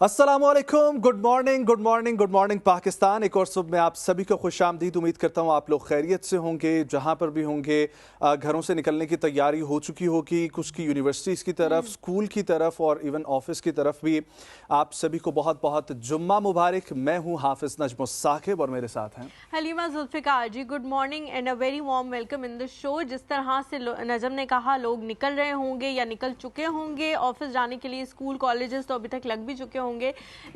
अस्सलामुअलैकुम, good morning, good morning, good morning Pakistan. एक और सुबह में आप सभी को खुशामदीद। उम्मीद करता हूँ आप लोग खैरियत से होंगे, जहाँ पर भी होंगे। घरों से निकलने की तैयारी हो चुकी होगी, कुछ की यूनिवर्सिटीज़ की तरफ, स्कूल की तरफ और इवन ऑफिस की तरफ भी। आप सभी को बहुत बहुत जुम्मा मुबारक। मैं हूँ हाफिज नजम साकिब और मेरे साथ हैं Halima Zulfiqar ji. Good morning and a very warm welcome in the show. जिस तरह से नजम ने कहा, लोग निकल रहे होंगे या निकल चुके होंगे ऑफिस जाने के लिए, स्कूल कॉलेजेस तो अभी तक लग भी चुके होंगे,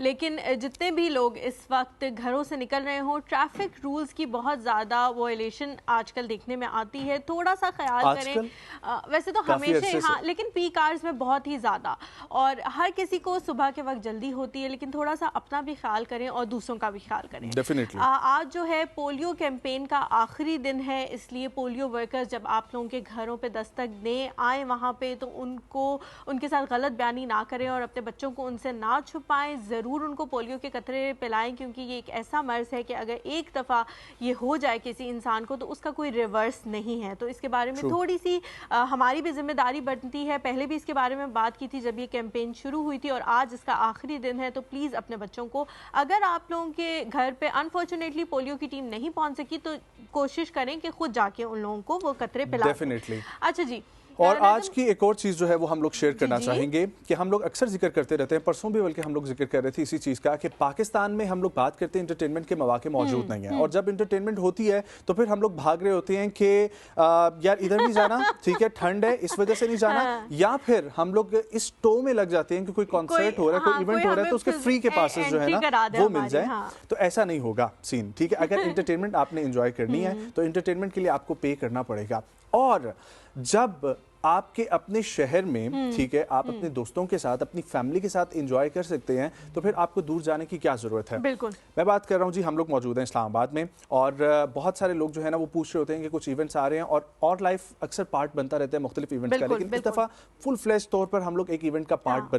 लेकिन जितने भी लोग इस वक्त घरों से निकल रहे हों, ट्रैफिक रूल्स की बहुत ज़्यादा वॉयलेशन आजकल देखने में आती है। थोड़ा सा ख्याल करें। वैसे तो हमेशा हाँ, लेकिन पीक आवर्स में बहुत ही ज़्यादा, और हर किसी को सुबह के वक्त जल्दी होती है, लेकिन थोड़ा सा अपना भी ख्याल करें और दूसरों का भी ख्याल करें। डेफिनेटली आज जो है पोलियो कैंपेन का आखिरी दिन है, इसलिए पोलियो वर्कर्स जब आप लोगों के घरों पे दस्तक दें, आए वहाँ पे, तो उनके साथ गलत बयानी ना करें और अपने बच्चों को उनसे ना छुपाएं। ज़रूर उनको पोलियो के कतरे पिलाएं, क्योंकि ये एक ऐसा मर्ज है कि अगर एक दफ़ा ये हो जाए किसी इंसान को तो उसका कोई रिवर्स नहीं है। तो इसके बारे में थोड़ी सी हमारी भी जिम्मेदारी बनती है। पहले भी इसके बारे में बात की थी जब ये कैंपेन शुरू हुई थी, और आज इसका आखिरी दिन है। तो प्लीज़ अपने बच्चों को, अगर आप लोगों के घर पे अनफॉर्चुनेटली पोलियो की टीम नहीं पहुंच सकी, तो कोशिश करें कि खुद जाके उन लोगों को वो कतरे पिला। डेफिनेटली। अच्छा जी। और आज की एक और चीज़ जो है वो हम लोग शेयर करना चाहेंगे कि हम लोग अक्सर जिक्र करते रहते हैं, परसों भी बल्कि हम लोग जिक्र कर रहे थे इसी चीज़ का, कि पाकिस्तान में हम लोग बात करते हैं इंटरटेनमेंट के मौके मौजूद नहीं है। और जब इंटरटेनमेंट होती है तो फिर हम लोग भाग रहे होते हैं कि यार इधर नहीं जाना, ठीक है ठंड है इस वजह से नहीं जाना, या फिर हम लोग इस टो में लग जाते हैं कि कोई कॉन्सर्ट हो रहा है, कोई इवेंट हो रहा है, तो उसके फ्री के पासेस जो है ना वो मिल जाए। तो ऐसा नहीं होगा सीन, ठीक है। अगर इंटरटेनमेंट आपने एंजॉय करनी है तो इंटरटेनमेंट के लिए आपको पे करना पड़ेगा। और जब आपके अपने शहर में, ठीक है, आप अपने दोस्तों के साथ, अपनी फैमिली के साथ एंजॉय कर सकते हैं, तो फिर आपको दूर जाने की क्या जरूरत है। बिल्कुल। मैं बात कर रहा हूँ जी, हम लोग मौजूद हैं इस्लामाबाद में, और बहुत सारे लोग जो है ना वो पूछ रहे होते हैं कि कुछ इवेंट्स आ रहे हैं, और लाइफ अक्सर पार्ट बनता रहता है मुख्तलिफ इवेंट्स का, लेकिन इस दफा फुल फ्लैश तौर पर हम लोग एक इवेंट का पार्ट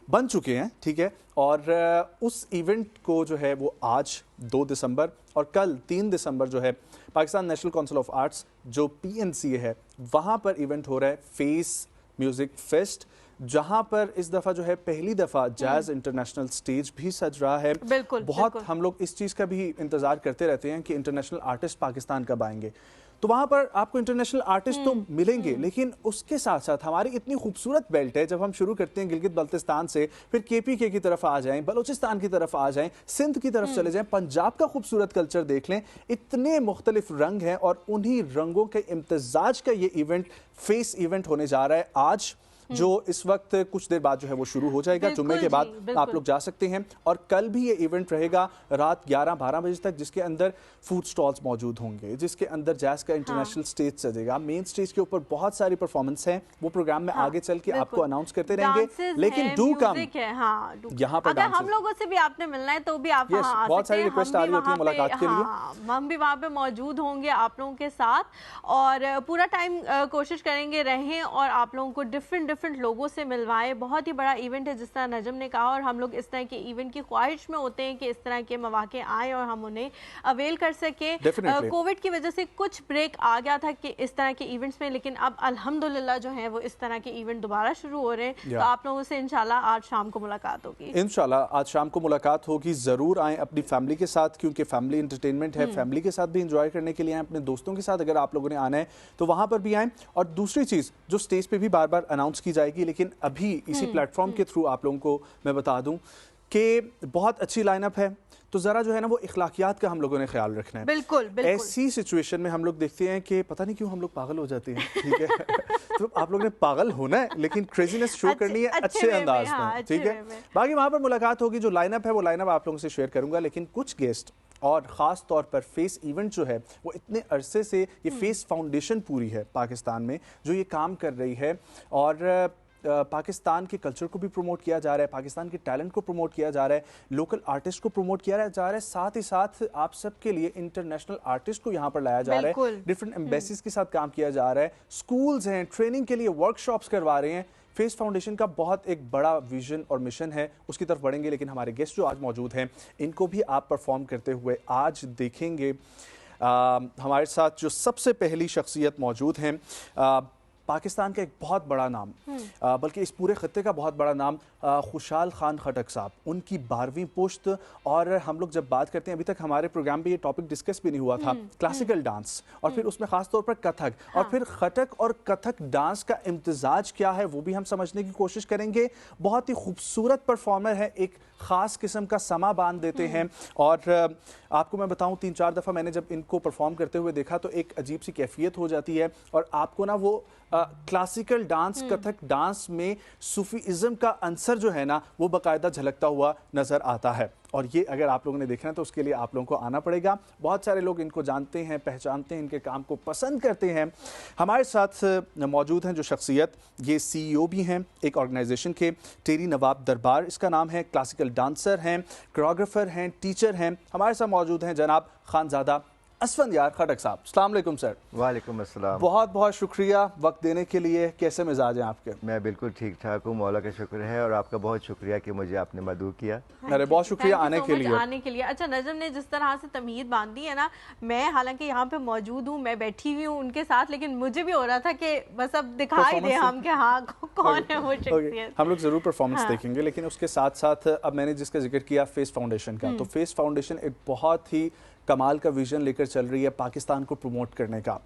बन चुके हैं, ठीक है। और उस इवेंट को जो है वो आज 2 दिसंबर और कल 3 दिसंबर जो है Pakistan national council of arts जो PNCA है, वहाँ पर इवेंट हो रहा है फेस म्यूजिक फेस्ट, जहां पर इस दफा जो है पहली दफा जैज इंटरनेशनल स्टेज भी सज रहा है। बहुत हम लोग इस चीज का भी इंतजार करते रहते हैं कि इंटरनेशनल आर्टिस्ट पाकिस्तान कब आएंगे। तो वहां पर आपको इंटरनेशनल आर्टिस्ट तो मिलेंगे, लेकिन उसके साथ साथ हमारी इतनी खूबसूरत बेल्ट है, जब हम शुरू करते हैं गिलगित बल्तिस्तान से, फिर KPK की तरफ आ जाएं, बलोचिस्तान की तरफ आ जाएं, सिंध की तरफ चले जाएं, पंजाब का खूबसूरत कल्चर देख लें, इतने मुख्तलिफ रंग हैं, और उन्हीं रंगों के इम्तजाज का ये इवेंट, फेस इवेंट होने जा रहा है आज, जो इस वक्त कुछ देर बाद जो है वो शुरू हो जाएगा। जुम्मे के बाद आप लोग जा सकते हैं। और कल भी ये इवेंट रहेगा रात 11-12 बजे तक, जिसके अंदर फूड स्टॉल्स मौजूद होंगे, जिसके अंदर जैज का इंटरनेशनल स्टेज सजेगा। मेन स्टेज के ऊपर बहुत सारी परफॉर्मेंस हैं, वो प्रोग्राम में आगे चल के आपको अनाउंस करते रहेंगे, लेकिन डू कम यहाँ पर। अगर हम लोगों से भी आपने मिलना है तो भी आप वहाँ आ बहुत सकते सारी हैं। रिक्वेस्ट आ रही होती है मुलाकात के लिए, हम भी वहाँ पे मौजूद होंगे आप लोगों के साथ, और पूरा टाइम कोशिश करेंगे रहें और आप लोगों को डिफरेंट लोगों से मिलवाए। बहुत ही बड़ा इवेंट है जिस तरह नजम ने कहा, और हम लोग इस तरह के इवेंट की ख्वाहिश में होते हैं कि इस तरह के मौके आए और हम उन्हें अवेल कर सके। कोविड की वजह से कुछ ब्रेक आ गया था कि इस तरह के इवेंट्स में, लेकिन अब अल्हम्दुलिल्लाह जो है वो इस तरह के इवेंट दोबारा शुरू हो रहे हैं। तो आप लोगों से इंशाल्लाह आज शाम को मुलाकात होगी। इंशाल्लाह आज शाम को मुलाकात होगी। जरूर आएं अपनी फैमिली के साथ, क्योंकि फैमिली एंटरटेनमेंट है, फैमिली के साथ भी एंजॉय करने के लिए आएं, अपने दोस्तों के साथ अगर आप लोगों ने आना है तो वहां पर भी आएं। और दूसरी चीज जो स्टेज पे भी बार बार अनाउंस की जाएगी, लेकिन अभी इसी प्लेटफॉर्म के थ्रू आप लोगों को मैं बता दूं कि बहुत अच्छी लाइनअप है, तो जरा जो है ना वो इखलाकियात का हम लोगों ने ख्याल रखना है। बिल्कुल। ऐसी सिचुएशन में हम लोग देखते हैं कि पता नहीं क्यों हम लोग पागल हो जाते हैं, ठीक है। तो आप लोग ने पागल होना है, लेकिन क्रेजीनेस शो करनी है अच्छे अंदाज में, ठीक है। बाकी वहां पर मुलाकात होगी, जो लाइनअप है वो लाइनअप आप लोगों से शेयर करूंगा, लेकिन कुछ गेस्ट और ख़ास तौर पर फेस इवेंट जो है वो इतने अरसे से, ये फेस फाउंडेशन पूरी है पाकिस्तान में जो ये काम कर रही है, और पाकिस्तान के कल्चर को भी प्रमोट किया जा रहा है, पाकिस्तान के टैलेंट को प्रमोट किया जा रहा है, लोकल आर्टिस्ट को प्रमोट किया जा रहा है, साथ ही साथ आप सबके लिए इंटरनेशनल आर्टिस्ट को यहाँ पर लाया जा रहा है, डिफरेंट एम्बेसीज के साथ काम किया जा रहा है, स्कूल्स हैं ट्रेनिंग के लिए वर्कशॉप्स करवा रहे हैं। फेस फाउंडेशन का बहुत एक बड़ा विजन और मिशन है, उसकी तरफ बढ़ेंगे। लेकिन हमारे गेस्ट जो आज मौजूद हैं इनको भी आप परफॉर्म करते हुए आज देखेंगे। हमारे साथ जो सबसे पहली शख्सियत मौजूद हैं, पाकिस्तान का एक बहुत बड़ा नाम, बल्कि इस पूरे खत्ते का बहुत बड़ा नाम, खुशहाल खान खटक साहब, उनकी 12वीं पुश्त। और हम लोग जब बात करते हैं, अभी तक हमारे प्रोग्राम में ये टॉपिक डिस्कस भी नहीं हुआ था, क्लासिकल डांस और फिर उसमें खास तौर पर कथक, और फिर खटक और कथक डांस का इम्तिजाज क्या है वो भी हम समझने की कोशिश करेंगे। बहुत ही खूबसूरत परफॉर्मर है, एक खास किस्म का समा बांध देते हैं। और आपको मैं बताऊं, 3-4 दफ़ा मैंने जब इनको परफॉर्म करते हुए देखा तो एक अजीब सी कैफियत हो जाती है, और आपको ना वो क्लासिकल डांस, कथक डांस में सूफीज़म का अंसर जो है ना वो बाकायदा झलकता हुआ नज़र आता है। और ये अगर आप लोगों ने देखना है तो उसके लिए आप लोगों को आना पड़ेगा। बहुत सारे लोग इनको जानते हैं, पहचानते हैं, इनके काम को पसंद करते हैं। हमारे साथ मौजूद हैं जो शख्सियत, ये CEO भी हैं एक ऑर्गेनाइजेशन के, टेरी नवाब दरबार इसका नाम है, क्लासिकल डांसर हैं, कोरियोग्राफर हैं, टीचर हैं। हमारे साथ मौजूद हैं जनाब खानजादा असफंदयार खटक साहब। अस्सलाम वालेकुम सर। वालेकुम अस्सलाम। बहुत बहुत शुक्रिया वक्त देने के लिए। कैसे मिजाज हैं आपके? मैं बिल्कुल ठीक ठाक हूँ, मौला का शुक्र है, और आपका बहुत शुक्रिया कि मुझे आपने मदऊ किया। अरे बहुत शुक्रिया आने के लिए। अच्छा, नजम ने जिस तरह से तमीज़ बांधी है ना, मैं हालांकि यहाँ पे मौजूद हूँ, मैं बैठी हुई हूँ उनके साथ, लेकिन मुझे भी हो रहा था कि बस अब दिखाई दे हम कि हाँ कौन है वो शख्सियत। हम लोग जरूर परफॉर्मेंस देखेंगे, लेकिन उसके साथ साथ अब मैंने जिसका जिक्र किया फेस फाउंडेशन का, तो फेस फाउंडेशन एक बहुत ही कमाल का विजन लेकर चल रही है पाकिस्तान को प्रमोट करने का।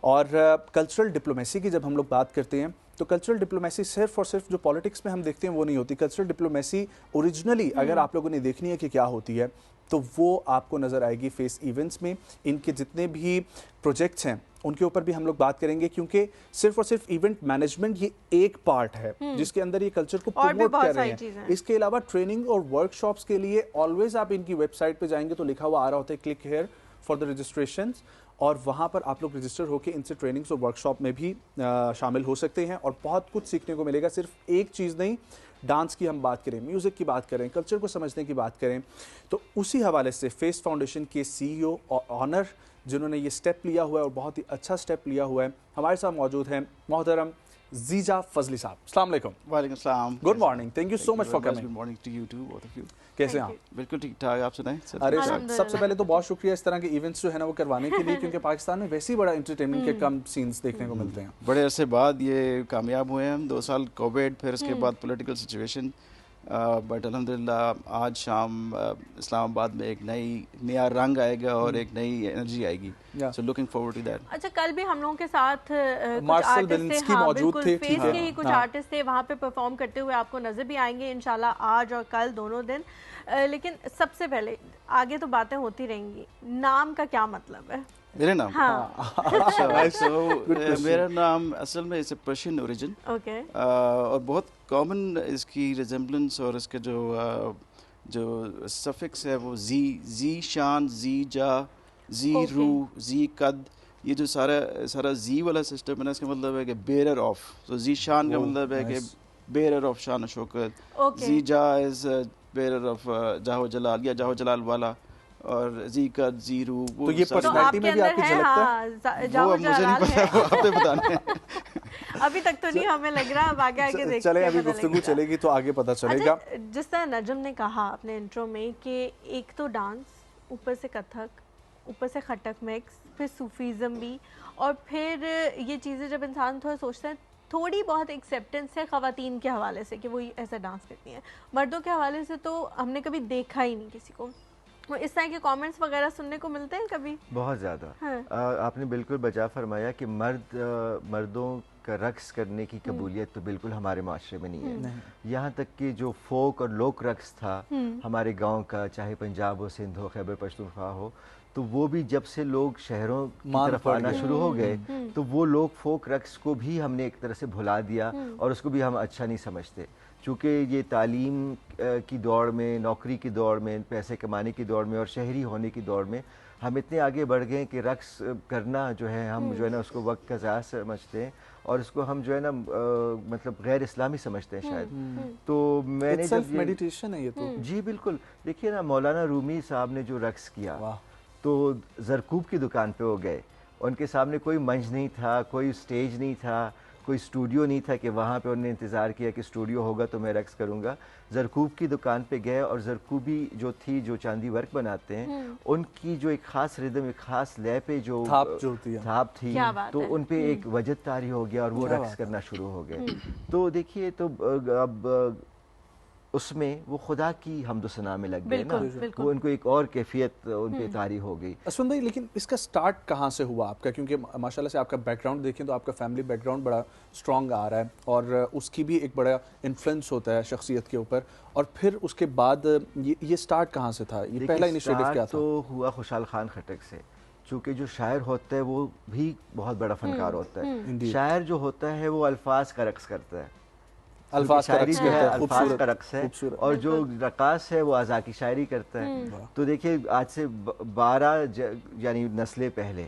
और कल्चरल डिप्लोमेसी की जब हम लोग बात करते हैं तो कल्चरल डिप्लोमेसी सिर्फ और सिर्फ जो पॉलिटिक्स में हम देखते हैं वो नहीं होती। कल्चरल डिप्लोमेसी ओरिजिनली अगर आप लोगों ने देखनी है कि क्या होती है तो वो आपको नज़र आएगी फेस इवेंट्स में। इनके जितने भी प्रोजेक्ट्स हैं उनके ऊपर भी हम लोग बात करेंगे, क्योंकि सिर्फ और सिर्फ इवेंट मैनेजमेंट ये एक पार्ट है जिसके अंदर ये कल्चर को प्रमोट कर रहे हैं। इसके अलावा ट्रेनिंग और वर्कशॉप्स के लिए ऑलवेज आप इनकी वेबसाइट पे जाएंगे तो लिखा हुआ आ रहा होता है click here for the registration, और वहाँ पर आप लोग रजिस्टर होकर इनसे ट्रेनिंग्स और वर्कशॉप में भी शामिल हो सकते हैं और बहुत कुछ सीखने को मिलेगा। सिर्फ एक चीज़ नहीं, डांस की हम बात करें, म्यूज़िक की बात करें, कल्चर को समझने की बात करें, तो उसी हवाले से फेस फाउंडेशन के CEO और ऑनर जिन्होंने ये स्टेप लिया हुआ है और बहुत ही अच्छा स्टेप लिया हुआ है, हमारे साथ मौजूद हैं मोहतरम जीजा फजली साहब। अस्सलाम वालेकुम। वालेकुम सलाम। Good morning, thank you so much for coming. Good morning to you too, both of you. कैसे हैं आप? बिल्कुल ठीक ठाक, आप सुनाएं? अरे सबसे पहले तो बहुत शुक्रिया इस तरह के इवेंट्स जो है ना वो करवाने के लिए, क्योंकि पाकिस्तान में वैसे ही बड़ा एंटरटेनमेंट के कम सीन्स देखने को मिलते हैं। बड़े अरसे बाद ये कामयाब हुए हैं हम, 2 साल कोविड, फिर उसके बाद पॉलिटिकल सिचुएशन, बट अल्हम्दुलिल्लाह आज शाम इस्लामाबाद में एक नया रंग आएगा और एक नई एनर्जी आएगी। So looking forward to that. अच्छा, कल भी हम लोगों के साथ मार्शल बेलिंस्की मौजूद थे, फेस के ही कुछ आर्टिस्ट थे, वहाँ पे परफॉर्म करते हुए आपको नजर भी आएंगे इंशाल्लाह आज और कल दोनों दिन। लेकिन सबसे पहले आगे तो बातें होती रहेंगी, नाम का क्या मतलब है? मेरे नाम? हाँ। अच्छा, मेरा नाम असल में इसे पर्शियन ओरिजिन, और बहुत कॉमन इसकी रिजेम्बलेंस और इसके जो सफिक्स है वो जी शान, जी जा, जी रू, जी कद, ये जो सारा जी वाला सिस्टम है ना, इसका मतलब है कि बेरर ऑफ। तो जी शान का मतलब है कि बेरर ऑफ शान शौकत, जी जा इज बेरर ऑफ जाहो जलाल या जाहो जलाल वाला, और जी का जीरू। तो ये पर्सनालिटी में भी आपकी झलकता है? वो मुझे नहीं पता, वो आप पे बताना है। अभी तक तो नहीं हमें लग रहा, अब आगे देखते चले, अभी गुफ्तगू चलेगी तो आगे पता चलेगा। अच्छा, जिस तरह नजम ने कहा अपने इंट्रो में कि एक तो डांस, ऊपर से कथक, ऊपर से खटक मिक्स, फिर सूफीज़म भी, और फिर ये चीज़ें जब इंसान थोड़ा सोचता है, थोड़ी बहुत एक्सेप्टेंस है ख़वातीन के हवाले से कि वो ऐसा डांस करती हैं, मर्दों के हवाले से तो हमने कभी देखा ही नहीं किसी को। इस तरह के कमेंट्स वगैरह सुनने को मिलते हैं कभी? बहुत ज़्यादा। हाँ। आपने बिल्कुल बचा फरमाया कि मर्दों का रक्स करने की कबूलियत तो बिल्कुल हमारे माशरे में नहीं है। यहाँ तक कि जो फोक और लोक रक्स था हमारे गांव का, चाहे पंजाब हो, सिंध हो, खैबर पख्तूनख्वा हो, तो वो भी जब से लोग शहरों की तरफ आना शुरू हो गए तो वो लोग फोक रक्स को भी हमने एक तरह से भुला दिया और उसको भी हम अच्छा नहीं समझते। चूँकि ये तालीम की दौड़ में, नौकरी की दौड़ में, पैसे कमाने की दौड़ में और शहरी होने की दौड़ में हम इतने आगे बढ़ गए कि रक्स करना जो है हम जो है ना उसको वक्त का ज़ाया समझते हैं और उसको हम जो है ना मतलब गैर इस्लामी समझते हैं शायद। तो मैंने सेल्फ मेडिटेशन है ये तो। जी बिल्कुल। देखिए ना, मौलाना रूमी साहब ने जो रक्स किया तो ज़रकूब की दुकान पे वो गए, उनके सामने कोई मंच नहीं था, कोई स्टेज नहीं था, कोई स्टूडियो नहीं था कि वहाँ पे उन्होंने इंतज़ार किया कि स्टूडियो होगा तो मैं रक्स करूँगा। ज़रकूब की दुकान पे गए और ज़रकूबी जो थी, जो चांदी वर्क बनाते हैं, उनकी जो एक ख़ास रिदम, एक ख़ास लय पे जो थाप थी, तो उन पे एक वजद तारी हो गया और वो रक्स करना शुरू हो गए। तो देखिए, तो अब उसमें वो खुदा की हम्दो-सना में लग गए ना, वो उनको एक और कैफियत उन पे तारी हो गई। असफन भाई, लेकिन इसका स्टार्ट कहाँ से हुआ आपका? क्योंकि माशाल्लाह से आपका बैकग्राउंड देखें तो आपका फैमिली बैकग्राउंड बड़ा स्ट्रॉन्ग आ रहा है और उसकी भी एक बड़ा इन्फ्लुएंस होता है शख्सियत के ऊपर, और फिर उसके बाद ये स्टार्ट कहाँ से था? ये पहला इनिशिएटिव क्या था? तो हुआ खुशहाल खान खटक से, चूँकि जो शायर होता है वो भी बहुत बड़ा फनकार होता है। शायर जो होता है वो अल्फाज का रक्स करता है, अल्फाज का रक्स है, और जो रकास है वो आज़ा की शायरी करता है। तो देखिए, आज से 12 यानी नस्लें पहले,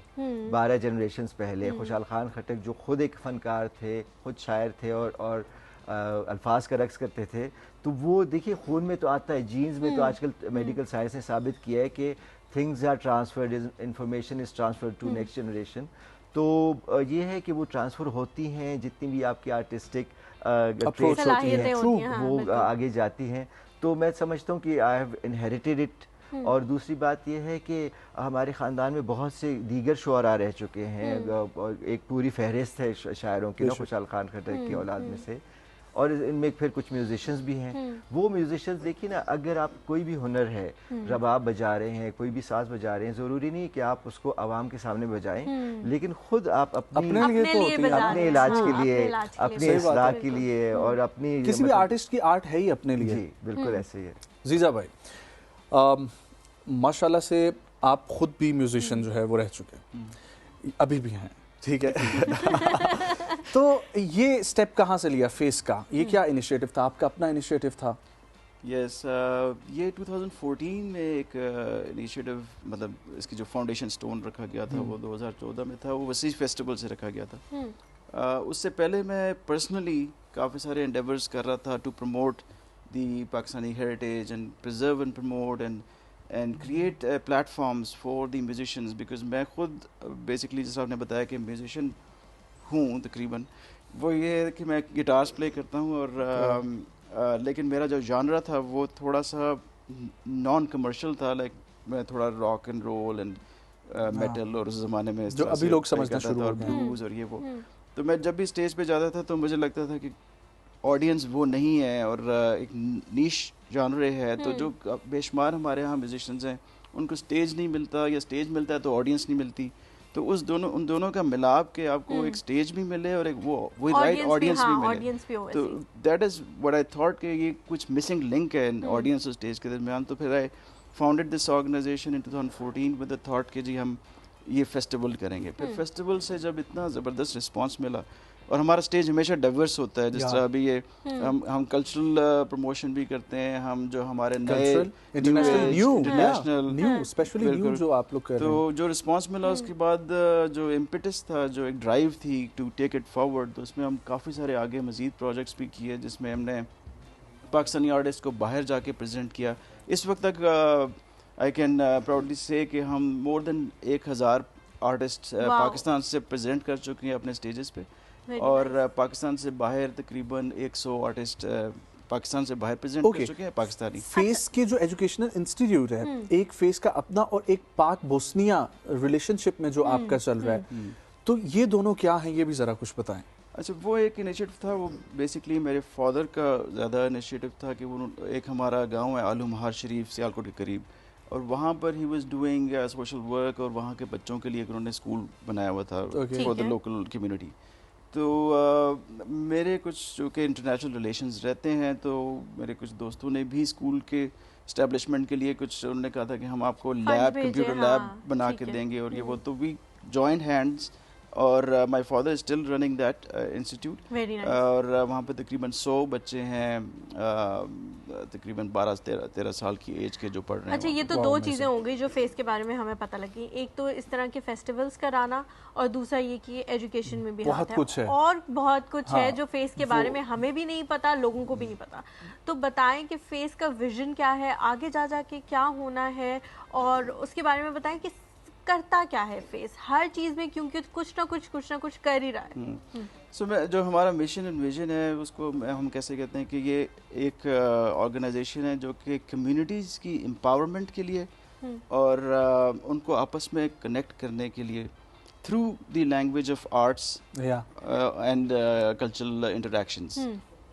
12 जनरेशन्स पहले, खुशहाल खान खटक जो खुद एक फ़नकार थे, खुद शायर थे और अल्फाज का रक्स करते थे, तो वो देखिए खून में तो आता है, जीन्स में तो आजकल मेडिकल साइंस ने साबित किया है कि things are transferred, information is transferred to next generation. तो ये है कि वो ट्रांसफ़र होती हैं, जितनी भी आपकी आर्टिस्टिक ट्रेट्स होती हैं वो आगे जाती हैं। तो मैं समझता हूँ कि आई हैव इनहेरिटेड इट। और दूसरी बात यह है कि हमारे ख़ानदान में बहुत से दीगर शुअरा रह चुके हैं, और एक पूरी फहरिस्त है शायरों की, खुशहाल खान खटक की औलाद में से, और इनमें फिर कुछ म्यूजिशियंस भी हैं। वो म्यूजिशियंस देखिए ना, अगर आप कोई भी हुनर है, रबाब बजा रहे हैं, कोई भी साज बजा रहे हैं, ज़रूरी नहीं कि आप उसको आवाम के सामने बजाएं, लेकिन खुद आप अपने इलाज के लिए, अपने इस्लाह के लिए, और अपनी किसी भी आर्टिस्ट की आर्ट है ही अपने लिए। जी बिल्कुल ऐसे ही है। जीजा भाई, माशाल्लाह से आप खुद भी म्यूजिशियन जो है वो रह चुके हैं, अभी भी हैं, ठीक है। तो ये स्टेप कहाँ से लिया फेस का? ये क्या इनिशिएटिव था आपका? अपना इनिशिएटिव था? यस, ये 2014 में एक इनिशिएटिव, मतलब इसकी जो फाउंडेशन स्टोन रखा गया था वो 2014 में था, वो वसीज फेस्टिवल से रखा गया था। उससे पहले मैं पर्सनली काफ़ी सारे एंडेवर्स कर रहा था to promote the Pakistani heritage and preserve and promote and create platforms for the musicians, because मैं खुद बेसिकली जैसा आपने बताया कि म्यूजिशियन हूँ तकरीबन, वो ये है कि मैं गिटार्स प्ले करता हूँ, और लेकिन मेरा जो जानरा था वो थोड़ा सा नॉन कमर्शियल था, लाइक मैं थोड़ा rock and roll and metal, और उस ज़माने में जो अभी लोग समझना शुरू हो गए, ब्लूज़ और ये वो। तो मैं जब भी स्टेज पे जाता था तो मुझे लगता था कि ऑडियंस वो नहीं है, और एक नीश जानरे है, तो जो बेशुमार हमारे यहाँ म्यूजिशियंस हैं उनको स्टेज नहीं मिलता, या स्टेज मिलता है तो ऑडियंस नहीं मिलती। तो उन दोनों का मिलाप के आपको एक स्टेज भी मिले और एक वो राइट ऑडियंस भी मिले। तो that is what I thought कि ये कुछ मिसिंग लिंक है ऑडियंस और स्टेज के दरमियान। तो फिर I founded this organisation in 2014 with the thought कि जी हम ये फेस्टिवल करेंगे। फिर फेस्टिवल से जब इतना ज़बरदस्त रिस्पांस मिला, और हमारा स्टेज हमेशा डाइवर्स होता है, जिस तरह अभी ये हम कल्चरल प्रमोशन भी करते हैं, हम जो हमारे नए इंटरनेशनल स्पेशली न्यू जो आप लोग कर रहे हैं। तो जो रिस्पांस मिला उसके बाद जो इम्पेटस था, जो एक ड्राइव थी टू टेक इट फॉरवर्ड, तो उसमें हम काफ़ी सारे आगे मज़ीद प्रोजेक्ट्स भी किए, जिसमें हमने पाकिस्तानी आर्टिस्ट को बाहर जाके प्रेजेंट किया। इस वक्त तक आई कैन प्राउडली से कि हम मोर देन 1000 आर्टिस्ट पाकिस्तान से प्रेजेंट कर चुके हैं अपने स्टेजेस पे, और पाकिस्तान से बाहर तकरीबन 100 आर्टिस्ट पाकिस्तान से बाहर प्रेजेंट कर चुके हैं पाकिस्तानी। फेस के जो एजुकेशनल इंस्टीट्यूट है, एक फेस का अपना और एक पाक बोस्निया रिलेशनशिप में जो आपका चल रहा है, तो ये दोनों क्या हैं, ये भी ज़रा कुछ बताएं। अच्छा, वो एक इनिशिएटिव था, वो बेसिकली मेरे फादर का ज़्यादा इनिशिएटिव था कि वो एक हमारा गांव है आलू महार शरीफ सियालकोट के करीब, और वहाँ पर he was doing social work, और वहाँ के बच्चों के लिए उन्होंने स्कूल बनाया हुआ था फॉर द लोकल कम्युनिटी। तो मेरे कुछ जो कि इंटरनेशनल रिलेशंस रहते हैं, तो मेरे कुछ दोस्तों ने भी स्कूल के इस्टेब्लिशमेंट के लिए कुछ, उन्होंने कहा था कि हम आपको लैब, कंप्यूटर लैब बना के देंगे, और ये वो, तो वी जॉइंट हैंड्स, और my father is still running that institute, और वहाँ पे तकरीबन 100 बच्चे हैं, तकरीबन 12-13 साल की एज के जो पढ़ रहे हैं। अच्छा, ये तो दो चीज़ें हो गई जो फेस के बारे में हमें पता लगी, एक तो इस तरह के फेस्टिवल्स कराना, और दूसरा ये कि एजुकेशन में भी बहुत कुछ है, और बहुत कुछ है जो फेस के बारे में हमें भी नहीं पता, लोगों को भी नहीं पता। तो बताएं कि फेस का विजन क्या है, आगे जा के क्या होना है, और उसके बारे में बताएं कि करता क्या है फेस हर चीज़ में, क्योंकि कुछ ना कुछ कर ही रहा है। सो जो हमारा मिशन एंड विजन है उसको हम कैसे कहते हैं कि ये एक ऑर्गेनाइजेशन है जो कि कम्युनिटीज़ की एम्पावरमेंट के लिए और उनको आपस में कनेक्ट करने के लिए through the language of arts and cultural interactions,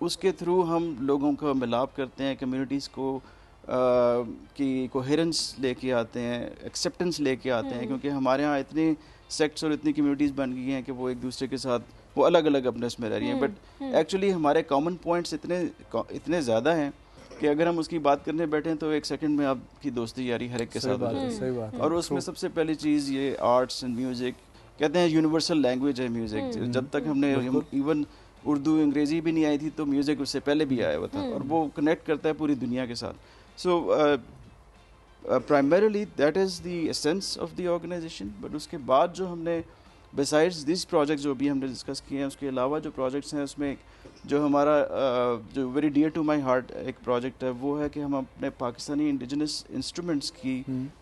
उसके थ्रू हम लोगों का मिलाप करते हैं, कम्युनिटीज़ को की कोहेरेंस लेके आते हैं, एक्सेप्टेंस लेके आते हैं, क्योंकि हमारे यहाँ इतने सेक्ट्स और इतनी कम्युनिटीज़ बन गई हैं कि वो एक दूसरे के साथ वो अलग अलग अपने उसमें रह रही हैं, बट एक्चुअली हमारे कॉमन पॉइंट्स इतने ज़्यादा हैं कि अगर हम उसकी बात करने बैठें तो एक सेकंड में आपकी दोस्ती यारी हर एक के साथ हो जाती है। और उसमें सबसे पहली चीज़ ये आर्ट्स एंड म्यूज़िक, कहते हैं यूनिवर्सल लैंग्वेज है म्यूज़िक। जब तक हमने इवन उर्दू अंग्रेज़ी भी नहीं आई थी तो म्यूज़िक उससे पहले भी आया हुआ था, और वो कनेक्ट करता है पूरी दुनिया के साथ। So primarily that is the essence of the organisation. But उसके बाद जो हमने बिसाइड्स दिस प्रोजेक्ट जो भी हमने डिस्कस किए हैं, उसके अलावा जो प्रोजेक्ट्स हैं उसमें जो हमारा जो very dear to my heart एक प्रोजेक्ट है वो है कि हम अपने पाकिस्तानी इंडिजिनस इंस्ट्रूमेंट्स की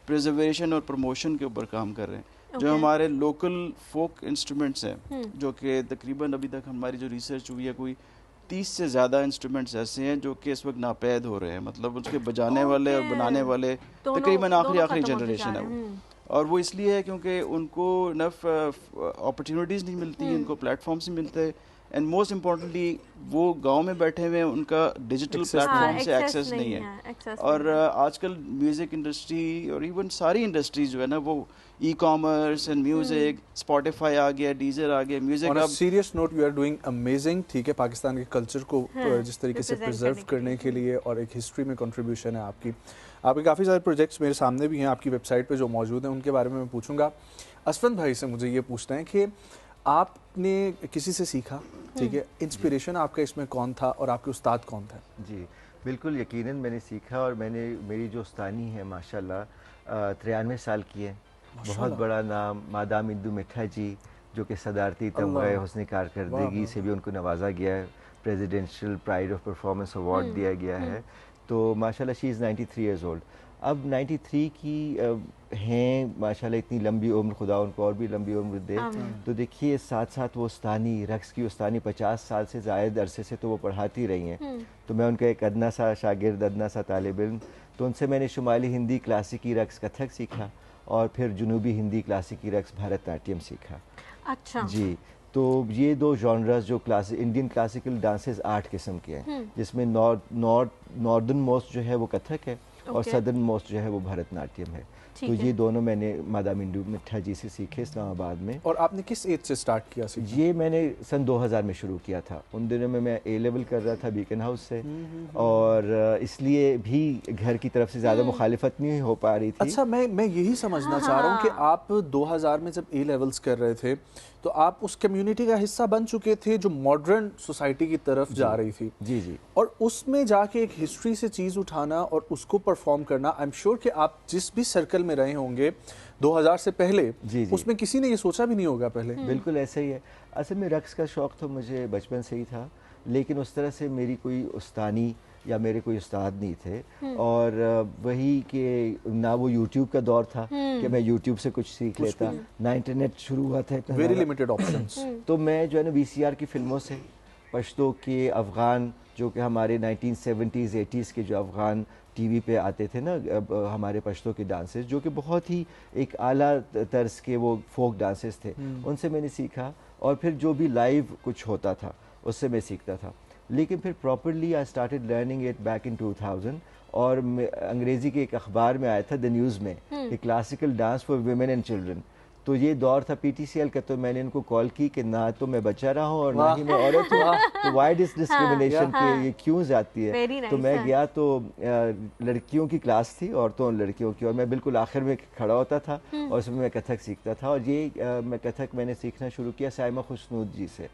प्रिजर्वेशन और प्रमोशन के ऊपर काम कर रहे हैं। जो हमारे लोकल फोक इंस्ट्रूमेंट्स हैं जो कि तकरीबन अभी तक हमारी जो रिसर्च हुई है कोई 30 से ज़्यादा इंस्ट्रूमेंट्स ऐसे हैं जो कि इस वक्त नापैद हो रहे हैं, मतलब उसके बजाने वाले और बनाने वाले तकरीबन आखिरी जनरेशन है वो। और वो इसलिए है क्योंकि उनको इनफ अपॉर्चुनिटीज़ नहीं मिलती, उनको प्लेटफॉर्म्स नहीं मिलते, एंड मोस्ट इम्पॉर्टेंटली वो गांव में बैठे हुए उनका डिजिटल प्लेटफॉर्म से एक्सेस नहीं है। और आजकल म्यूज़िक इंडस्ट्री और इवन सारी इंडस्ट्रीज जो है ना वो e commerce and music, Spotify आ गया, डीजर आ गया, music. On a serious note you are doing amazing, ठीक है, पाकिस्तान के कल्चर को जिस तरीके से प्रिजर्व करने के लिए और एक हिस्ट्री में कंट्रीब्यूशन है आपकी। आपके काफ़ी सारे प्रोजेक्ट्स मेरे सामने भी हैं, आपकी वेबसाइट पे जो मौजूद हैं उनके बारे में मैं पूछूंगा। असफंद भाई से मुझे ये पूछना है कि आपने किसी से सीखा, ठीक है, इंस्पिरेशन आपका इसमें कौन था और आपके उस्ताद कौन थे? जी बिल्कुल, यकीनन मैंने सीखा, और मेरी जो उस्तानी है माशाल्लाह 93 साल की है, बहुत बड़ा नाम, मादाम इंदू मिठा जी, जो कि सदारती तमग़े हुस्न कारकर्दगी से भी उनको नवाजा गया है, presidential pride of performance award दिया गया है। तो माशाल्लाह शी इज़ 93 ईयर्स ओल्ड, अब 93 की हैं माशाल्लाह, इतनी लंबी उम्र, खुदा उनको और भी लंबी उम्र दे। तो देखिए साथ साथ वो उस्तानी, रक्स की उस्तानी 50 साल से ज़ायद अरसे से तो वो पढ़ाती रही हैं। तो मैं उनका एक अदना सा शागिर्द, अदना सा तालिब इल्म, तो उनसे मैंने शुमाली हिंदी क्लासिकी रक्स कथक सीखा और फिर जुनूबी हिंदी क्लासिकी रक्स भरतनाट्यम सीखा। अच्छा जी, तो ये दो जॉनर्स जो इंडियन क्लासिकल डांसेस 8 किस्म के हैं, जिसमें नॉर्दर्न मोस्ट जो है वो कथक है और सदर्न मोस्ट जो है वो भरतनाट्यम है। तो ये दोनों मैंने मादाम इंदू मिठा जी से सीखे इस्लामाबाद में। और आपने किस एज से स्टार्ट किया सीखना? ये मैंने सन 2000 में शुरू किया था। उन दिनों में मैं ए लेवल कर रहा था बीकन हाउस से, और इसलिए भी घर की तरफ से ज़्यादा मुखालिफत नहीं हो पा रही थी। अच्छा, मैं यही समझना चाह रहा हूँ कि आप 2000 में जब ए लेवल्स कर रहे थे तो आप उस कम्युनिटी का हिस्सा बन चुके थे जो मॉडर्न सोसाइटी की तरफ जा रही थी। जी जी। और उसमें जाके एक हिस्ट्री से चीज़ उठाना और उसको परफॉर्म करना, आई एम श्योर कि आप जिस भी सर्कल में रहे होंगे 2000 से पहले, जी जी, उसमें किसी ने ये सोचा भी नहीं होगा पहले। बिल्कुल ऐसा ही है। असल में रक्स का शौक़ तो मुझे बचपन से ही था, लेकिन उस तरह से मेरी कोई उस्तानी या मेरे कोई उस्ताद नहीं थे। और वही कि ना वो यूट्यूब का दौर था कि मैं यूट्यूब से कुछ सीख लेता, ना इंटरनेट शुरू हुआ था, वेरी लिमिटेड ऑप्शंस। तो मैं जो है ना VCR की फिल्मों से पश्तो के अफ़गान, जो कि हमारे 1970s 80s के जो अफ़गान टीवी पे आते थे ना हमारे पश्तो के डांसेस, जो कि बहुत ही एक आला तर्ज के वो फोक डांसेस थे, उनसे मैंने सीखा। और फिर जो भी लाइव कुछ होता था उससे मैं सीखता था। लेकिन फिर properly I started learning it back in 2000, और अंग्रेज़ी के एक अखबार में आया था द न्यूज़ में कि classical dance for women and children. तो ये दौर था PTCL का, तो मैंने उनको कॉल की कि ना तो मैं बच्चा रहा हूँ और ना ही मैं औरत हूँ, तो वाई दिस डिस्क्रिमिनेशन के ये क्यों जाती है। तो मैं गया तो लड़कियों की क्लास थी, औरतों और लड़कियों की, और मैं बिल्कुल आखिर में खड़ा होता था और उसमें मैं कथक सीखता था। और ये मैं कथक मैंने सीखना शुरू किया साइमा खुशनूद जी से,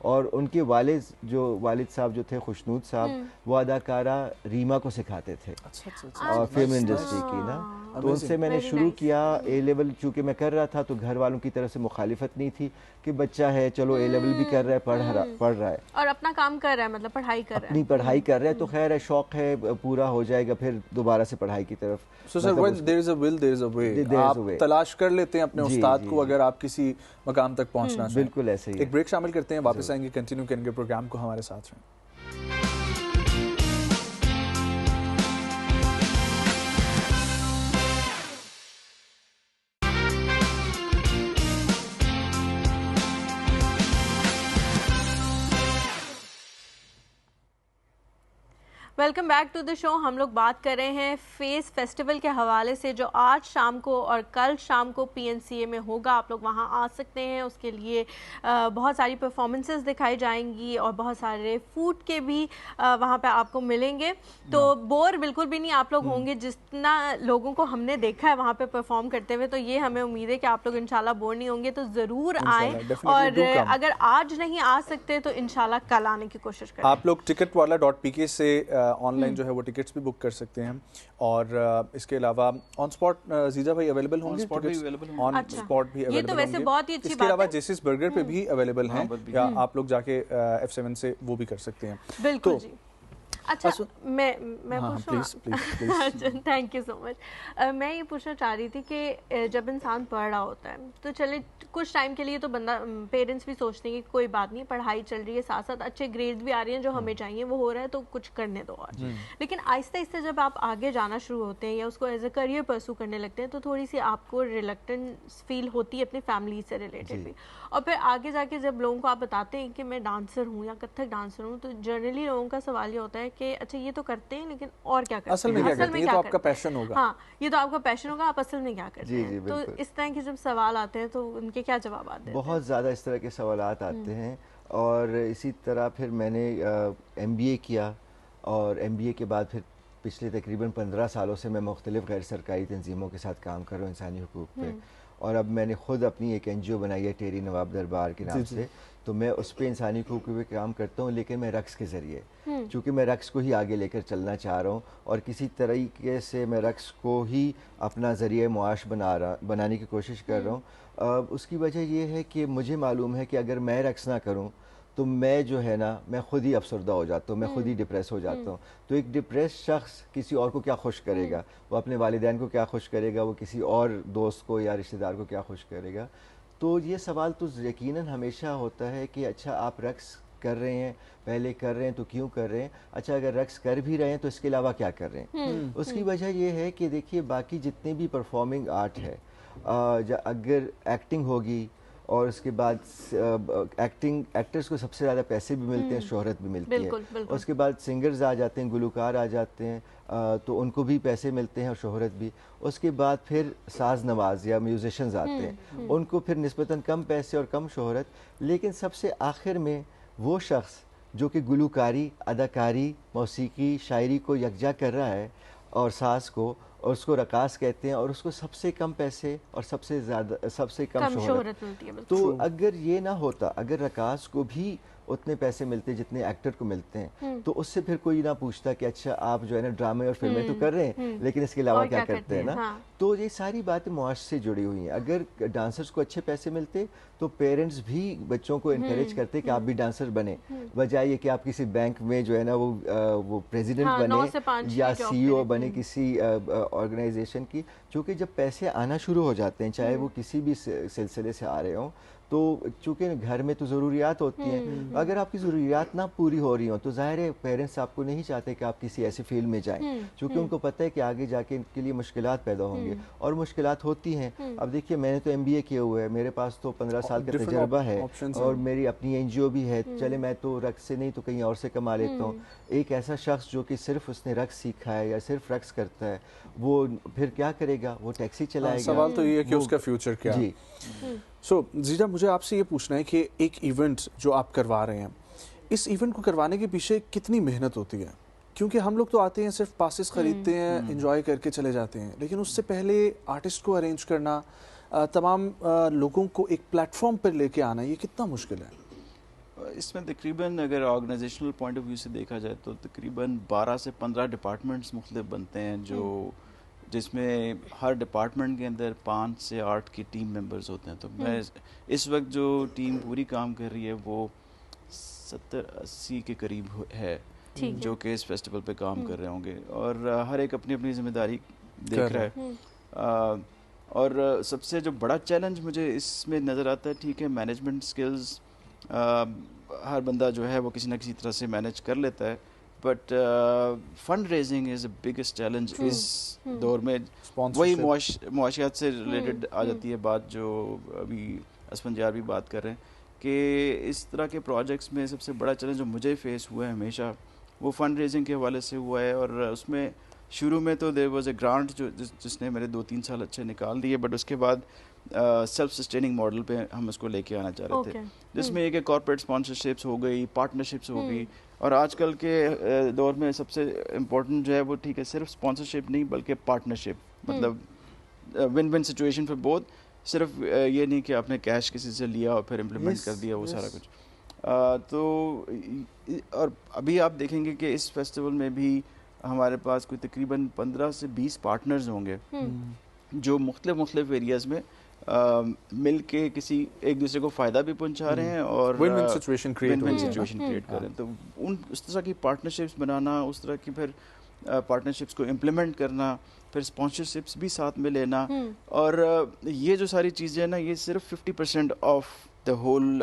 और उनके वालिद साहब जो थे खुशनूद साहब, वो अदाकारा रीमा को सिखाते थे और फिल्म इंडस्ट्री की ना। तो उनसे मैंने शुरू किया। ए लेवल चूँकि मैं कर रहा था तो घर वालों की तरफ से मुखालिफत नहीं थी कि बच्चा है, चलो ए लेवल भी कर रहा है, पढ़ रहा है और अपना काम कर रहा है, मतलब पढ़ाई कर रहा है, अपनी पढ़ाई कर रहा है, तो खैर है, शौक है, पूरा हो जाएगा फिर दोबारा से पढ़ाई की तरफ। So sir, when there is a will, there is a way. आप तलाश कर लेते हैं अपने उस्ताद को अगर आप किसी मकाम तक पहुंचना चाहें। बिल्कुल ऐसे ही। एक ब्रेक शामिल करते हैं, वापस आएंगे, कंटिन्यू करेंगे प्रोग्राम को, हमारे साथ रहें। Welcome back to the show. हम लोग बात कर रहे हैं फेस फेस्टिवल के हवाले से जो आज शाम को और कल शाम को PNCA में होगा। आप लोग वहां आ सकते हैं, उसके लिए बहुत सारी परफॉर्मेंसेस दिखाई जाएंगी और बहुत सारे फूड के भी वहां पे आपको मिलेंगे। तो बोर बिल्कुल भी नहीं आप लोग होंगे। जितना लोगों को हमने देखा है वहां पे परफॉर्म करते हुए, तो ये हमें उम्मीद है कि आप लोग इंशाल्लाह बोर नहीं होंगे। तो ज़रूर आएँ और अगर आज नहीं आ सकते तो इंशाल्लाह कल आने की कोशिश करें। आप लोग ticketwala.pk से ऑनलाइन जो है वो टिकट्स भी बुक कर सकते हैं और इसके अलावा ऑन स्पॉट जीजा भाई अवेलेबल होंगे, ऑन स्पॉट भी अवेलेबल होंगे। ये तो वैसे बहुत ही अच्छी बात है। इसके अलावा जेसिस बर्गर पे भी अवेलेबल हैं, या आप लोग जाके F7 से वो भी कर सकते हैं। बिल्कुल जी। अच्छा, मैं पूछूं? Thank you so much. मैं ये पूछना चाह रही थी कि जब इंसान पढ़ रहा होता है तो चले कुछ टाइम के लिए तो बंदा, पेरेंट्स भी सोचते हैं कि कोई बात नहीं, पढ़ाई चल रही है, साथ साथ अच्छे ग्रेड्स भी आ रहे हैं जो हमें चाहिए, वो हो रहा है तो कुछ करने दो और। लेकिन आहिस्ता आहिस्ता जब आप आगे जाना शुरू होते हैं या उसको एज अ करियर परस्यू करने लगते हैं तो थोड़ी सी आपको रिलक्टेंस फील होती है अपनी फैमिली से रिलेटेड भी। और फिर आगे जाके जब लोगों को आप बताते हैं कि मैं डांसर हूँ या कथक डांसर हूँ, तो जनरली लोगों का सवाल ये होता है कि अच्छा ये तो करते हैं लेकिन और क्या करते हैं, असल में क्या करते हैं? ये तो आपका पैशन होगा। हाँ, ये तो आपका पैशन होगा, आप असल में क्या करते हैं? तो इस तरह के जब सवाल आते हैं तो उनके क्या जवाब आते हैं? बहुत ज़्यादा इस तरह के सवाल आते हैं। और इसी तरह फिर मैंने MBA किया और MBA के बाद फिर पिछले तकरीबन 15 सालों से मैं मुख्तलिफ़ गैर सरकारी तंजीमों के साथ काम कर रहा हूँ इंसानी हुकूक पे। और अब मैंने खुद अपनी एक NGO बनाई है टेरी नवाब दरबार के नाम से। तो मैं उस पर इंसानी हुकूक पे काम करता हूँ, लेकिन मैं रक्स के ज़रिए, चूँकि मैं रक्स को ही आगे लेकर चलना चाह रहा हूँ और किसी तरीके से मैं रक्स को ही अपना ज़रिए मुआश बनाने की कोशिश कर रहा हूँ। उसकी वजह यह है कि मुझे मालूम है कि अगर मैं रक्स ना करूँ तो मैं जो है ना, मैं खुद ही अफसरदा हो जाता हूँ, मैं खुद ही डिप्रेस हो जाता हूँ। तो एक डिप्रेस शख्स किसी और को क्या खुश करेगा? वो अपने वालिदैन को क्या खुश करेगा? वो किसी और दोस्त को या रिश्तेदार को क्या खुश करेगा? तो ये सवाल तो यकीनन हमेशा होता है कि अच्छा आप रक्स कर रहे हैं, पहले कर रहे हैं तो क्यों कर रहे हैं? अच्छा अगर रक्स कर भी रहे हैं तो इसके अलावा क्या कर रहे हैं? उसकी वजह ये है कि देखिए बाकी जितने भी परफॉर्मिंग आर्ट है, अगर एक्टिंग होगी और उसके बाद एक्टर्स को सबसे ज़्यादा पैसे भी मिलते हैं, शोहरत भी मिलती है। उसके बाद सिंगर्स आ जाते हैं, गुलकार आ जाते हैं, तो उनको भी पैसे मिलते हैं और शोहरत भी। उसके बाद फिर साज नवाज या म्यूजिशंस आते हैं, उनको फिर निस्बतन कम पैसे और कम शोहरत। लेकिन सबसे आखिर में वो शख्स जो कि गुलकारी, अदाकारी, मौसीकी, शायरी को यकजा कर रहा है और साज को, और उसको रकास कहते हैं, और उसको सबसे कम पैसे और सबसे कम शोहरत मिलती है। तो अगर ये ना होता, अगर रकास को भी उतने पैसे मिलते जितने एक्टर को मिलते हैं, तो उससे फिर कोई ना पूछता कि अच्छा आप जो है ना ड्रामे और फिल्में तो कर रहे हैं लेकिन इसके अलावा क्या करते हैं ना। हाँ। तो ये सारी बातें मुआश से जुड़ी हुई हैं। अगर डांसर्स को अच्छे पैसे मिलते तो पेरेंट्स भी बच्चों को इनकरेज करते कि आप भी डांसर बने, बजाय ये कि आप किसी बैंक में जो है ना वो प्रेसिडेंट बने या CEO बने किसी ऑर्गेनाइजेशन की। क्योंकि जब पैसे आना शुरू हो जाते हैं, चाहे वो किसी भी सिलसिले से आ रहे हों, तो चूँकि घर में तो ज़रूरियात होती हैं, अगर आपकी ज़रूरियात ना पूरी हो रही हो तो ज़ाहिर है पेरेंट्स आपको नहीं चाहते कि आप किसी ऐसी फील्ड में जाएं, क्योंकि उनको पता है कि आगे जाके इनके लिए मुश्किलात पैदा होंगे और मुश्किलात होती हैं। अब देखिए मैंने तो MBA किया हुआ है, मेरे पास तो 15 साल का तजर्बा है और मेरी अपनी NGO भी है। चले मैं तो रक्स से नहीं तो कहीं और से कमा लेता हूँ। एक ऐसा शख्स जो कि सिर्फ उसने रक्स सीखा है या सिर्फ रक्स करता है, वो फिर क्या करेगा? वो टैक्सी चलाएगा। सवाल तो ये है कि उसका फ्यूचर क्या है। सो जीजा, मुझे आपसे ये पूछना है कि एक इवेंट जो आप करवा रहे हैं, इस इवेंट को करवाने के पीछे कितनी मेहनत होती है? क्योंकि हम लोग तो आते हैं, सिर्फ पासेस खरीदते हैं, एंजॉय करके चले जाते हैं, लेकिन उससे पहले आर्टिस्ट को अरेंज करना, तमाम लोगों को एक प्लेटफॉर्म पर लेके आना, ये कितना मुश्किल है? इसमें तकरीबन अगर ऑर्गेनाइजेशनल पॉइंट ऑफ व्यू से देखा जाए तो तकरीबन 12 से 15 डिपार्टमेंट्स मुख्तलिफ बनते हैं, जो जिसमें हर डिपार्टमेंट के अंदर 5 से 8 की टीम मेंबर्स होते हैं। तो मैं इस वक्त जो टीम पूरी काम कर रही है वो 70-80 के करीब है जो कि इस फेस्टिवल पे काम कर रहे होंगे, और हर एक अपनी अपनी जिम्मेदारी देख रहा है। और सबसे जो बड़ा चैलेंज मुझे इसमें नज़र आता है, ठीक है मैनेजमेंट स्किल्स हर बंदा जो है वो किसी ना किसी तरह से मैनेज कर लेता है, but fund raising is the biggest challenge इस दौर में। वही मुआशियात से रिलेटेड आ जाती है बात जो अभी असफंद यार भी बात कर रहे हैं कि इस तरह के प्रोजेक्ट्स में सबसे बड़ा चैलेंज जो मुझे फेस हुआ है हमेशा वो फंड रेजिंग के हवाले से हुआ है। और उसमें शुरू में तो देयर वाज अ ग्रांट जिसने मेरे 2-3 साल अच्छे निकाल दिए, बट उसके बाद सेल्फ सस्टेनिंग मॉडल पे हम उसको लेके आना चाह रहे थे, जिसमें एक कॉर्पोरेट स्पॉन्सरशिप्स हो गई, पार्टनरशिप्स हो गई, और आजकल के दौर में सबसे इम्पोर्टेंट जो है वो ठीक है सिर्फ स्पॉन्सरशिप नहीं बल्कि पार्टनरशिप, मतलब win win situation for both. सिर्फ ये नहीं कि आपने कैश किसी से लिया और फिर इम्प्लीमेंट कर दिया वो सारा कुछ। तो और अभी आप देखेंगे कि इस फेस्टिवल में भी हमारे पास कोई तकरीबन 15 से 20 पार्टनर्स होंगे जो मुख्तलिफ एरियाज़ में मिल के किसी एक दूसरे को फ़ायदा भी पहुंचा रहे हैं और विन-विन सिचुएशन क्रिएट कर रहे हैं। तो उस तरह की पार्टनरशिप्स बनाना, उस तरह की फिर पार्टनरशिप्स को इम्प्लीमेंट करना, फिर स्पॉन्सरशिप्स भी साथ में लेना, और ये जो सारी चीज़ें हैं ना ये सिर्फ 50% of the whole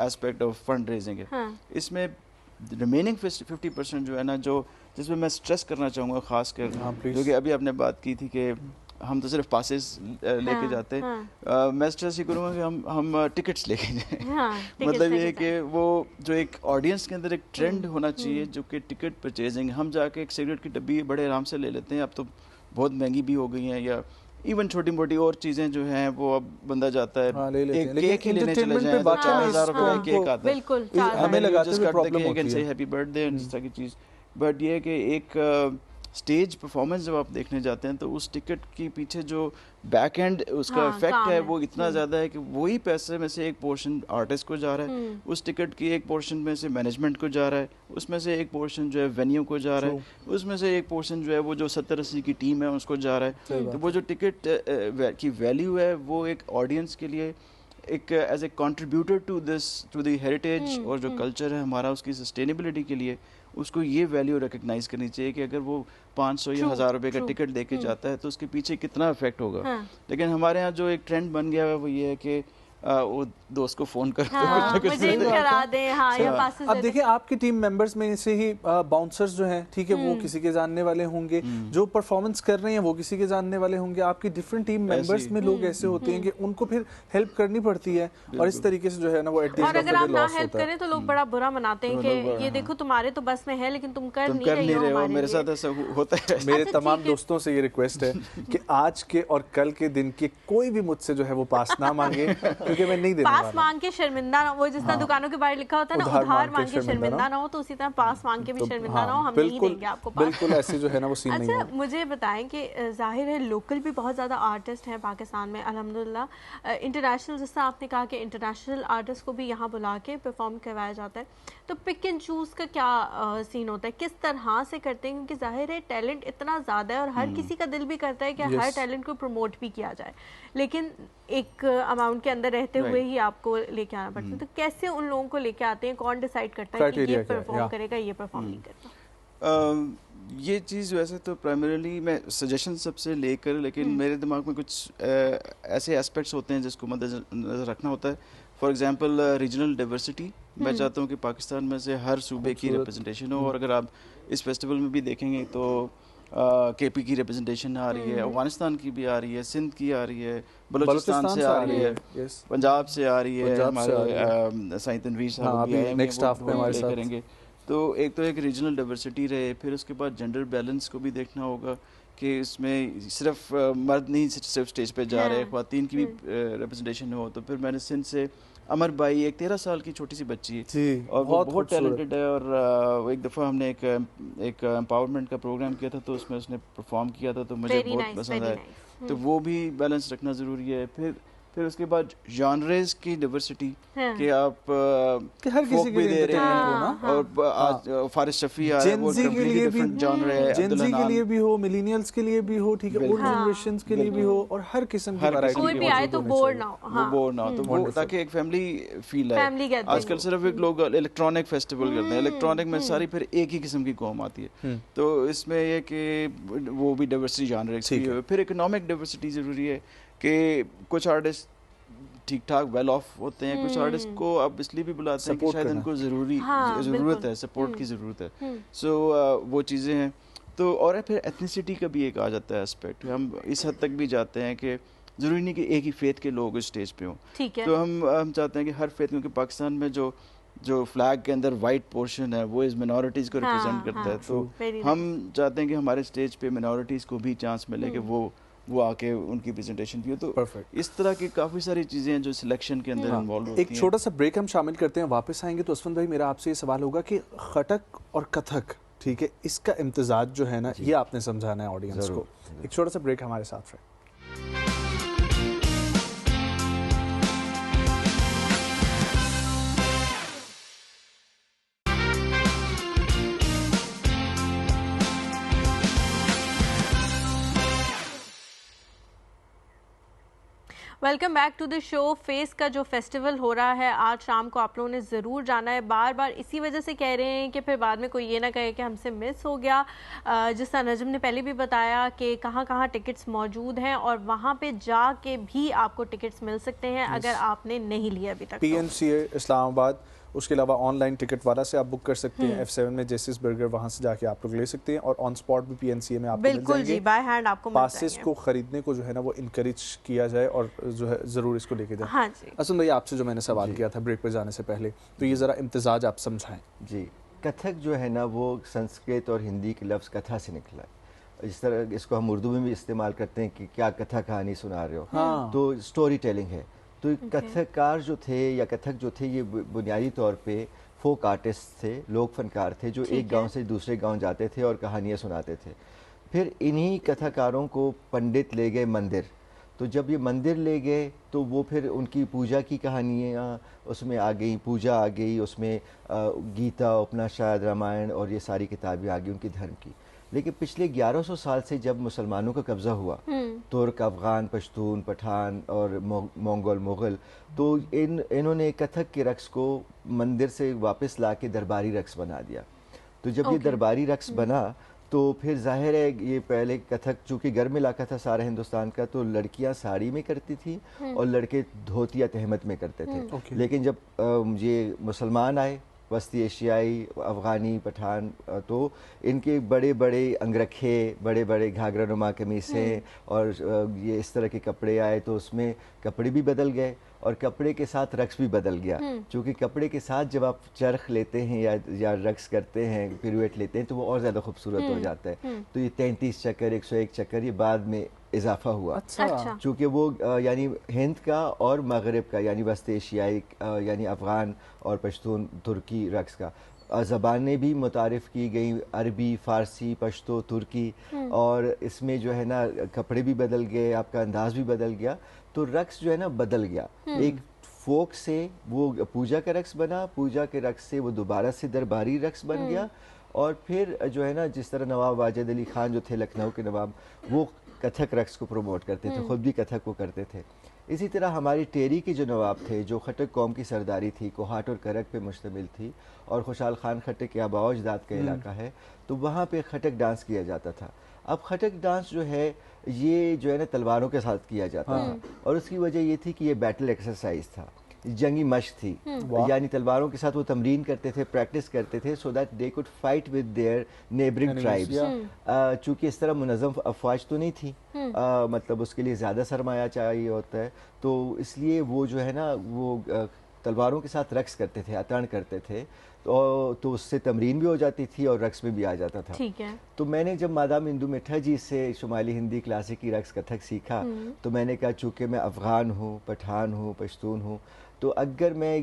aspect of fund raising है। इसमें रिमेनिंग 50% जो है ना, जो जिसमें मैं स्ट्रेस करना चाहूँगा खास कर, क्योंकि अभी आपने बात की थी कि हम तो सिर्फ पासेस लेके जाते हैं, मैं स्ट्रेस ही करूँगा कि हम टिकट्स लेके जाएं। मतलब ये कि वो जो एक ऑडियंस के अंदर एक ट्रेंड होना चाहिए जो कि टिकट परचेजिंग, हम जाके एक सिगरेट की डब्बी बड़े आराम से ले लेते हैं, अब तो बहुत महंगी भी हो गई हैं, या इवन छोटी मोटी और चीजें जो हैं वो अब बंदा जाता है एक केक ही लेने चले जाए, 4,000 रुपए का केक आता है, बिल्कुल हमें लगाते हुए प्रॉब्लम होती है, हैप्पी बर्थडे इस तरह की चीज। बट ये कि एक स्टेज परफॉर्मेंस जब आप देखने जाते हैं तो उस टिकट के पीछे जो बैक एंड उसका इफेक्ट है वो इतना ज़्यादा है कि वही पैसे में से एक पोर्शन आर्टिस्ट को जा रहा है, उस टिकट की एक पोर्शन में से मैनेजमेंट को जा रहा है, उसमें से एक पोर्शन जो है वेन्यू को जा रहा है, उसमें से एक पोर्शन जो है वो जो 70-80 की टीम है उसको जा रहा है। तो वो जो टिकट की वैल्यू है वो एक ऑडियंस के लिए एक as a contributor to the heritage और जो कल्चर है हमारा उसकी सस्टेनेबिलिटी के लिए उसको ये वैल्यू रिकग्नाइज करनी चाहिए कि अगर वो 500 या 1000 रुपए का टिकट लेके जाता है तो उसके पीछे कितना इफेक्ट होगा। लेकिन हमारे यहाँ जो एक ट्रेंड बन गया है वो ये है कि वो दोस्त को फोन करते अब देखिए आपकी टीम मेंबर्स में से ही बाउंसर्स जो हैं, ठीक है, वो किसी के जानने वाले होंगे, जो परफॉर्मेंस कर रहे हैं वो किसी के जानने वाले होंगे, आपकी डिफरेंट टीम मेंबर्स में लोग ऐसे होते हैं कि उनको फिर हेल्प करनी पड़ती है, और इस तरीके से जो है ना वो at the end of the day loss होता है। अगर आप ना हेल्प करें तो लोग बड़ा बुरा मनाते हैं कि ये देखो तुम्हारे तो बस में है लेकिन तुम कर नहीं रहे हो। मेरे साथ ऐसा होता है। मेरे तमाम दोस्तों से ये रिक्वेस्ट है कि आज के और कल के दिन के कोई भी मुझसे जो है वो पास ना मांगे, क्योंकि मैं नहीं देने वाला। पास मांग के शर्मिंदा ना, वो जिस तरह दुकानों के बाहर लिखा होता है ना उधार मांग के शर्मिंदा ना हो, तो उसी तरह पास मांग के भी शर्मिंदा ना हो, हम नहीं देंगे आपको पास। बिल्कुल ऐसे जो है ना वो सीन नहीं होगा। मुझे बताएं कि जाहिर है लोकल भी बहुत ज़्यादा आर्टिस्ट हैं पाकिस्तान में अल्हम्दुलिल्लाह, इंटरनेशनल जिस तरह आपने कहा कि इंटरनेशनल आर्टिस्ट को भी यहाँ बुला के परफॉर्म करवाया जाता है, तो पिक एंड चूज़ का क्या सीन होता है, किस तरह से करते हैं? क्योंकि जाहिर है टैलेंट इतना ज़्यादा है और हर किसी का दिल भी करता है कि हर टैलेंट को प्रमोट भी किया जाए, लेकिन एक अमाउंट के अंदर रहते हुए ही आपको लेके आना पड़ता है। तो कैसे उन लोगों को लेके आते हैं, कौन डिसाइड करता है कि ये परफॉर्म करेगा, ये परफॉर्म नहीं करता? ये चीज़ वैसे तो प्राइमरीली मैं सजेशन सबसे लेकर, लेकिन मेरे दिमाग में कुछ ऐसे एस्पेक्ट्स होते हैं जिसको मद्देनजर रखना होता है। फॉर एग्जांपल रीजनल डाइवर्सिटी, मैं चाहता हूँ कि पाकिस्तान में से हर सूबे की रिप्रेजेंटेशन हो, और अगर आप इस फेस्टिवल में भी देखेंगे तो केपी की रिप्रेजेंटेशन आ रही है, अफगानिस्तान की भी आ रही है, सिंध की आ रही है, बलूचिस्तान से आ रही है, पंजाब से आ रही है, हमारे साईं तनवीर साहब भी आएंगे, नेक्स्ट हाफ में हमारे साथ करेंगे। तो एक रीजनल डाइवर्सिटी रहे, फिर उसके बाद जेंडर बैलेंस को भी देखना होगा कि इसमें सिर्फ मर्द नहीं सिर्फ स्टेज पे जा रहे, ख्वातीन की भी रिप्रेजेंटेशन हो। तो फिर मैंने सिंध से अमर बाई, एक 13 साल की छोटी सी बच्ची है और वो बहुत टैलेंटेड है, और एक दफ़ा हमने एक एम्पावरमेंट का प्रोग्राम किया था तो उसमें उसने परफॉर्म किया था, तो मुझे बहुत पसंद आया। तो वो भी बैलेंस रखना ज़रूरी है। फिर फिर उसके बाद जॉनरेज की डाइवर्सिटी कि आप कि हर किसी के लिए दे रहे हैं और आज फारिस शफी आ रहा है, वो कंप्लीटली डिफरेंट जॉनर है, जेनजी के लिए भी हो, मिलेनियल्स के लिए भी हो, ठीक है, ओल्ड जनरेशंस के लिए भी हो, और हर किस्म की वैरायटी कोई भी आए तो बोर ना हो, वो बोर ना हो, तो वो ताकि एक फैमिली फील आए। आजकल सिर्फ एक लोग इलेक्ट्रॉनिक फेस्टिवल करते हैं, इलेक्ट्रॉनिक में सारी फिर एक ही किस्म की कौम आती है, तो इसमें ये कि वो भी डाइवर्सिटी जॉनर की। फिर इकोनॉमिक डाइवर्सिटी जरूरी है कि कुछ आर्टिस्ट ठीक ठाक वेल ऑफ होते हैं, कुछ आर्टिस्ट को अब इसलिए भी बुलाते हैं कि शायद उनको ज़रूरत है, सपोर्ट की ज़रूरत है। सो वो चीज़ें हैं। तो और फिर एथनिसिटी का भी एक आ जाता है एस्पेक्ट। हम इस हद तक भी जाते हैं कि ज़रूरी नहीं कि एक ही फेथ के लोग इस स्टेज पे हों, तो हम चाहते हैं कि हर फेथ, क्योंकि पाकिस्तान में जो फ्लैग के अंदर वाइट पोर्शन है वो इस मिनॉरिटीज़ को रिप्रेजेंट करता है, तो हम चाहते हैं कि हमारे स्टेज पे मिनॉरिटीज़ को भी चांस मिले कि वो आके उनकी प्रेजेंटेशन भी हो। तो इस तरह की काफ़ी सारी चीज़ें हैं जो सिलेक्शन के अंदर इन्वॉल्व होती हैं। एक छोटा सा ब्रेक हम शामिल करते हैं, वापस आएंगे तो असफन भाई मेरा आपसे ये सवाल होगा कि खटक और कथक, ठीक है, इसका इम्तिजाज जो है ना, ये आपने समझाना है ऑडियंस को। एक छोटा सा ब्रेक, हमारे साथ रहे। Welcome back to the show. FACE का जो फेस्टिवल हो रहा है आज शाम को, आप लोगों ने ज़रूर जाना है। बार बार इसी वजह से कह रहे हैं कि फिर बाद में कोई ये ना कहे कि हमसे मिस हो गया। जिस तरह नजम ने पहले भी बताया कि कहाँ कहाँ टिकट्स मौजूद हैं और वहाँ पे जाके भी आपको टिकट्स मिल सकते हैं अगर आपने नहीं लिए अभी तक। PNCA इस्लामाबाद, उसके अलावा ऑनलाइन टिकट वाला से आप बुक कर सकते हैं, F7 में जेसिस बर्गर, वहाँ से जाके आप लोग ले सकते हैं, और ऑन स्पॉट भी PNCA में आपको बिल्कुल जी, बाय हैंड आपको पासेस को खरीदने को जो है ना वो इनकरेज किया जाए और जो है ज़रूर इसको लेके जाए। हाँ जी। असम भाई, आपसे जो मैंने सवाल किया था ब्रेक पे जाने से पहले, तो ये ज़रा इम्तिजाज आप समझाएं। जी, कथक जो है ना वो संस्कृत और हिंदी के लफ्ज़ कथा से निकला है। इस तरह इसको हम उर्दू में भी इस्तेमाल करते हैं कि क्या कथा कहानी सुना रहे हो, तो स्टोरी टेलिंग है। तो कथककार जो थे या कथक जो थे, ये बुनियादी तौर पे फोक आर्टिस्ट थे, लोक फनकार थे जो एक गांव से दूसरे गांव जाते थे और कहानियाँ सुनाते थे। फिर इन्हीं कथाकारों को पंडित ले गए मंदिर, तो जब ये मंदिर ले गए तो वो फिर उनकी पूजा की कहानियाँ उसमें आ गई, पूजा आ गई, उसमें गीता, उपनिषद, रामायण और ये सारी किताबें आ गई उनकी धर्म की। लेकिन पिछले 1100 साल से जब मुसलमानों का कब्ज़ा हुआ, तुर्क, अफ़गान, पश्तून, पठान और मंगोल, मुग़ल, तो इन्होंने कथक के रक्स को मंदिर से वापस ला के दरबारी रक्स बना दिया। तो जब ये दरबारी रक्स बना तो फिर जाहिर है ये पहले कथक चूँकि गर्म इलाका था सारा हिंदुस्तान का, तो लड़कियां साड़ी में करती थी और लड़के धोती या तहमत में करते थे। लेकिन जब ये मुसलमान आए, वस्ती एशियाई, अफ़गानी, पठान, तो इनके बड़े बड़े अंगरखे, बड़े बड़े घाघरा नुमा कमीज़ें और ये इस तरह के कपड़े आए, तो उसमें कपड़े भी बदल गए और कपड़े के साथ रक्स भी बदल गया। क्योंकि कपड़े के साथ जब आप चरख लेते हैं या रक्स करते हैं, पिरुएट लेते हैं, तो वो और ज़्यादा खूबसूरत हो जाता है। तो ये 33 चक्कर, 101 चक्कर, ये बाद में इजाफा हुआ। अच्छा। चूँकि वो यानी हिंद का और मगरब का यानी वस्त एशियाई यानी अफ़गान और पश्तून तुर्की रक्स का ज़बानें भी मुतारिफ़ की गई, अरबी, फ़ारसी, पश्तो, तुर्की, और इसमें जो है ना कपड़े भी बदल गए, आपका अंदाज़ भी बदल गया, तो रक्स जो है ना बदल गया। एक फोक से वो पूजा का रक्स बना, पूजा के रक्स से वो दोबारा से दरबारी रक्स बन गया, और फिर जो है ना जिस तरह नवाब वाजिद अली खान जो थे लखनऊ के नवाब, वो कथक रक्स को प्रमोट करते थे, ख़ुद भी कथक को करते थे। इसी तरह हमारी टेरी के जो नवाब थे, जो खटक कौम की सरदारी थी, कोहाट और करक पे मुश्तमिल थी, और खुशहाल खान खटक के आबा अजदाद का इलाका है, तो वहाँ पे खटक डांस किया जाता था। अब खटक डांस जो है ये जो है ना तलवारों के साथ किया जाता था, और उसकी वजह ये थी कि ये बैटल एक्सरसाइज था, जंगी मश्क थी, यानी तलवारों के साथ वो तमरीन करते थे, प्रैक्टिस करते थे, so that they could fight with their neighbouring tribes. चूँकि इस तरह मुनज़्ज़म अफवाज तो नहीं थी, मतलब उसके लिए ज़्यादा सरमाया चाहिए होता है, तो इसलिए वो जो है ना वो तलवारों के साथ रक्स करते थे, अतान करते थे, तो उससे तमरीन भी हो जाती थी और रक्स में भी आ जाता था। ठीक है। तो मैंने जब मादाम इंदु मिठा जी से शुमाली हिंदी क्लासिकी रक्स कथक सीखा, तो मैंने कहा चूँकि मैं अफ़गान हूँ, पठान हूँ, पश्तून हूँ, तो अगर मैं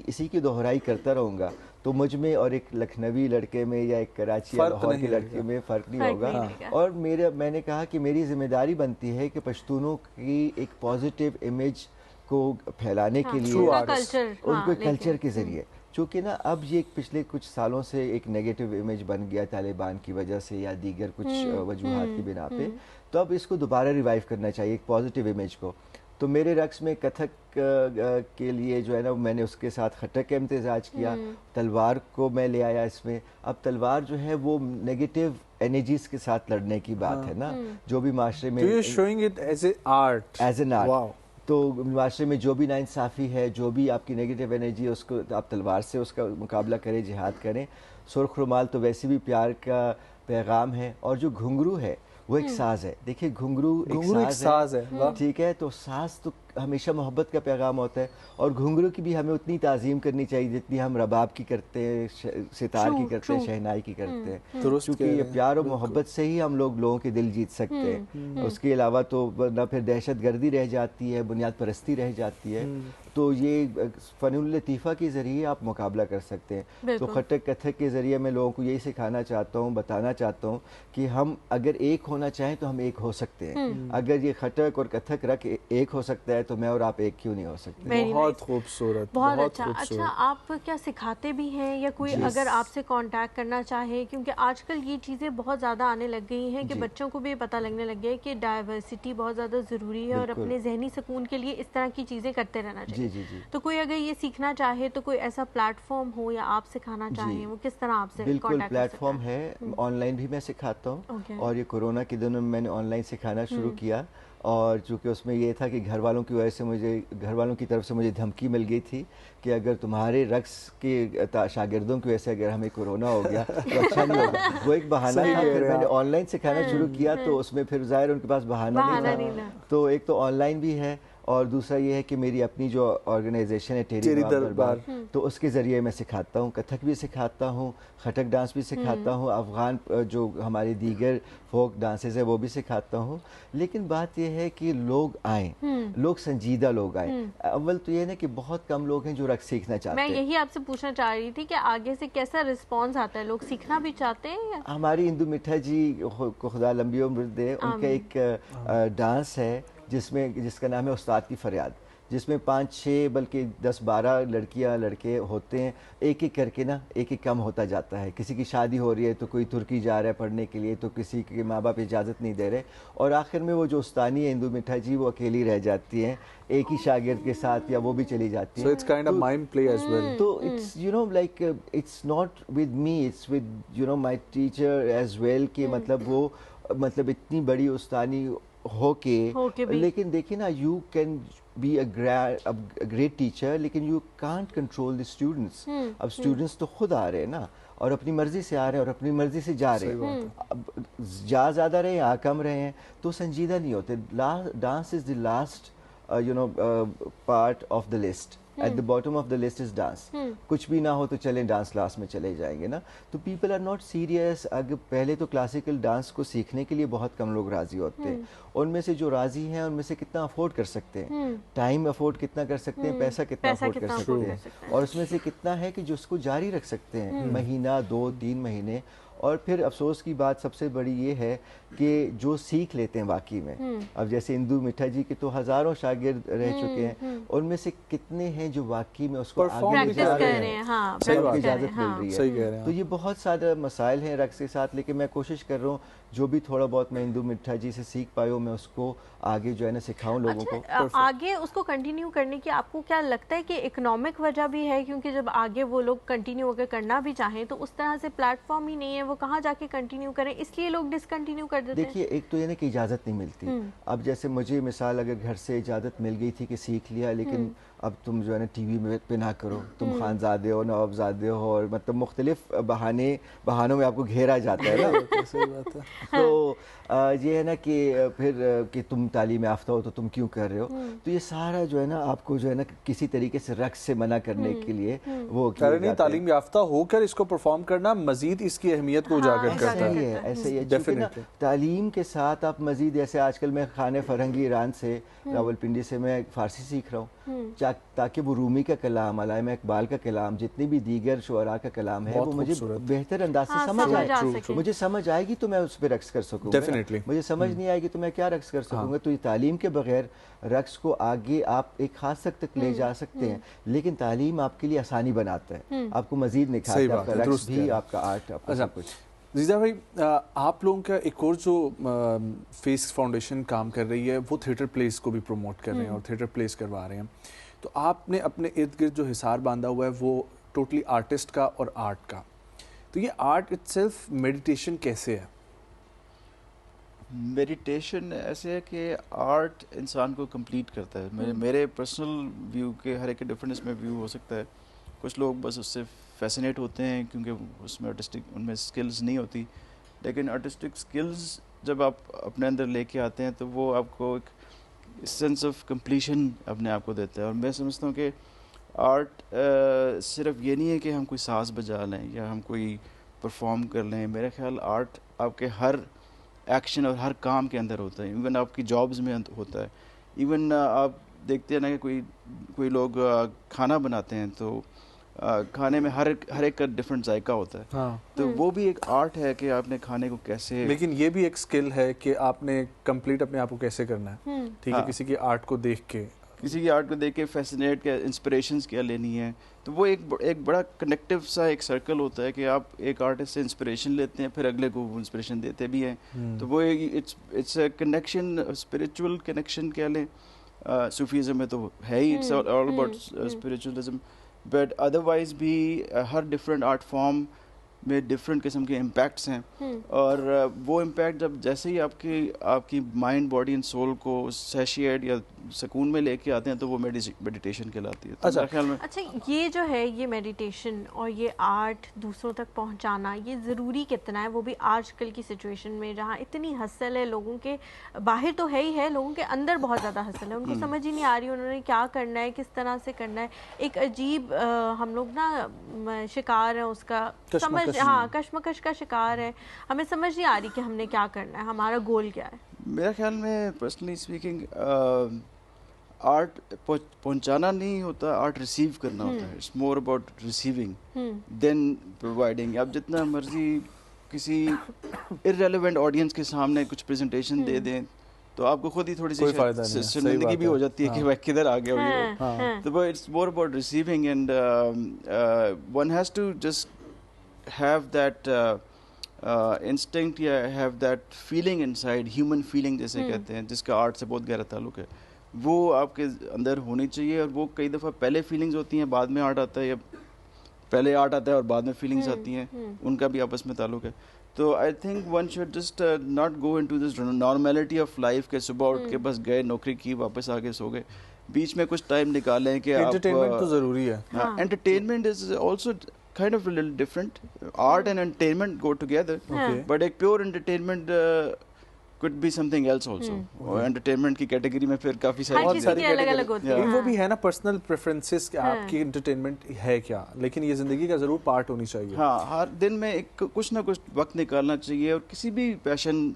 इसी की दोहराई करता रहूँगा तो मुझ में और एक लखनवी लड़के में या एक कराची या लाहौर के लड़के में फ़र्क नहीं होगा। और मैंने कहा कि मेरी जिम्मेदारी बनती है कि पश्तूनों की एक पॉजिटिव इमेज को फैलाने के लिए उनको कल्चर के ज़रिए, चूँकि ना अब ये पिछले कुछ सालों से एक नेगेटिव इमेज बन गया तालिबान की वजह से या दीगर कुछ वजूहात की बिना पे, तो अब इसको दोबारा रिवाइव करना चाहिए एक पॉजिटिव इमेज को। तो मेरे रक्स में कथक के लिए जो है ना मैंने उसके साथ खटक का इम्तिजाज किया, तलवार को मैं ले आया इसमें। अब तलवार जो है वो नेगेटिव एनर्जीज के साथ लड़ने की बात है ना, जो भी माशरे में showing it as an art. तो माशरे में जो भी नाइंसाफ़ी है, जो भी आपकी नेगेटिव एनर्जी है, उसको आप तलवार से उसका मुकाबला करें, जिहाद करें। सुर्ख रुमाल तो वैसे भी प्यार का पैगाम है, और जो घुंघरू है वो एक साज है। देखिए घुंघरू एक साज है, ठीक है, तो साज तो हमेशा मोहब्बत का पैगाम होता है, और घुंघरू की भी हमें उतनी ताज़ीम करनी चाहिए जितनी हम रबाब की करते हैं, सितार की करते हैं, शहनाई की करते हैं, क्योंकि ये प्यार और मोहब्बत से ही हम लोगों के दिल जीत सकते हैं। उसके अलावा तो ना फिर दहशत गर्दी रह जाती है, बुनियाद परस्ती रह जाती है। तो ये फ़नुल लतीफ़ा के ज़रिए आप मुकाबला कर सकते हैं। तो खटक कथक के ज़रिए मैं लोगों को यही सिखाना चाहता हूँ, बताना चाहता हूँ कि हम अगर एक होना चाहें तो हम एक हो सकते हैं। अगर ये खटक और कथक रख एक हो सकता है तो मैं और आप एक क्यों नहीं हो सकते। बहुत खूबसूरत, बहुत अच्छा। अच्छा, आप क्या सिखाते भी हैं या कोई अगर आपसे कांटेक्ट करना चाहे, क्योंकि आजकल ये चीज़ें बहुत ज़्यादा आने लग गई हैं कि बच्चों को भी पता लगने लग गया है कि डाइवर्सिटी बहुत ज़्यादा ज़रूरी है और अपने जहनी सुकून के लिए इस तरह की चीज़ें करते रहना चाहिए। तो कोई अगर ये सीखना चाहे तो कोई ऐसा प्लेटफॉर्म हो या आप सिखाना चाहें, वो किस तरह आपसे बिल्कुल कांटेक्ट प्लेटफॉर्म है, ऑनलाइन भी मैं सिखाता हूँ, और ये कोरोना के दिनों में मैंने ऑनलाइन सिखाना शुरू किया। और चूँकि उसमें ये था कि घर वालों की वजह से घर वालों की तरफ से मुझे धमकी मिल गई थी कि अगर तुम्हारे रक्स के शागिर्दों की वजह से अगर हमें कोरोना हो गया तो अच्छा नहीं होगा। वो एक बहाना था। फिर मैंने ऑनलाइन सिखाना शुरू किया, तो उसमें फिर ज़ाहिर उनके पास बहाना नहीं था। तो एक तो ऑनलाइन भी है, और दूसरा ये है कि मेरी अपनी जो ऑर्गेनाइजेशन है टेरी दरबार, तो उसके ज़रिए मैं सिखाता हूँ, कथक भी सिखाता हूँ, खटक डांस भी सिखाता हूँ, अफ़गान जो हमारे दीगर फोक डांसेस है वो भी सिखाता हूँ। लेकिन बात यह है कि लोग आएँ, लोग संजीदा लोग आएँ। अव्वल तो ये ना कि बहुत कम लोग हैं जो रक्स सीखना चाहते हैं। मैं यही आपसे पूछना चाह रही थी कि आगे से कैसा रिस्पॉन्स आता है, लोग सीखना भी चाहते हैं? हमारी इंदु मिठा जी को खुदा लंबी उम्र दे, उनका एक डांस है जिसका नाम है उस्ताद की फरियाद, जिसमें 5-6 बल्कि 10-12 लड़कियां लड़के होते हैं, एक एक करके ना एक एक कम होता जाता है। किसी की शादी हो रही है तो कोई तुर्की जा रहा है पढ़ने के लिए, तो किसी के माँ बाप इजाज़त नहीं दे रहे, और आखिर में वो जो उस्तानी है इंदु मिठा जी वो अकेली रह जाती हैं एक ही शागिर्द के साथ, या वो भी चली जाती है। So it's kind of mime play as well. तो it's like it's not with me, it's with my teacher as well, कि मतलब इतनी बड़ी उस्तानी होके लेकिन देखिए ना, you can be a great teacher, लेकिन you can't control the students. अब स्टूडेंट्स तो खुद आ रहे हैं ना, और अपनी मर्जी से आ रहे हैं और अपनी मर्जी से जा रहे हैं। अब जा ज़्यादा रहे या कम रहे हैं तो संजीदा नहीं होते। Dance is the last part of the list, at the bottom of the list is dance. कुछ भी ना हो तो चलें डांस क्लास में चले जाएंगे ना, तो पीपल आर नॉट सीरियस। अगर पहले तो क्लासिकल डांस को सीखने के लिए बहुत कम लोग राजी होते हैं, उनमें से जो राजी हैं उनमें से कितना अफोर्ड कर सकते हैं, टाइम अफोर्ड कितना कर सकते हैं, पैसा कितना अफोर्ड कर सकते हैं, और उसमें से कितना है कि जो उसको जारी रख सकते हैं महीना 2-3 महीने। और फिर अफसोस की बात सबसे बड़ी ये है कि जो सीख लेते हैं वाकई में, अब जैसे इंदु मिठा जी के तो हज़ारों शागिर्द रह चुके हैं, उनमें से कितने हैं जो वाकई में उसको आगे ले जा रहे हैं, सबको इजाज़त मिल रही है। तो ये बहुत सारे मसाइल हैं रक्स के साथ, लेकिन मैं कोशिश कर रहा हूँ जो भी थोड़ा बहुत मैं इंदु मिठा जी से सीख पाई हूँ मैं उसको आगे जो है ना सिखाऊं लोगों को। आगे उसको कंटिन्यू करने की आपको क्या लगता है कि इकोनॉमिक वजह भी है, क्योंकि जब आगे वो लोग कंटिन्यू अगर करना भी चाहें तो उस तरह से प्लेटफॉर्म ही नहीं है, वो कहाँ जाके कंटिन्यू करें, इसलिए लोग डिसकंटिन्यू कर देते हैं। देखिए एक तो ये ना कि इजाज़त नहीं मिलती। अब जैसे मुझे मिसाल अगर घर से इजाज़त मिल गई थी कि सीख लिया, लेकिन अब तुम जो है ना टीवी में पे ना करो, तुम खानजादे हो, नवाबजादे हो, और मतलब मुख्तलिफ बहानों में आपको घेरा जाता है ना। सही बात है। तो ये है ना कि फिर कि तुम तालीम याफ्ता हो तो तुम क्यों कर रहे हो, तो ये सारा जो है ना आपको जो है ना किसी तरीके से रक्स से मना करने के लिए वो नहीं, तालीम याफ्ता होकर इसको परफॉर्म करना मजीद इसकी अहमियत को उजागर करता है। ऐसा ही है तालीम के साथ आप मजीद, जैसे आजकल मैं खाने फरहंगी ईरान से, रावलपिंडी से मैं फारसी सीख रहा हूँ, ताकि वो रूमी का कलाम, अलामा इकबाल का कलाम, जितनी भी दीगर शुअरा का कलाम है वो मुझे बेहतर अंदाज से समझ आए। मुझे समझ आएगी तो मैं उस पर रक्स कर सकूँ। सकूंगा। Definitely. मुझे समझ नहीं आएगी तो मैं क्या रक्स कर सकूंगा। तो ये तालीम के बगैर रक्स को आगे आप एक खास हद तक ले जा सकते हैं, लेकिन तालीम आपके लिए आसानी बनाता है, आपको मजीद निखारता है, आपका रक्स भी, आपका आर्ट, आपका सब कुछ। जीजा भाई, आप लोगों का एक और जो फेस फाउंडेशन काम कर रही है वो थिएटर प्लेस को भी प्रमोट कर रहे हैं और थिएटर प्लेस करवा रहे हैं। तो आपने अपने इर्द गिर्द जो हिसार बांधा हुआ है वो टोटली आर्टिस्ट का और आर्ट का। तो ये आर्ट इटसेल्फ मेडिटेशन कैसे है? मेडिटेशन ऐसे है कि आर्ट इंसान को कंप्लीट करता है। मेरे पर्सनल व्यू के हर एक के डिफरेंट इसमें व्यू हो सकता है। कुछ लोग बस उससे फैसिनेट होते हैं क्योंकि उसमें आर्टिस्टिक उनमें स्किल्स नहीं होती, लेकिन आर्टिस्टिक स्किल्स जब आप अपने अंदर लेके आते हैं तो वो आपको एक सेंस ऑफ कंप्लीशन अपने आप को देता है। और मैं समझता हूँ कि आर्ट सिर्फ ये नहीं है कि हम कोई साज बजा लें या हम कोई परफॉर्म कर लें। मेरा ख्याल आर्ट आपके हर एक्शन और हर काम के अंदर होता है, इवन आपकी जॉब्स में होता है। इवन आप देखते हैं ना कि कोई लोग खाना बनाते हैं तो खाने में हर एक का डिफरेंट जायका होता है। हाँ। तो वो भी एक आर्ट है कि आपने खाने को कैसे, लेकिन ये भी एक स्किल है कि आपने कंप्लीट अपने आप को कैसे करना है। ठीक है, किसी की आर्ट को देख के फैसिनेट के इंस्पिरेशंस क्या लेनी है। तो वो एक बड़ा कनेक्टिव सा एक सर्कल होता है कि आप एक आर्टिस्ट से इंस्पिरेशन लेते हैं, फिर अगले को वो इंस्पिरेशन देते भी हैं। तो वो it's a connection, spiritual connection कह लें। सूफीज़म में तो है ही, it's all about spiritualism, but otherwise भी हर डिफरेंट आर्ट फॉर्म में डिफरेंट किस्म के इम्पैक्ट्स हैं। और वो इम्पैक्ट जब जैसे ही आपकी माइंड, बॉडी एंड सोल को सैशिएट या सुकून में लेके आते हैं तो वो मेडिटेशन कहलाती है। तो मेरे ख्याल में अच्छा, ये जो है ये मेडिटेशन और ये आर्ट दूसरों तक पहुंचाना ये ज़रूरी कितना है, वो भी आजकल की सिचुएशन में जहाँ इतनी हसल है लोगों के, बाहर तो है ही है, लोगों के अंदर बहुत ज़्यादा हसल है, उनको समझ ही नहीं आ रही उन्होंने क्या करना है, किस तरह से करना है। एक अजीब हम लोग ना शिकार है उसका, समझ, हाँ, कश्मकश का शिकार है, हमें समझ नहीं आ रही कि हमने क्या करना है, हमारा गोल क्या है। मेरा ख्याल में पर्सनली स्पीकिंग आर्ट पहुंचाना नहीं होता, आर्ट रिसीव करना होता है। It's more about receiving than providing. आप जितना मर्जी किसी इररेलेवेंट ऑडियंस के सामने कुछ प्रेजेंटेशन दे दें तो आपको खुद ही थोड़ी सी शर्मिंदगी भी हो जाती है कि भाई किधर आ गया हो। तो वो it's more about receiving and one has to just have that instinct या have that feeling inside, human feeling जैसे कहते हैं, जिसका आर्ट से बहुत गहरा ताल्लुक है, वो आपके अंदर होनी चाहिए। और वो कई दफ़ा पहले फीलिंग्स होती हैं, बाद में आर्ट आता है, या पहले आर्ट आता है और बाद में फीलिंग्स आती हैं, उनका भी आपस में ताल्लुक है। तो I think one should just not go into this normality of life के सुबह उठ के बस गए, नौकरी की, वापस आके सो गए। बीच में कुछ टाइम निकालें कि एंटरटेनमेंट तो ज़रूरी है। Entertainment is also kind of a little different. Art and entertainment go together, but एक pure entertainment could be something else also. और entertainment की कैटेगरी में फिर काफी सारी अलग-अलग होती है। वो भी है ना पर्सनल प्रेफरेंसेस कि आपकी एंटरटेनमेंट है क्या, लेकिन ये जिंदगी का जरूर पार्ट होनी चाहिए। हाँ, हर दिन में एक कुछ ना कुछ वक्त निकालना चाहिए और किसी भी पैशन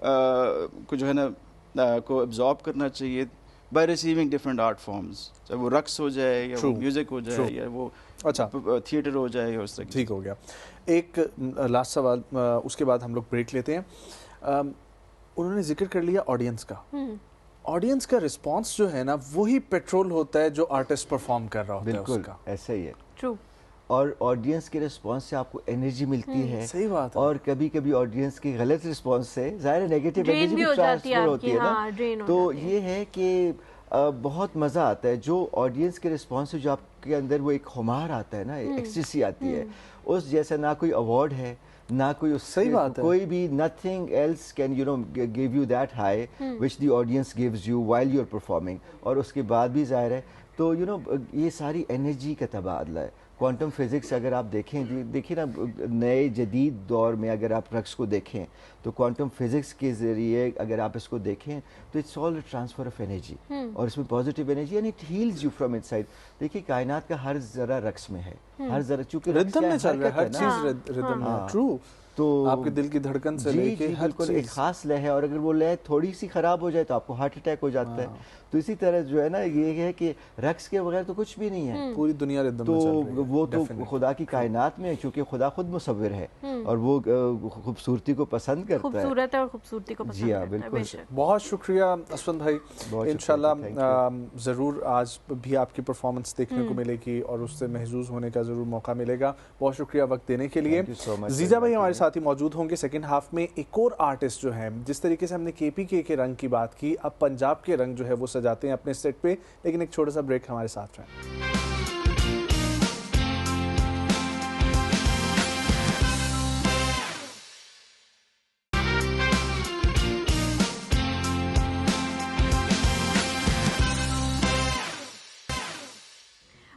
को जो है ना को एब्जॉर्ब करना चाहिए by receiving different art forms, चाहे वो रक्स हो जाए या वो म्यूजिक हो जाए या वो थिएटर हो जाए या उस तरह। ठीक हो गया। एक लास्ट सवाल, उसके बाद हम लोग ब्रेक लेते हैं। उन्होंने जिक्र कर लिया ऑडियंस का। ऑडियंस का रिस्पांस जो है ना वही पेट्रोल होता है जो आर्टिस्ट परफॉर्म कर रहा होता है उसका। बिल्कुल ऐसा ही है। ट्रू। और ऑडियंस के रिस्पांस से आपको एनर्जी मिलती है। सही बात है। और कभी कभी ऑडियंस के गलत रिस्पांस से ज़ाहिर नेगेटिव एनर्जी भी ट्रांसफर होती है ना। तो ये है कि बहुत मज़ा आता है जो ऑडियंस के रिस्पांस से, जो आपके अंदर वो एक खुमार आता है ना, एक्सटेसी आती है, उस जैसा ना कोई अवार्ड है ना कोई, सही बात है, कोई भी nothing else can you know give you that high which the audience gives you while you are performing. और उसके बाद भी ज़ाहिर है तो यू नो ये सारी एनर्जी का तबादला है। क्वांटम फिज़िक्स अगर आप देखें, देखिए ना नए जदीद दौर में अगर आप रक्स को देखें तो क्वांटम फिज़िक्स के ज़रिए अगर आप इसको देखें तो it's all transfer of energy, और इसमें positive energy and it heels you from inside. देखिए कायनात का हर ज़रा रक्स में है, हर ज़रा, चूँकि रिदम में चल रहा है, हर चीज़ रिदम में। ट्रू। तो आपके दिल की धड़कन से लेके हर चीज़ एक खास लय है, और अगर वो लय थोड़ी सी ख़राब हो जाए तो आपको हार्ट अटैक हो जाता है। तो इसी तरह जो है ना ये है कि रक्स के बगैर तो कुछ भी नहीं है, पूरी दुनिया रिदम तो में चल रही है। वो तो खुदा की कायनात में, क्योंकि खुदा खुद मुसव्विर है और वो खूबसूरती को पसंद खूबसूरत है और खूबसूरती को पसंद हाँ, करता है। बिल्कुल। बहुत शुक्रिया असफन भाई, इंशाल्लाह ज़रूर आज भी आपकी परफॉर्मेंस देखने को मिलेगी और उससे महजूज होने का ज़रूर मौका मिलेगा। बहुत शुक्रिया वक्त देने के लिए। जीजा भाई हमारे साथ ही मौजूद होंगे सेकंड हाफ में। एक और आर्टिस्ट जो है, जिस तरीके से हमने KPK के रंग की बात की, अब पंजाब के रंग जो है वो सजाते हैं अपने सेट पे, लेकिन एक छोटा सा ब्रेक हमारे साथ रहे।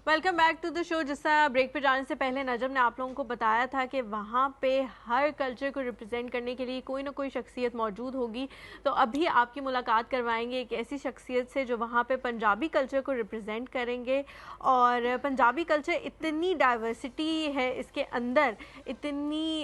Welcome back to the show. जिस तरह ब्रेक पे जाने से पहले नजम ने आप लोगों को बताया था कि वहाँ पे हर कल्चर को रिप्रेजेंट करने के लिए कोई ना कोई शख्सियत मौजूद होगी, तो अभी आपकी मुलाकात करवाएंगे एक ऐसी शख्सियत से जो वहाँ पे पंजाबी कल्चर को रिप्रेजेंट करेंगे। और पंजाबी कल्चर इतनी डाइवर्सिटी है इसके अंदर, इतनी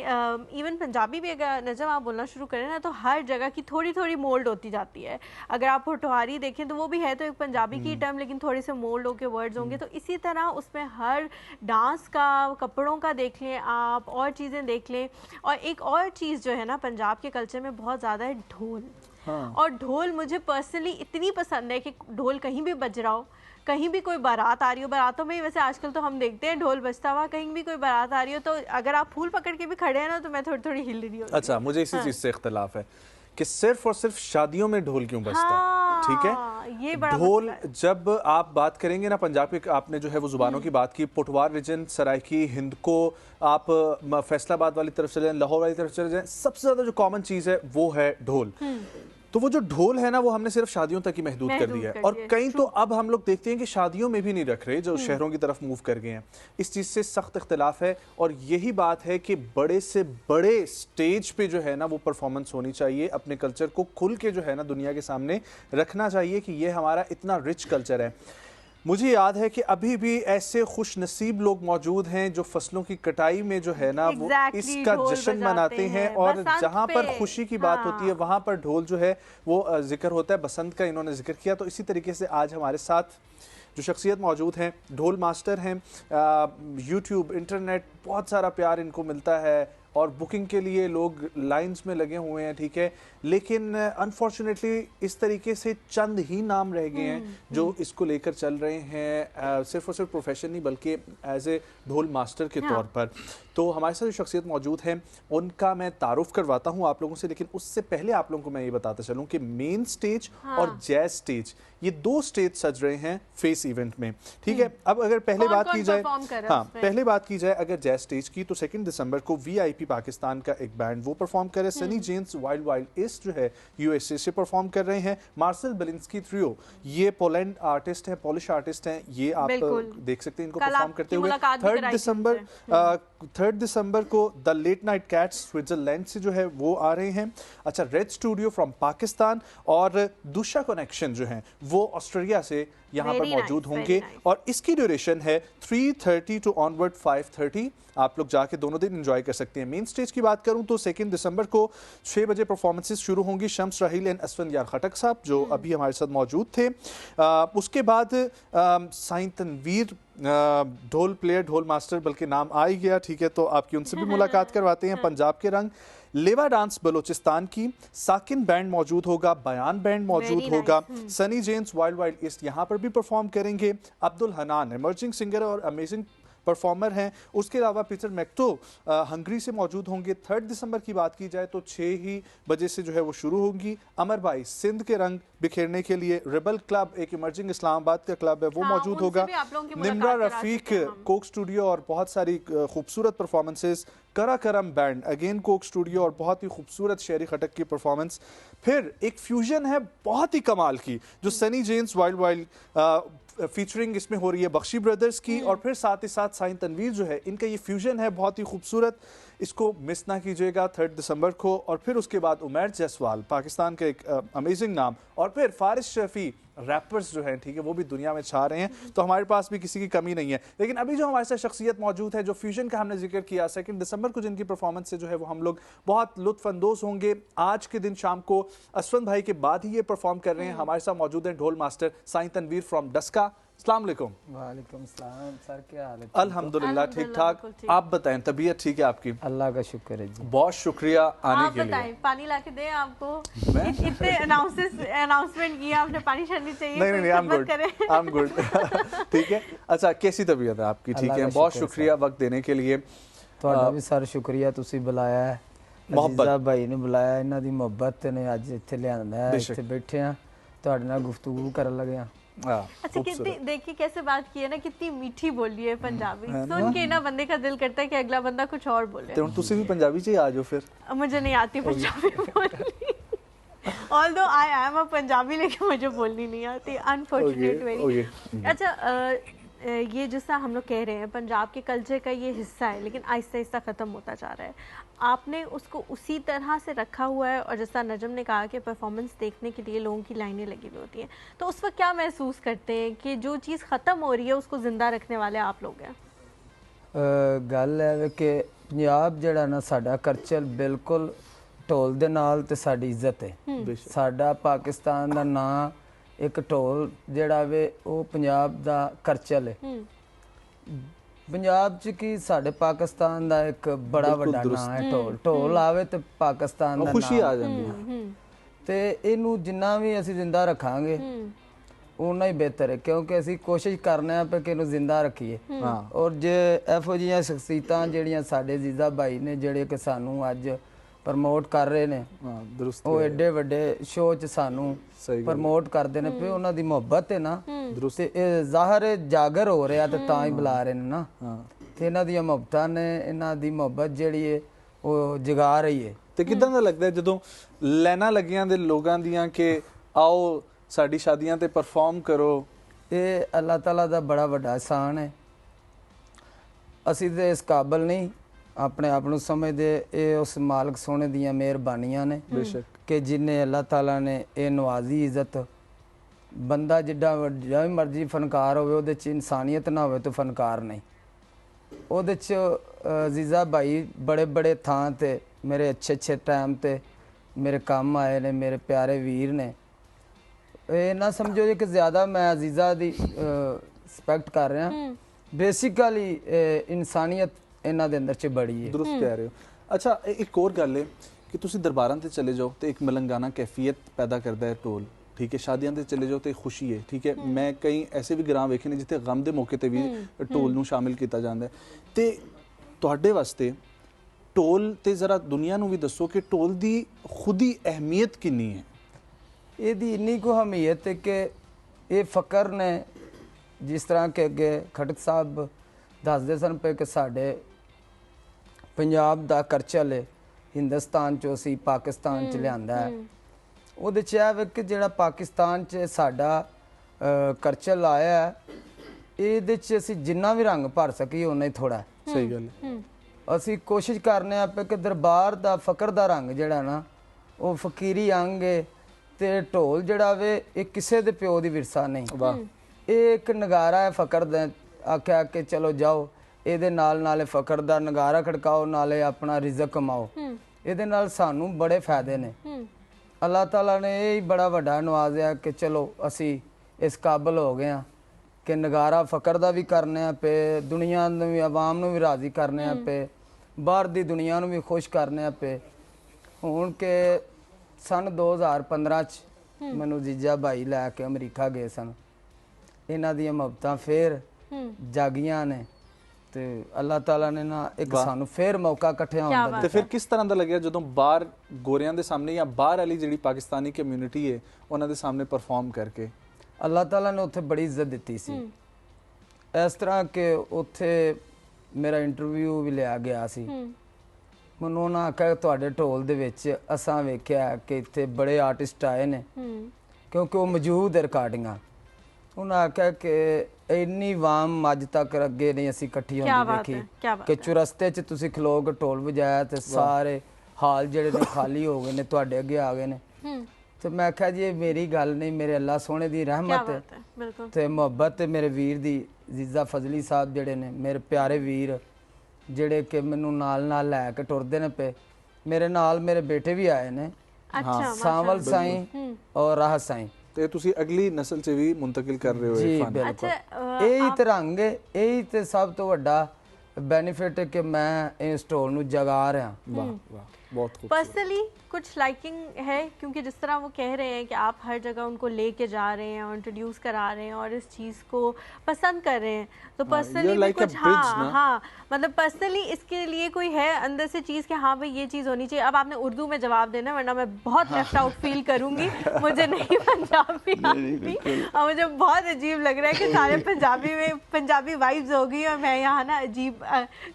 इवन पंजाबी भी अगर नजम आप बोलना शुरू करें ना तो हर जगह की थोड़ी थोड़ी मोल्ड होती जाती है। अगर आप पोठोहारी देखें तो वो भी है तो एक पंजाबी की टर्म, लेकिन थोड़े से मोल्ड होके वर्ड्स होंगे। तो इसी तरह उसमें हर डांस का, कपड़ों का देख लें आप, और चीज़ें देख लें। और एक और चीज़ जो है ना पंजाब के कल्चर में बहुत ज़्यादा है, ढोल। हाँ। और ढोल मुझे पर्सनली इतनी पसंद है कि ढोल कहीं भी बज रहा हो, कहीं भी कोई बारात आ रही हो, बारातों में ही वैसे आजकल तो हम देखते हैं ढोल बजता हुआ, कहीं भी कोई बारात आ रही हो तो अगर आप फूल पकड़ के भी खड़े हैं ना तो मैं थोड़ी थोड़ी हिल रही हूँ। अच्छा, मुझे इसी चीज से इख्तिलाफ है कि सिर्फ और सिर्फ शादियों में ढोल क्यों बजता है। ठीक है, ये बड़ा ढोल जब आप बात करेंगे ना पंजाब के, आपने जो है वो जुबानों की बात की, पोठवार रीजन, सराइकी, हिंद को, आप फैसलाबाद वाली तरफ चले जाएं, लाहौर वाली तरफ चले जाएं, सबसे ज्यादा जो कॉमन चीज है वो है ढोल। तो वो जो ढोल है ना वो हमने सिर्फ शादियों तक ही महदूद कर दिया है, और कहीं तो अब हम लोग देखते हैं कि शादियों में भी नहीं रख रहे, जो शहरों की तरफ मूव कर गए हैं। इस चीज से सख्त इख्तिलाफ है, और यही बात है कि बड़े से बड़े स्टेज पे जो है ना वो परफॉर्मेंस होनी चाहिए, अपने कल्चर को खुल के जो है ना दुनिया के सामने रखना चाहिए कि ये हमारा इतना रिच कल्चर है। मुझे याद है कि अभी भी ऐसे खुश नसीब लोग मौजूद हैं जो फसलों की कटाई में जो है ना वो इसका जश्न मनाते हैं, और जहां पर खुशी की बात होती है वहां पर ढोल जो है वो जिक्र होता है। बसंत का इन्होंने जिक्र किया, तो इसी तरीके से आज हमारे साथ जो शख्सियत मौजूद हैं, ढोल मास्टर हैं। यूट्यूब, इंटरनेट, बहुत सारा प्यार इनको मिलता है और बुकिंग के लिए लोग लाइंस में लगे हुए हैं। ठीक है, लेकिन अनफॉर्चुनेटली इस तरीके से चंद ही नाम रह गए हैं जो इसको लेकर चल रहे हैं, सिर्फ और सिर्फ प्रोफेशन नहीं बल्कि एज ए ढोल मास्टर के तौर पर। तो हमारे साथ जो शख्सियत मौजूद हैं उनका मैं तारुफ करवाता हूं आप लोगों से, लेकिन उससे पहले आप लोगों को मैं ये बताता चलूं कि मेन स्टेज और जैज स्टेज, ये दो स्टेज सज रहे हैं फेस इवेंट में। ठीक है, अब अगर पहले बात की जाए, हाँ पहले बात की जाए अगर जैज स्टेज की, तो 2 दिसंबर को VIP पाकिस्तान का एक बैंड वो परफॉर्म कर रहे हैं। Sunny Jens Wild Wild East जो है USA से परफॉर्म कर रहे हैं। मार्सेल बेलिंस्की ट्रियो, ये पोलैंड आर्टिस्ट है, पॉलिश आर्टिस्ट हैं, ये आप देख सकते हैं इनको परफॉर्म करते हुए। 3 दिसंबर को the Late Night Cats Switzerland से जो है वो आ रहे हैं। अच्छा, रेड स्टूडियो फ्रॉम पाकिस्तान और दुशा कनेक्शन जो है वो ऑस्ट्रेलिया से यहाँ पर मौजूद होंगे, और इसकी ड्यूरेशन है 3:30 टू ऑनवर्ड 5:30। आप लोग जाके दोनों दिन एंजॉय कर सकते हैं। मेन स्टेज की बात करूं तो 2 दिसंबर को 6 बजे परफॉर्मेंसेस शुरू होंगी। शम्स राहील एंड असफन यार खटक साहब जो अभी हमारे साथ मौजूद थे। उसके बाद साइन तनवीर, ढोल प्लेयर, ढोल मास्टर बल्कि नाम आ ही गया, ठीक है, तो आपकी उनसे भी मुलाकात करवाते हैं। पंजाब के रंग, लेवा डांस बलोचिस्तान की, साकिन बैंड मौजूद होगा, बयान बैंड मौजूद होगा, Sunny Jens Wild Wild East यहाँ पर भी परफॉर्म करेंगे। अब्दुल हनान इमर्जिंग सिंगर और अमेजिंग परफॉर्मर हैं। उसके अलावा पीटर मैक्टो हंगरी से मौजूद होंगे। 3 दिसंबर की बात की जाए तो 6 ही बजे से जो है वो शुरू होंगी। अमर भाई सिंध के रंग बिखेरने के लिए, रिबल क्लब एक इमर्जिंग इस्लामाबाद का क्लब है वो मौजूद होगा। निम्रा रफीक कोक स्टूडियो और बहुत सारी खूबसूरत performances. Karakoram band again Coke studio और बहुत ही खूबसूरत शेरी खटक की परफॉर्मेंस। फिर एक फ्यूजन है बहुत ही कमाल की जो Sunny Jens Wild Wild featuring इसमें हो रही है बख्शी ब्रदर्स की, और फिर साथ ही साथ साइन तनवीर जो है इनका ये फ्यूजन है बहुत ही खूबसूरत, इसको मिस ना कीजिएगा 3 दिसंबर को। और फिर उसके बाद उमैर जयसवाल पाकिस्तान का एक अमेजिंग नाम, और फिर फारिस शफी रैपर्स जो हैं, ठीक है, वो भी दुनिया में छा रहे हैं, तो हमारे पास भी किसी की कमी नहीं है। लेकिन अभी जो हमारे साथ शख्सियत मौजूद है जो फ्यूजन का हमने जिक्र किया, 2 दिसंबर को जिनकी परफॉर्मेंस से जो है वो हम लोग बहुत लुत्फानंदोज होंगे। आज के दिन शाम को असफन भाई के बाद ही ये परफॉर्म कर रहे हैं। हमारे साथ मौजूद हैं ढोल मास्टर साइन तनवीर फ्रॉम डस्का, अस्सलाम वालेकुम। वालेकुम सलाम सर, क्या हाल है? अल्हम्दुलिल्लाह ठीक ठाक। आप बताएं, तबीयत ठीक है आपकी? अल्लाह का शुक्र है जी। बहुत शुक्रिया आने के लिए। पानी ला के दें आपको? इतने अनाउंसमेंट किया आपने, पानी छानी चाहिए। नहीं, आई एम गुड ठीक है। अच्छा, कैसी तबीयत है आपकी? ठीक है, बहुत शुक्रिया वक्त देने के लिए। ਤੁਹਾਡਾ ਵੀ ਸਰ ਸ਼ੁਕਰੀਆ, ਤੁਸੀਂ ਬੁਲਾਇਆ ਹੈ, ਅਜ਼ੀਜ਼ਾ ਭਾਈ ਨੇ ਬੁਲਾਇਆ, ਇਹਨਾਂ ਦੀ ਮੁਹੱਬਤ ਨੇ ਅੱਜ ਇੱਥੇ ਲਿਆਂਦਾ ਹੈ, ਇੱਥੇ ਬੈਠੇ ਆ ਤੁਹਾਡੇ ਨਾਲ ਗੁਫ਼ਤਗੂ ਕਰਨ ਲੱਗੇ ਆ। अच्छा, कितनी देखिए कैसे बात की है ना, कितनी मीठी बोली है पंजाबी, सुन के ना बंदे का दिल करता है कि अगला बंदा कुछ और बोले। तो तुसी भी पंजाबी से आ जाओ फिर। मुझे नहीं आती पंजाबी बोलनी, although I am a Punjabi, लेकिन मुझे बोलनी नहीं आती, अनफॉर्चुनेट वेरी। अच्छा, ये जैसा हम लोग कह रहे हैं पंजाब के कल्चर का ये हिस्सा है, लेकिन आहिस्ता आहिस्ता ख़त्म होता जा रहा है। आपने उसको उसी तरह से रखा हुआ है, और जैसा नजम ने कहा कि परफॉर्मेंस देखने के लिए लोगों की लाइनें लगी हुई होती हैं, तो उस वक्त क्या महसूस करते हैं कि जो चीज़ ख़त्म हो रही है उसको ज़िंदा रखने वाले आप लोग हैं? गल है कि पंजाब जिहड़ा ना साडा कल्चर बिल्कुल ढोल दे नाल ते साडी इज्जत है। साडा पाकिस्तान दा नाम एक ढोल जिहड़ा वे वो पंजाब दा कल्चर है। पंजाब च की साडे पाकिस्तान दा एक बड़ा वड्डा नाम है ढोल। ढोल आवे ते पाकिस्तान दा खुशी आ जांदी है ते इनू जिन्ना भी असीं जिंदा रखांगे उन्ना ही बेहतर है, क्योंकि असी कोशिश करने पे कि जिंदा रखिए। और जे एफो जिहियां शख्सियतां जिहड़ियां साडे जीजा भाई ने जिहड़े कि सानू अज प्रमोट कर रहे ने, वो एडे वड्डे शो च सानू प्रमोट करदे ने पे, उन्हां दी मुहब्बत है ना, ते ज़ाहिर जागर हो रहा ते तां ही बुला रहे ने ना, ते इन्हां दी मुहब्बतां ने, इन्हां दी मुहब्बत जिहड़ी है वो जगा रही है। ते किदां दा लगदा है जदों लाइनां लगियां दे लोगां दियां कि आओ साडी शादियां ते परफॉर्म करो? ये अल्लाह ताला दा बड़ा वड्डा एहसान है। असी ते इस काबिल नहीं अपने आप नूं समझदे, ये उस मालक सोने दियां मेहरबानियां ने बेशक कि जिन्हें अल्लाह ताला ने ये नवाजी इज्जत। बंदा जिड्डा जिवें मर्जी फनकार होवे, उहदे च इंसानियत ना होवे तो फनकार नहीं। उहदे च अजीज़ा भाई बड़े बड़े थां ते मेरे अच्छे अच्छे टाइम ते मेरे काम आए ने, मेरे प्यारे वीर ने। ये ना समझो कि ज़्यादा मैं अजीज़ा दी रिस्पैक्ट कर रहा, बेसिकली इंसानियत इन्हां दे अंदर च बड़ी है। दुरुस्त कह रहे हो। अच्छा, एक और गल है कि तुसी दरबारां ते चले जाओ तो एक मलंगाना कैफियत पैदा करता है ढोल, ठीक है। शादियां ते चले जाओ तो खुशी है, ठीक है। मैं कई ऐसे भी ग्रां वेखे ने जिथे गम दे मौके ते भी ढोल नूं शामिल किया जाता है। तो तुहाडे वास्ते ढोल ते जरा दुनिया नूं भी दसो कि ढोल दी खुद ही अहमियत किन्नी है? ਇਹਦੀ ਇੰਨੀ ਕੁ ਅਹਿਮੀਅਤ ਹੈ ਕਿ ਇਹ ਫਕਰ ਨੇ, ਜਿਸ ਤਰ੍ਹਾਂ ਕਿ ਅੱਗੇ ਖਟਕ ਸਾਹਿਬ ਦੱਸਦੇ ਸਨ ਪਏ ਕਿ ਸਾਡੇ ਪੰਜਾਬ ਦਾ ਕਲਚਰ ਹੈ ਹਿੰਦੁਸਤਾਨ ਚੋਂ ਅਸੀਂ ਪਾਕਿਸਤਾਨ ਚ ਲਿਆਂਦਾ ਹੈ। ਉਹਦੇ ਚ ਇਹ ਕਿ ਜਿਹੜਾ ਪਾਕਿਸਤਾਨ ਚ ਸਾਡਾ ਕਲਚਰ ਆਇਆ ਹੈ, ਇਹਦੇ ਚ ਅਸੀਂ ਜਿੰਨਾ ਵੀ ਰੰਗ ਭਰ ਸਕੀਏ ਉਨਾ ਹੀ ਥੋੜਾ। ਸਹੀ ਗੱਲ ਹੈ। ਅਸੀਂ ਕੋਸ਼ਿਸ਼ ਕਰਨੇ ਆ ਕਿ ਦਰਬਾਰ ਦਾ ਫਕਰ ਦਾ ਰੰਗ ਜਿਹੜਾ ਨਾ ਉਹ ਫਕੀਰੀ ਅੰਗ ਹੈ, ਤੇ ਢੋਲ ਜਿਹੜਾ ਵੇ ਇਹ ਕਿਸੇ ਦੇ ਪਿਓ ਦੀ ਵਿਰਸਾ ਨਹੀਂ। ਇਹ ਇੱਕ ਨਗਾਰਾ ਹੈ ਫਕਰ ਦਾ। ਆਖਿਆ ਕਿ ਚਲੋ ਜਾਓ ਇਹਦੇ ਨਾਲ ਨਾਲੇ ਫਕਰ ਦਾ ਨਗਾਰਾ ਖੜਕਾਓ, ਨਾਲੇ ਆਪਣਾ ਰਿਜ਼ਕ ਕਮਾਓ। ਇਹਦੇ ਨਾਲ ਸਾਨੂੰ ਬੜੇ ਫਾਇਦੇ ਨੇ। ਅੱਲਾਹ ਤਾਲਾ ਨੇ ਇਹ ਹੀ ਬੜਾ ਵੱਡਾ ਨਵਾਜ਼ਿਆ ਕਿ ਚਲੋ ਅਸੀਂ ਇਸ ਕਾਬਲ ਹੋ ਗਏ ਹਾਂ ਕਿ ਨਗਾਰਾ ਫਕਰ ਦਾ ਵੀ ਕਰਨੇ ਆ ਪਏ, ਦੁਨੀਆ ਨੂੰ ਵੀ ਆਵਾਮ ਨੂੰ ਵੀ ਰਾਜ਼ੀ ਕਰਨੇ ਆ ਪਏ, ਬਾਹਰ ਦੀ ਦੁਨੀਆ ਨੂੰ ਵੀ ਖੁਸ਼ ਕਰਨੇ ਆ ਪਏ। ਹੁਣ ਕਿ सन 2015 ਚ ਮੈਨੂੰ ਜੀਜਾ ਭਾਈ ਲੈ ਕੇ ਅਮਰੀਕਾ ਗਏ ਸਨ। ਇਹਨਾਂ ਦੀਆਂ ਮੁਹੱਬਤਾਂ ਫੇਰ ਜਾਗੀਆਂ ਨੇ ਤੇ ਅੱਲਾਹ ਤਾਲਾ ਨੇ ਨਾ ਇੱਕ ਸਾਨੂੰ ਫੇਰ ਮੌਕਾ ਇਕੱਠਿਆਂ ਹੋਣ ਦਾ। ਤੇ ਫਿਰ ਕਿਸ ਤਰ੍ਹਾਂ ਦਾ ਲੱਗਿਆ ਜਦੋਂ ਬਾਹਰ ਗੋਰਿਆਂ ਦੇ ਸਾਹਮਣੇ ਜਾਂ ਬਾਹਰ ਵਾਲੀ ਜਿਹੜੀ ਪਾਕਿਸਤਾਨੀ ਕਮਿਊਨਿਟੀ ਹੈ ਉਹਨਾਂ ਦੇ ਸਾਹਮਣੇ ਪਰਫਾਰਮ ਕਰਕੇ? ਅੱਲਾਹ ਤਾਲਾ ਨੇ ਉੱਥੇ ਬੜੀ ਇੱਜ਼ਤ ਦਿੱਤੀ ਸੀ। ਇਸ ਤਰ੍ਹਾਂ ਕਿ ਉੱਥੇ ਮੇਰਾ ਇੰਟਰਵਿਊ ਵੀ ਲਿਆ ਗਿਆ ਸੀ। ਮੈਨੂੰ ਉਹਨਾਂ ਆਖਿਆ ਤੁਹਾਡੇ ਢੋਲ ਦੇ ਵਿੱਚ ਅਸਾਂ ਵੇਖਿਆ ਕਿ ਇੱਥੇ ਬੜੇ ਆਰਟਿਸਟ ਆਏ ਨੇ, ਕਿਉਂਕਿ ਉਹ ਮੌਜੂਦ ਹੈ ਰਿਕਾਰਡਿੰਗਾਂ। ਉਹਨਾਂ ਆਖਿਆ ਕਿ ਇੰਨੀ ਵਾਮ ਅੱਜ ਤੱਕ ਅੱਗੇ ਨਹੀਂ ਅਸੀਂ ਇਕੱਠੀ ਹੁੰਦੀ ਵੇਖੀ ਕਿ ਚੁਰਸਤੇ 'ਚ ਤੁਸੀਂ ਖਲੋਗੇ ਢੋਲ ਵਜਾਇਆ ਤੇ ਸਾਰੇ ਹਾਲ ਜਿਹੜੇ ਨੇ ਖਾਲੀ ਹੋ ਗਏ ਨੇ, ਤੁਹਾਡੇ ਅੱਗੇ ਆ ਗਏ ਨੇ। ਤੇ ਮੈਂ ਆਖਿਆ ਜੀ ਇਹ ਮੇਰੀ ਗੱਲ ਨਹੀਂ, ਮੇਰੇ ਅੱਲਾ ਸੋਹਣੇ ਦੀ ਰਹਿਮਤ ਹੈ ਤੇ ਮੁਹੱਬਤ ਹੈ ਮੇਰੇ ਵੀਰ ਦੀ। ਜੀਜ਼ਾ ਫਜ਼ਲੀ ਸਾਹਿਬ ਜਿਹੜੇ ਨੇ ਮੇਰੇ ਪਿਆਰੇ ਵੀਰ, ਜਿਹੜੇ ਕਿ ਮੈਨੂੰ ਨਾਲ ਨਾਲ ਲੈ ਕੇ ਟੁਰਦੇ ਨੇ ਪਏ। ਮੇਰੇ ਨਾਲ ਮੇਰੇ ਬੇਟੇ ਵੀ ਆਏ ਨੇ, ਸਾਵਲ ਸਾਈਂ ਔਰ ਰਾਹ ਸਾਈਂ। ਤੇ ਤੁਸੀਂ ਅਗਲੀ ਨਸਲ 'ਚ ਵੀ ਮੁੰਤਕਿਲ ਕਰ ਰਹੇ ਹੋ ਜੀ ਇਹ ਫਨ। ਬਿਲਕੁਲ, ਇਹੀ ਤੇ ਰੰਗ ਹੈ, ਇਹੀ ਤੇ ਸਭ ਤੋਂ ਵੱਡਾ बेनिफिट है कि मैं इस स्टोर ਨੂੰ जगा रहा। वाह वाह, बहुत खूबसूरत। पर्सनली कुछ लाइकिंग है, क्योंकि जिस तरह वो कह रहे हैं कि आप हर जगह उनको लेके जा रहे हैं और इंट्रोड्यूस करा रहे हैं और इस चीज़ को पसंद कर रहे हैं, तो पर्सनली भी कुछ हाँ मतलब पर्सनली इसके लिए कोई है अंदर से चीज़ कि हाँ भाई ये चीज़ होनी चाहिए। अब आपने उर्दू में जवाब देना, वरना मैं बहुत लेफ्ट आउट फील करूँगी, मुझे नहीं पंजाबी आती और मुझे बहुत अजीब लग रहा है कि सारे पंजाबी में पंजाबी वाइब्स हो गई और मैं यहाँ ना अजीब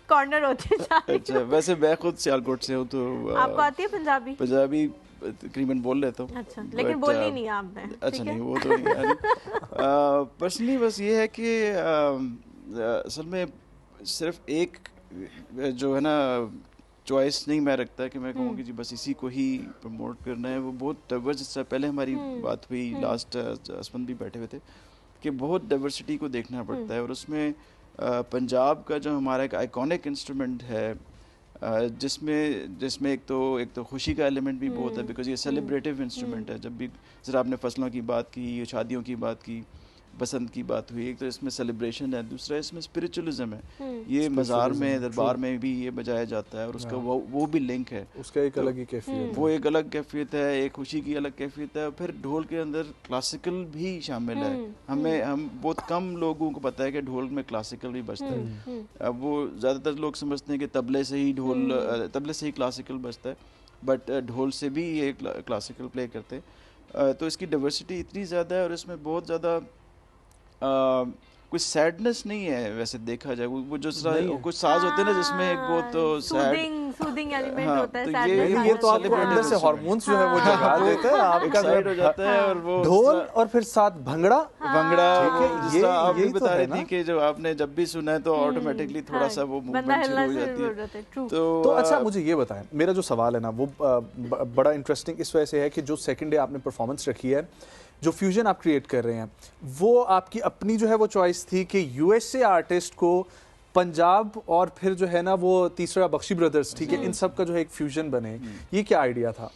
कॉर्नर होते जा रही हूँ। अच्छा, वैसे मैं खुद सियालकोट से हूँ, तो आपको आती है पंजाबी? पंजाबी तकरीबन बोल लेता हूँ। अच्छा, लेकिन बोलनी नहीं आपने। अच्छा नहीं, वो तो नहीं यानी पर्सनली बस ये है कि असल में सिर्फ एक जो है ना चॉइस नहीं मैं रखता कि मैं कहूँ कि जी बस इसी को ही प्रमोट करना है। वो बहुत डाइवर्स, पहले हमारी बात हुई, लास्ट असमन भी बैठे हुए थे, कि बहुत डाइवर्सिटी को देखना पड़ता है। और उसमें पंजाब का जो हमारा एक आइकॉनिक इंस्ट्रूमेंट है, जिसमें एक तो खुशी का एलिमेंट भी बहुत है, बिकॉज ये सेलिब्रेटिव इंस्ट्रूमेंट है। जब भी जरा आपने फसलों की बात की, शादियों की बात की, बसंत की बात हुई, एक तो इसमें सेलिब्रेशन है, दूसरा इसमें स्पिरिचुअलिज्म है। ये मज़ार में, दरबार में भी ये बजाया जाता है और उसका वो भी लिंक है, उसका एक अलग ही कैफियत, वो एक अलग कैफियत है, एक खुशी की अलग कैफियत है। फिर ढोल के अंदर क्लासिकल भी शामिल है। हम बहुत कम लोगों को पता है कि ढोल में क्लासिकल भी बजता है। अब वो ज़्यादातर लोग समझते हैं कि तबले से ही क्लासिकल बजता है, बट ढोल से भी ये क्लासिकल प्ले करते हैं। तो इसकी डाइवर्सिटी इतनी ज़्यादा है और इसमें बहुत ज़्यादा कोई सैडनेस नहीं है वैसे देखा जाए। वो जो कुछ साज होते हैं ना जिसमें एक बहुत सूदिंग एलिमेंट होता है, सैडनेस, ये तो आपको अंदर से हार्मोन्स जो है वो जगा देते हैं, आपका एक्साइट हो जाता है। और वो ढोल और फिर साथ भंगड़ा, ये आप भी बता रही थी कि जो आपने जब भी सुना है तो ऑटोमेटिकली थोड़ा सा वो मूवमेंट शुरू हो जाती है। तो अच्छा मुझे ये बताएं, मेरा जो सवाल है ना वो बड़ा इंटरेस्टिंग इस वजह से है कि जो सेकंड डे आपने परफॉर्मेंस रखी है, जो फ्यूजन आप क्रिएट कर रहे हैं, वो आपकी अपनी जो है वो चॉइस थी कि यूएसए आर्टिस्ट को पंजाब और फिर जो है ना वो तीसरा बख्शी ब्रदर्स, ठीक है, इन सब का जो है एक फ्यूजन बने, ये क्या आइडिया था?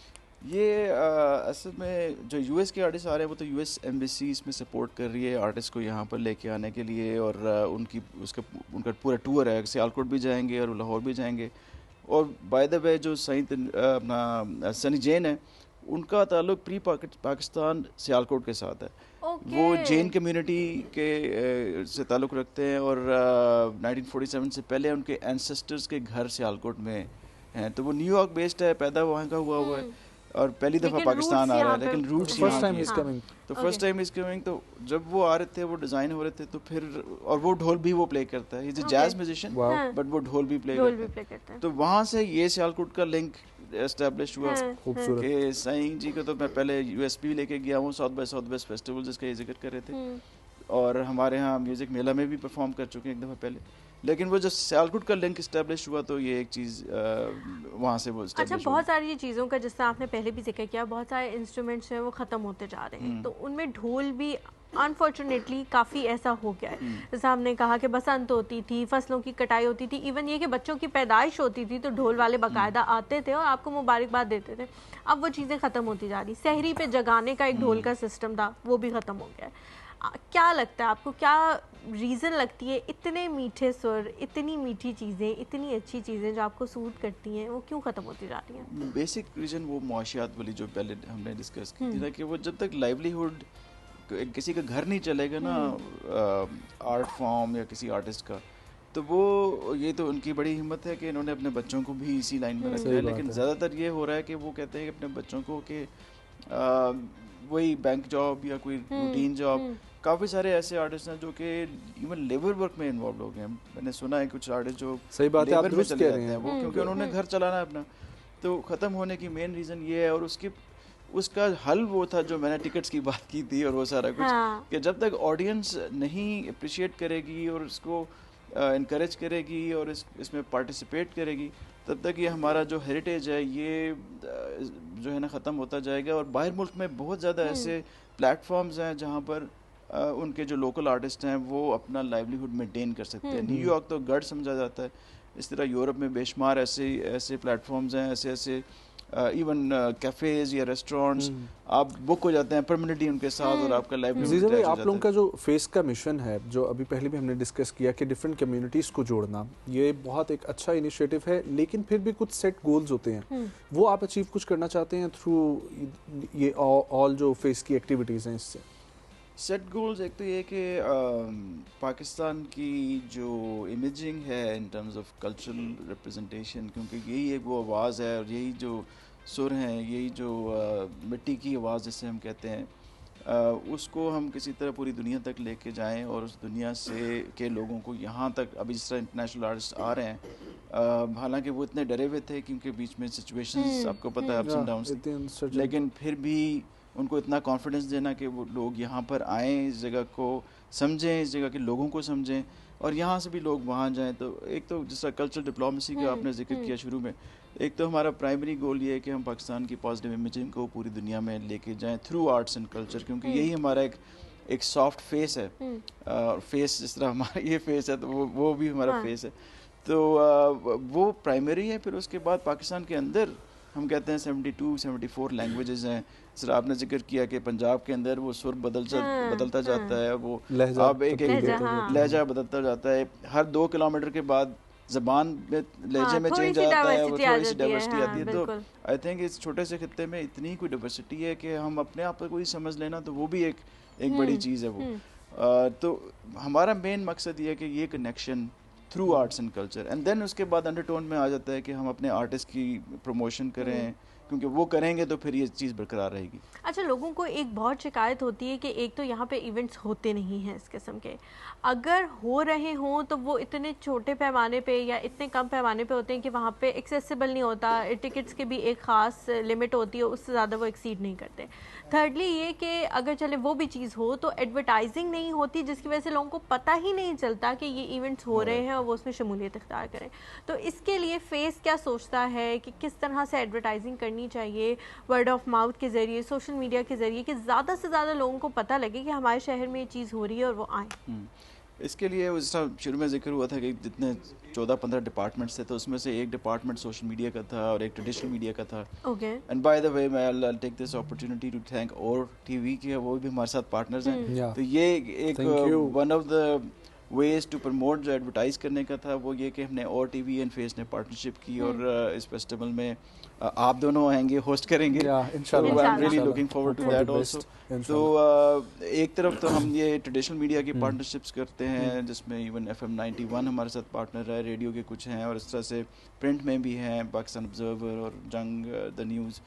ये असल में जो यूएस के आर्टिस्ट आ रहे हैं वो तो यूएस एम्बेसी इसमें सपोर्ट कर रही है आर्टिस्ट को यहाँ पर लेके आने के लिए। और उनका पूरा टूर है, सियालकोट भी जाएंगे और लाहौर भी जाएंगे। और बाय द वे जो अपना सनी जैन है, उनका ताल्लुक प्री पाकिस्तान सियालकोट के साथ है। वो जैन कम्युनिटी के से ताल्लुक़ रखते हैं और 1947 से पहले उनके एंसेस्टर्स के घर सियालकोट में हैं। तो वो न्यूयॉर्क बेस्ड है, पैदा वहाँ का हुआ है और पहली दफ़ा पाकिस्तान आ रहा है, लेकिन roots first time is coming. तो फर्स्ट टाइम इज कमिंग। तो जब वो आ रहे थे, वो डिज़ाइन हो रहे थे, तो फिर और वो ढोल भी वो प्ले करता है, is a jazz musician, but वो ढोल भी प्ले करता है। तो वहाँ से ये सियालकोट का लिंक एस्टैब्लिश हुआ। खूबसूरत कि साईं जी को तो मैं पहले यूएसपी लेके गया हूँ, South by Southwest festival जिसका ये जिक्र कर रहे थे, और हमारे यहाँ म्यूजिक मेला में भी परफॉर्म कर चुके हैं एक दफ़ा पहले। लेकिन वो जो सियालकोट का लिंक इस्टेब्लिश हुआ तो ये एक चीज़ वहाँ से वो अच्छा, बहुत सारी चीज़ों का जिससे आपने पहले भी जिक्र किया, बहुत सारे इंस्ट्रूमेंट्स हैं वो ख़त्म होते जा रहे हैं, तो उनमें ढोल भी अनफॉर्चुनेटली काफ़ी ऐसा हो गया है। जैसे हमने कहा कि बसंत होती थी, फसलों की कटाई होती थी, इवन ये कि बच्चों की पैदाइश होती थी तो ढोल वाले बाकायदा आते थे और आपको मुबारकबाद देते थे। अब वो चीज़ें ख़त्म होती जा रही। सहरी पे जगाने का एक ढोल का सिस्टम था, वो भी ख़त्म हो गया है। क्या लगता है आपको, क्या रीज़न लगती है इतने मीठे सुर, इतनी मीठी चीज़ें, इतनी अच्छी चीज़ें जो आपको सूट करती हैं, वो क्यों ख़त्म होती जा रही हैं? बेसिक रीज़न वो मुआशियात वाली जो पहले हमने डिस्कस की थी ना, कि वो जब तक लाइवलीहुड किसी का घर नहीं चलेगा ना आर्ट फॉर्म या किसी आर्टिस्ट का, तो वो ये तो उनकी बड़ी हिम्मत है कि इन्होंने अपने बच्चों को भी इसी लाइन में रखा है। लेकिन ज़्यादातर ये हो रहा है कि वो कहते हैं कि अपने बच्चों को कि वही बैंक जॉब या कोई रूटीन जॉब। काफ़ी सारे ऐसे आर्टिस्ट हैं जो कि इवन लेबर वर्क में इन्वॉल्व हो गए हैं। मैंने सुना है कुछ आर्टिस्ट जो सही बात है, आप लेबर में चले जाते हैं वो, क्योंकि उन्होंने घर चलाना है अपना। तो ख़त्म होने की मेन रीज़न ये है। और उसका हल वो था जो मैंने टिकट्स की बात की थी और वो सारा कुछ, कि जब तक ऑडियंस नहीं अप्रिशिएट करेगी और इसको इनकरेज करेगी और इसमें पार्टिसिपेट करेगी, तब तक ये हमारा जो हेरिटेज है ये जो है ना ख़त्म होता जाएगा। और बाहर मुल्क में बहुत ज़्यादा ऐसे प्लेटफॉर्म्स हैं जहाँ पर उनके जो लोकल आर्टिस्ट हैं वो अपना लाइवलीहुड मेंटेन कर सकते हैं। न्यूयॉर्क तो गढ़ समझा जाता है, इस तरह यूरोप में बेशुमार ऐसे प्लेटफॉर्म्स हैं, ऐसे इवन कैफेज या रेस्टोरेंट्स आप बुक हो जाते हैं परमानेंटली उनके साथ और आपका लाइफ जीजा भाई आप लोगों का जो फेस का मिशन है, जो अभी पहले भी हमने डिस्कस किया कि डिफरेंट कम्युनिटीज़ को जोड़ना, ये बहुत एक अच्छा इनिशिएटिव है, लेकिन फिर भी कुछ सेट गोल्स होते हैं, वो आप अचीव कुछ करना चाहते हैं थ्रू ये ऑल जो फेस की एक्टिविटीज़ हैं इससे? सेट गोल्स एक तो ये कि पाकिस्तान की जो इमेजिंग है in terms of cultural representation, क्योंकि यही एक वो आवाज़ है और यही जो सुर हैं, यही जो मिट्टी की आवाज़ जिसे हम कहते हैं, उसको हम किसी तरह पूरी दुनिया तक लेके जाएं और उस दुनिया से के लोगों को यहाँ तक, अभी जिस तरह इंटरनेशनल आर्टिस्ट आ रहे हैं, हालांकि वो इतने डरे हुए थे क्योंकि बीच में सिचुएशंस आपको पता है अप्स एंड डाउन्स, लेकिन फिर भी उनको इतना कॉन्फिडेंस देना कि वो लोग यहाँ पर आएँ, इस जगह को समझें, इस जगह के लोगों को समझें और यहाँ से भी लोग वहाँ जाएं। तो एक तो जिस तरह कल्चरल डिप्लोमेसी का आपने जिक्र किया शुरू में, एक तो हमारा प्राइमरी गोल ये है कि हम पाकिस्तान की पॉजिटिव इमेजिंग को पूरी दुनिया में लेके जाएं थ्रू आर्ट्स एंड कल्चर, क्योंकि यही हमारा एक सॉफ्ट फेस है। फेस जिस तरह हमारा ये फेस है तो वो भी हमारा फेस है, तो वो प्राइमरी है। फिर उसके बाद पाकिस्तान के अंदर हम कहते हैं 72-74 लैंग्वेजेस हैं। सर आपने जिक्र किया कि पंजाब के अंदर वो सुर बदलता जाता है, वो अब एक लहजा बदलता जाता है, हर 2 किलोमीटर के बाद ज़बान में लहजे में चेंज आता है, वो थोड़ी सी डाइवर्सिटी आती है। तो आई थिंक इस छोटे से खित्ते में इतनी कोई डाइवर्सिटी है कि हम अपने आप को कोई समझ लेना तो वो भी एक बड़ी चीज़ है वो। तो हमारा मेन मकसद ये है कि ये connection through arts and culture, and then उसके बाद अंडरटोन में आ जाता है कि हम अपने आर्टिस्ट की प्रमोशन करें, क्योंकि वो करेंगे तो फिर ये चीज़ बरकरार रहेगी। अच्छा, लोगों को एक बहुत शिकायत होती है कि एक तो यहाँ पे इवेंट्स होते नहीं हैं इस किस्म के, अगर हो रहे हों तो वो इतने छोटे पैमाने पे या इतने कम पैमाने पे होते हैं कि वहाँ पे एक्सेसिबल नहीं होता, टिकट्स की भी एक ख़ास लिमिट होती है, उससे ज़्यादा वो एक्सीड नहीं करते। थर्डली ये कि अगर चले वो भी चीज़ हो तो एडवर्टाइजिंग नहीं होती, जिसकी वजह से लोगों को पता ही नहीं चलता कि ये इवेंट्स हो रहे हैं और वो उसमें शमूलियत इख्तियार करें। तो इसके लिए फेस क्या सोचता है कि किस तरह से एडवर्टाइजिंग करनी चाहिए, वर्ड ऑफ माउथ के ज़रिए, सोशल मीडिया के ज़रिए, कि ज़्यादा से ज़्यादा लोगों को पता लगे कि हमारे शहर में ये चीज़ हो रही है और वो आएँ? इसके लिए जिस तरह शुरू में जिक्र हुआ था कि जितने 14-15 डिपार्टमेंट्स थे, तो उसमें से एक डिपार्टमेंट सोशल मीडिया का था और एक ट्रेडिशनल मीडिया का था। एंड बाय द वे मैं take this opportunity to thank और टीवी के, वो भी हमारे साथ पार्टनर्स हैं। तो ये एक one of the ways to promote जो एडवर्टाइज करने का था वो ये कि हमने और टीवी एंड फेस ने पार्टनरशिप की और इस फेस्टिवल में आप दोनों आएंगे, होस्ट करेंगे। इंशाल्लाह, I am really looking forward to that also. तो एक तरफ तो हम ये ट्रेडिशनल मीडिया की पार्टनरशिप्स करते हैं, जिसमें इवन FM 91 हमारे साथ पार्टनर है, रेडियो के कुछ हैं और इस तरह से प्रिंट में भी हैं, पाकिस्तान ऑब्जर्वर और जंग, द न्यूज़।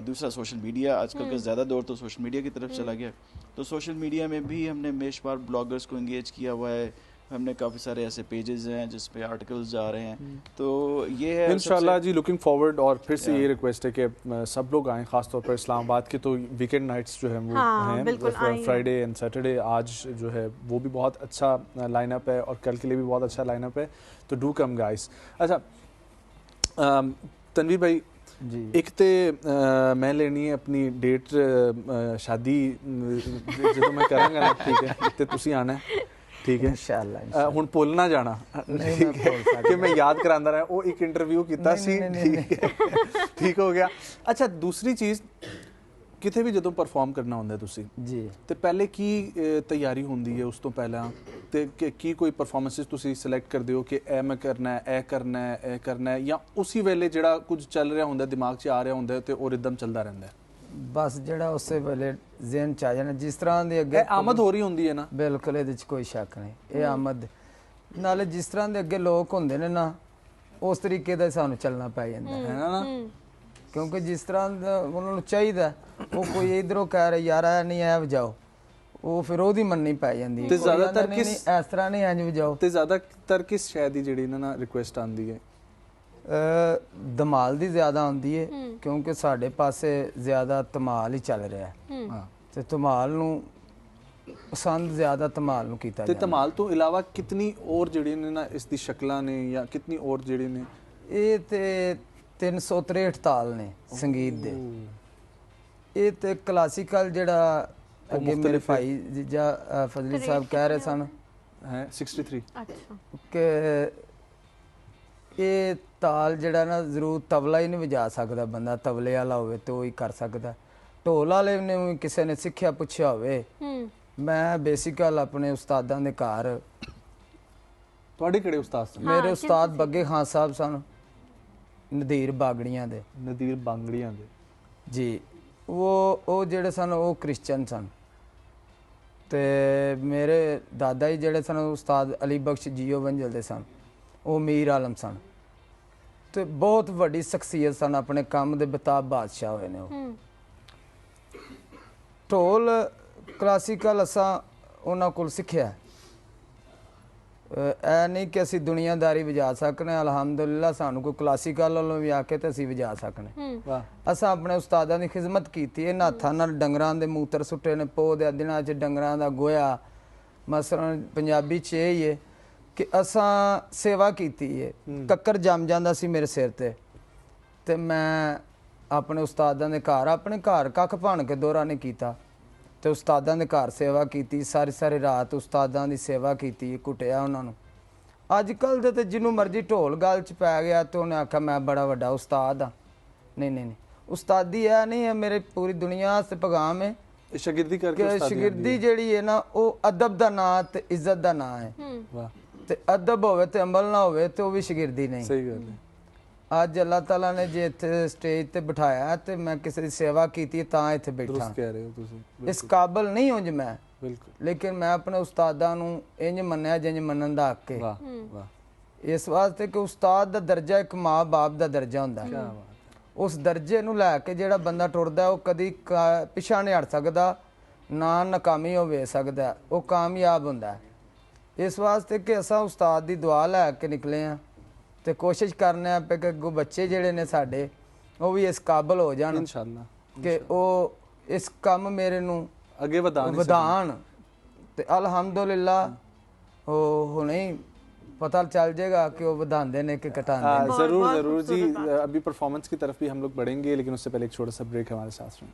दूसरा सोशल मीडिया, आजकल का ज़्यादा दौर तो सोशल मीडिया की तरफ चला गया, तो सोशल मीडिया में भी हमने मेशबार ब्लॉगर्स को एंगेज किया हुआ है। हमने काफ़ी सारे ऐसे पेजेस हैं जिस पे आर्टिकल्स जा रहे हैं, तो ये है इंशाल्लाह जी, लुकिंग फॉरवर्ड। और फिर से ये रिक्वेस्ट है कि सब लोग आएँ, ख़ासतौर पर इस्लामाबाद के तो वीकेंड नाइट्स जो हैं वो हैं, फ्राइडे एंड सैटरडे। आज जो है वो भी बहुत अच्छा लाइनअप है और कल के लिए भी बहुत अच्छा लाइनअप है, तो डू कम गाइस। अच्छा तनवीर भाई जी, एक तो मैं लेनी है अपनी डेट शादी जो मैं करांगा ना, ठीक है, तो तुसी आना है, ठीक है इंशाल्लाह। हुन भुल ना जाना कि मैं याद करांदा रहा, वो एक इंटरव्यू कीता सी, ठीक हो गया। अच्छा दूसरी चीज़, किथे भी ਜਦੋਂ परफॉर्म करना ਹੁੰਦਾ ਤੁਸੀਂ जी, ਤੇ ਪਹਿਲੇ ਕੀ ਤਿਆਰੀ ਹੁੰਦੀ ਹੈ ਉਸ ਤੋਂ ਪਹਿਲਾਂ, ਤੇ ਕੀ ਕੋਈ ਪਰਫਾਰਮੈਂਸਿਸ ਤੁਸੀਂ ਸਿਲੈਕਟ ਕਰਦੇ ਹੋ ਕਿ ਇਹ ਮੈਂ ਕਰਨਾ ਹੈ, ਇਹ ਕਰਨਾ ਹੈ, ਇਹ ਕਰਨਾ ਹੈ, ਜਾਂ ਉਸੇ ਵੇਲੇ ਜਿਹੜਾ ਕੁਝ ਚੱਲ ਰਿਹਾ ਹੁੰਦਾ, ਦਿਮਾਗ 'ਚ ਆ ਰਿਹਾ ਹੁੰਦਾ ਤੇ ਉਹ ਰਿਦਮ ਚੱਲਦਾ ਰਹਿੰਦਾ ਹੈ? ਬਸ ਜਿਹੜਾ ਉਸੇ ਵੇਲੇ ਜ਼ਿਹਨ 'ਚ ਆ ਜਾਣਾ, ਜਿਸ ਤਰ੍ਹਾਂ ਦੇ ਅੱਗੇ ਆਮਦ ਹੋ ਰਹੀ ਹੁੰਦੀ ਹੈ ਨਾ। ਬਿਲਕੁਲ, ਇਹਦੇ 'ਚ ਕੋਈ ਸ਼ੱਕ ਨਹੀਂ, ਇਹ ਆਮਦ ਨਾਲੇ ਜਿਸ ਤਰ੍ਹਾਂ ਦੇ ਅੱਗੇ ਲੋਕ ਹੁੰਦੇ ਨੇ ਨਾ, ਉਸ ਤਰੀਕੇ ਦਾ ਸਾਨੂੰ ਚੱਲਣਾ ਪੈ ਜਾਂਦਾ ਹੈ ਨਾ, क्योंकि जिस तरह उन्होंने चाहिए वो कोई इधरों कह रहे यार ऐ नहीं ऐ वजाओ, वो फिर ओदी मननी पै जांदी है। ज़्यादातर किस इस तरह नहीं इंज वजाओ, ते ज़्यादातर किस शय दी जेड़ी ना रिक्वेस्ट आंदी है? धमाल दी ज़्यादा आंदी है, क्योंकि साडे पासे ज़्यादा धमाल ही चल रहा है। हाँ, ते धमाल नूं पसंद ज़्यादा धमाल नूं कीता जांदा। ते धमाल तो इलावा कितनी और जेड़ी ने ना इस दी शक्लां ने या कितनी और जेड़ी ने? ये ते 363 ताल ने संगीत दे, ये ते क्लासिकल जेड़ा अगे मेरे भाई जीजा फजली साहब कह रहे सन है 63 कि ਇਹ ਤਾਲ ਜਿਹੜਾ ਨਾ ਜ਼ਰੂਰ ਤਬਲਾ ਹੀ ਨਹੀਂ ਵਜਾ ਸਕਦਾ ਬੰਦਾ, ਤਬਲੇ ਵਾਲਾ ਹੋਵੇ ਤੇ ਉਹ ਹੀ ਕਰ ਸਕਦਾ। ਢੋਲ ਵਾਲੇ ਨੇ ਵੀ ਕਿਸੇ ਨੇ ਸਿੱਖਿਆ ਪੁੱਛਿਆ ਹੋਵੇ। ਮੈਂ ਬੇਸਿਕਲ ਆਪਣੇ ਉਸਤਾਦਾਂ ਦੇ ਘਰ, ਤੁਹਾਡੇ ਕਿਹੜੇ ਉਸਤਾਦ ਸਨ? ਮੇਰੇ ਉਸਤਾਦ ਬੱਗੇ ਖਾਨ ਸਾਹਿਬ ਸਨ, ਨਦੀਰ ਬਾਗੜੀਆਂ ਦੇ। ਨਦੀਰ ਬਾਂਗੜੀਆਂ ਦੇ ਜੀ। ਉਹ ਜਿਹੜੇ ਸਨ ਉਹ ਕ੍ਰਿਸਚਨ ਸਨ ਤੇ ਮੇਰੇ ਦਾਦਾ ਜੀ ਜਿਹੜੇ ਸਨ ਉਸਤਾਦ ਅਲੀ ਬਖਸ਼ ਜੀਓ ਵੰਜਲ ਦੇ ਸਨ, ਉਹ ਮੀਰ ਆਲਮ ਸਨ ਤੇ ਬਹੁਤ ਵੱਡੀ ਸ਼ਖਸੀਅਤ ਸਨ, ਆਪਣੇ ਕੰਮ ਦੇ ਬਤਾਬ ਬਾਦਸ਼ਾਹ ਹੋਏ ਨੇ ਉਹ। ਢੋਲ ਕਲਾਸੀਕਲ ਅਸਾਂ ਉਹਨਾਂ ਕੋਲ ਸਿੱਖਿਆ। ਇਹ ਨਹੀਂ ਕਿ ਅਸੀਂ ਦੁਨੀਆਦਾਰੀ ਵਜਾ ਸਕਨੇ, ਅਲਹਮਦੁਲਿਲਾ ਸਾਨੂੰ ਕੋਈ ਕਲਾਸੀਕਲ ਵੱਲੋਂ ਵੀ ਆ ਕੇ ਤੇ ਅਸੀਂ ਵਜਾ ਸਕਨੇ। ਅਸਾਂ ਆਪਣੇ ਉਸਤਾਦਾਂ ਦੀ ਖਿਦਮਤ ਕੀਤੀ। ਇਹਨਾਂ ਹੱਥਾਂ ਨਾਲ ਡੰਗਰਾਂ ਦੇ ਮੂਤਰ ਸੁੱਟੇ ਨੇ, ਪੋਹ ਦੇ ਦਿਨਾਂ 'ਚ ਡੰਗਰਾਂ ਦਾ ਗੋਇਆ। ਮਸਲਨ ਪੰਜਾਬੀ 'ਚ ਇਹ ਹੀ ਹੈ ਕਿ ਅਸਾਂ ਸੇਵਾ ਕੀਤੀ ਹੈ। ਕੱਕਰ ਜੰਮ ਜਾਂਦਾ ਸੀ ਮੇਰੇ ਸਿਰ ਤੇ ਮੈਂ ਆਪਣੇ ਉਸਤਾਦਾਂ ਦੇ ਘਰ, ਆਪਣੇ ਘਰ ਕੱਖ ਭਣ ਕੇ ਦੌਰਾ ਨਹੀਂ ਕੀਤਾ ਤੇ ਉਸਤਾਦਾਂ ਦੇ ਘਰ ਸੇਵਾ ਕੀਤੀ। ਸਾਰੀ ਰਾਤ ਉਸਤਾਦਾਂ ਦੀ ਸੇਵਾ ਕੀਤੀ, ਕੁੱਟਿਆ ਉਹਨਾਂ ਨੂੰ। ਅੱਜ ਕੱਲ੍ਹ ਦੇ ਤੇ ਜਿਹਨੂੰ ਮਰਜ਼ੀ ਢੋਲ ਗਲ 'ਚ ਪੈ ਗਿਆ ਤੇ ਉਹਨੇ ਆਖਿਆ ਮੈਂ ਬੜਾ ਵੱਡਾ ਉਸਤਾਦ ਹਾਂ। ਨਹੀਂ, ਉਸਤਾਦੀ ਇਹ ਨਹੀਂ ਹੈ। ਮੇਰੇ ਪੂਰੀ ਦੁਨੀਆ ਵਾਸਤੇ ਪੈਗਾਮ ਹੈ ਸ਼ਾਗਿਰਦੀ ਕਰਕੇ। ਸ਼ਾਗਿਰਦੀ ਜਿਹੜੀ ਹੈ ਨਾ ਉਹ ਅਦਬ ਦਾ ਨਾਂ ਤੇ ਇੱਜ਼ਤ ਦਾ ਨਾਂ ਹੈ। ਤੇ ਅਦਬ ਹੋਵੇ ਤੇ ਅਮਲ ਨਾ ਹੋਵੇ ਤੇ ਉਹ ਵੀ ਸ਼ਾਗਿਰਦੀ ਨਹੀਂ। ਸਹੀ ਗੱਲ ਹੈ। ਅੱਜ ਅੱਲਾਹ ਤਾਲਾ ਨੇ ਜੇ ਇੱਥੇ ਸਟੇਜ ਤੇ ਬਿਠਾਇਆ ਤੇ ਮੈਂ ਕਿਸੇ ਦੀ ਸੇਵਾ ਕੀਤੀ ਤਾਂ ਇੱਥੇ ਬੈਠਾ। ਦੁਰਸਤ ਕਹਿ ਰਹੇ ਹੋ ਤੁਸੀਂ। ਇਸ ਕਾਬਲ ਨਹੀਂ ਉਂਝ ਮੈਂ, ਬਿਲਕੁਲ, ਲੇਕਿਨ ਮੈਂ ਆਪਣੇ ਉਸਤਾਦਾਂ ਨੂੰ ਇੰਜ ਮੰਨਿਆ ਜਿੰਜ ਮੰਨਣ ਦਾ ਹੱਕ ਹੈ। ਵਾਹ। ਇਸ ਵਾਸਤੇ ਕਿ ਉਸਤਾਦ ਦਾ ਦਰਜਾ ਇੱਕ ਮਾਂ ਬਾਪ ਦਾ ਦਰਜਾ ਹੁੰਦਾ ਹੈ। ਉਸ ਦਰਜੇ ਨੂੰ ਲੈ ਕੇ ਜਿਹੜਾ ਬੰਦਾ ਟੁਰਦਾ ਉਹ ਕਦੀ ਪਿਛਾ ਨਹੀਂ ਹਟ ਸਕਦਾ, ਨਾ ਨਾਕਾਮੀ ਹੋ ਵੇਖ ਸਕਦਾ, ਉਹ ਕਾਮਯਾਬ ਹੁੰਦਾ। ਇਸ ਵਾਸਤੇ ਕਿ ਅਸਾਂ ਉਸਤਾਦ ਦੀ ਦੁਆ ਲੈ ਕੇ ਨਿਕਲੇ ਆ ਤੇ ਕੋਸ਼ਿਸ਼ ਕਰਨੇ ਆ ਕਿ ਅੱਗੋਂ ਬੱਚੇ ਜਿਹੜੇ ਨੇ ਸਾਡੇ ਉਹ ਵੀ ਇਸ ਕਾਬਲ ਹੋ ਜਾਣ ਇਨਸ਼ਾਅੱਲਾ ਕਿ ਉਹ ਇਸ ਕੰਮ ਮੇਰੇ ਨੂੰ ਅੱਗੇ ਵਧਾਣ। ਤੇ ਅਲਹਮਦੁਲਿਲਾ ਉਹ ਹੁਣੇ ਹੀ पता चल जाएगा कि वो बढ़ाते हैं कि घटाते हैं। जरूर जी। अभी परफॉर्मेंस की तरफ भी हम लोग बढ़ेंगे, लेकिन उससे पहले एक छोटा सा ब्रेक हमारे साथ में।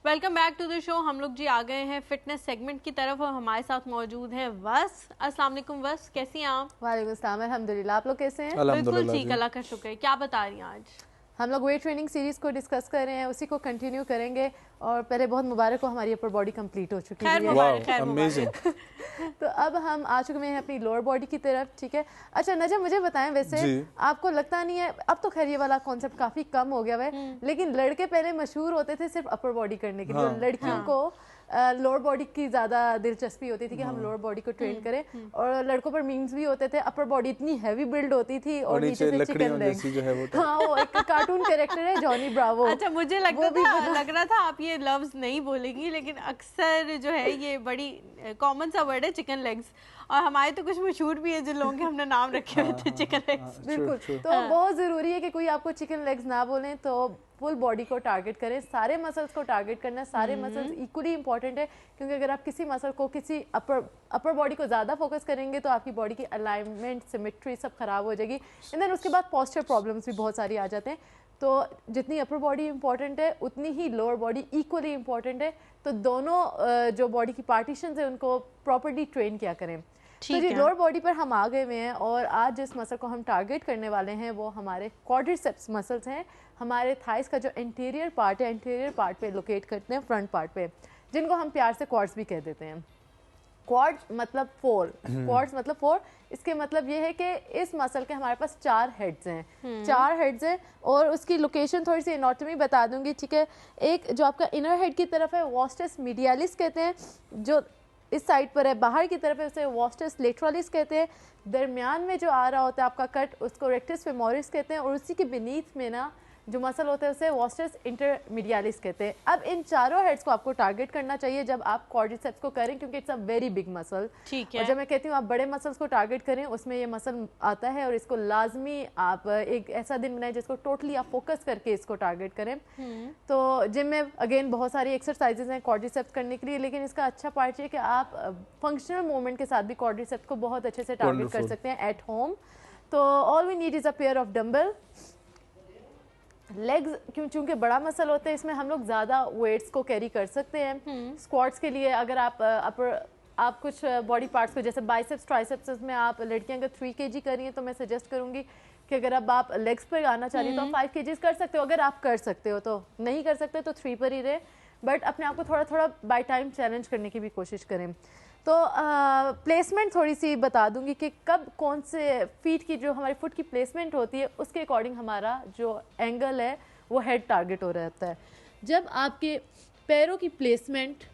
Welcome back to the show. हम लोग जी आ गए हैं फिटनेस सेगमेंट की तरफ और हमारे साथ मौजूद है वस। अस्सलाम वालेकुम वस, कैसी हैं आप? वालेकुम अस्सलाम, अल्हम्दुलिल्लाह। आप लोग कैसे हैं? बिल्कुल ठीक, अल्लाह का शुक्र है। क्या बता रही हैं आज? हम लोग वेट ट्रेनिंग सीरीज को डिस्कस कर रहे हैं, उसी को कंटिन्यू करेंगे। और पहले बहुत मुबारक हो, हमारी अपर बॉडी कंप्लीट हो चुकी है। तो अब हम आ चुके हैं अपनी लोअर बॉडी की तरफ। ठीक है, अच्छा नजम मुझे बताएं, वैसे आपको लगता नहीं है, अब तो खैर ये वाला कॉन्सेप्ट काफी कम हो गया है, लेकिन लड़के पहले मशहूर होते थे सिर्फ अपर बॉडी करने के लिए। लड़कियों को लोअर बॉडी की ज़्यादा दिलचस्पी होती थी कि हम लोअर बॉडी को ट्रेन करें, और लड़कों पर मीम्स भी होते थे अपर बॉडी इतनी हैवी बिल्ड होती थी और नीचे से चिकन लेग जो है वो। हाँ, वो एक कार्टून कैरेक्टर है जॉनी ब्रावो। अच्छा, मुझे लग रहा था आप ये लफ्ज नहीं बोलेंगी, लेकिन अक्सर जो है ये बड़ी कॉमन सा वर्ड है चिकन लेग्स, और हमारे तो कुछ मशहूर भी है जिन लोगों के हमने नाम रखे होते हैं चिकन लेग्स। बिल्कुल, तो बहुत ज़रूरी है कि कोई आपको चिकन लेग्स ना बोले, तो फुल बॉडी को टारगेट करें, सारे मसल्स को टारगेट करना। सारे मसल्स इक्वली इंपॉर्टेंट है, क्योंकि अगर आप किसी मसल को, किसी अपर बॉडी को ज़्यादा फोकस करेंगे तो आपकी बॉडी की अलाइनमेंट, सिमेट्री सब खराब हो जाएगी। एंड देन उसके बाद पॉस्चर प्रॉब्लम्स भी बहुत सारी आ जाते हैं। तो जितनी अपर बॉडी इंपॉर्टेंट है उतनी ही लोअर बॉडी इक्वली इंपॉर्टेंट है। तो दोनों जो बॉडी की पार्टीशंस है उनको प्रॉपर्ली ट्रेन किया करें। तो जी लोअर बॉडी पर हम आ गए हुए हैं, और आज जिस मसल को हम टारगेट करने वाले हैं वो हमारे क्वाड्रिसेप्स मसल्स हैं। हमारे थाइस का जो इंटीरियर पार्ट है, इंटीरियर पार्ट पे लोकेट करते हैं, फ्रंट पार्ट पे, जिनको हम प्यार से क्वाड्स भी कह देते हैं। क्वाड मतलब 4, क्वाड्स मतलब 4। इसके मतलब ये है कि इस मसल के हमारे पास 4 हेड्स हैं, 4 हेड्स हैं। और उसकी लोकेशन थोड़ी सी एनाटॉमी बता दूंगी, ठीक है। एक जो आपका इनर हेड की तरफ है वास्टस मीडियालिस कहते हैं, जो इस साइड पर है। बाहर की तरफ है उसे वास्टस लेटरालिस कहते हैं। दरमियान में जो आ रहा होता है आपका कट, उसको रेक्टस फेमोरिस कहते हैं। और उसी के बीनीथ में ना जो मसल होता है उसे वास्टस इंटरमीडियालिस कहते हैं। अब इन चारों हेड्स को आपको टारगेट करना चाहिए जब आप क्वाड्रिसेप्स को करें, क्योंकि it's a very big muscle. ठीक है। और जब मैं कहती हूँ आप बड़े मसल्स को टारगेट करें, उसमें ये मसल आता है, और इसको लाजमी आप एक ऐसा दिन बनाएं जिसको टोटली आप फोकस करके इसको टारगेट करें। तो जिम में अगेन बहुत सारी एक्सरसाइजेज हैं क्वाड्रिसेप्स करने के लिए, लेकिन इसका अच्छा पार्ट ये कि आप फंक्शनल मूवमेंट के साथ भी क्वाड्रिसेप्स को बहुत अच्छे से टारगेट कर सकते हैं एट होम। तो all we need is a pair of dumbbell. Legs क्योंकि बड़ा मसल होता है, इसमें हम लोग ज़्यादा वेट्स को कैरी कर सकते हैं। स्क्वाट्स के लिए अगर आप कुछ बॉडी पार्ट्स को जैसे बाइसेप्स ट्राइसेप्स में आप लड़कियां अगर 3 kg कर रही हैं तो मैं सजेस्ट करूंगी कि अगर अब आप लेग्स पर आना चाह रही हो तो आप 5 kg कर सकते हो, अगर आप कर सकते हो। तो नहीं कर सकते तो 3 पर ही रहे, बट अपने आप को थोड़ा थोड़ा बाय टाइम चैलेंज करने की भी कोशिश करें। तो प्लेसमेंट थोड़ी सी बता दूंगी कि कब कौन से फीट की जो हमारी फुट की प्लेसमेंट होती है उसके अकॉर्डिंग हमारा जो एंगल है वो हेड टारगेट हो रहता है। जब आपके पैरों की प्लेसमेंट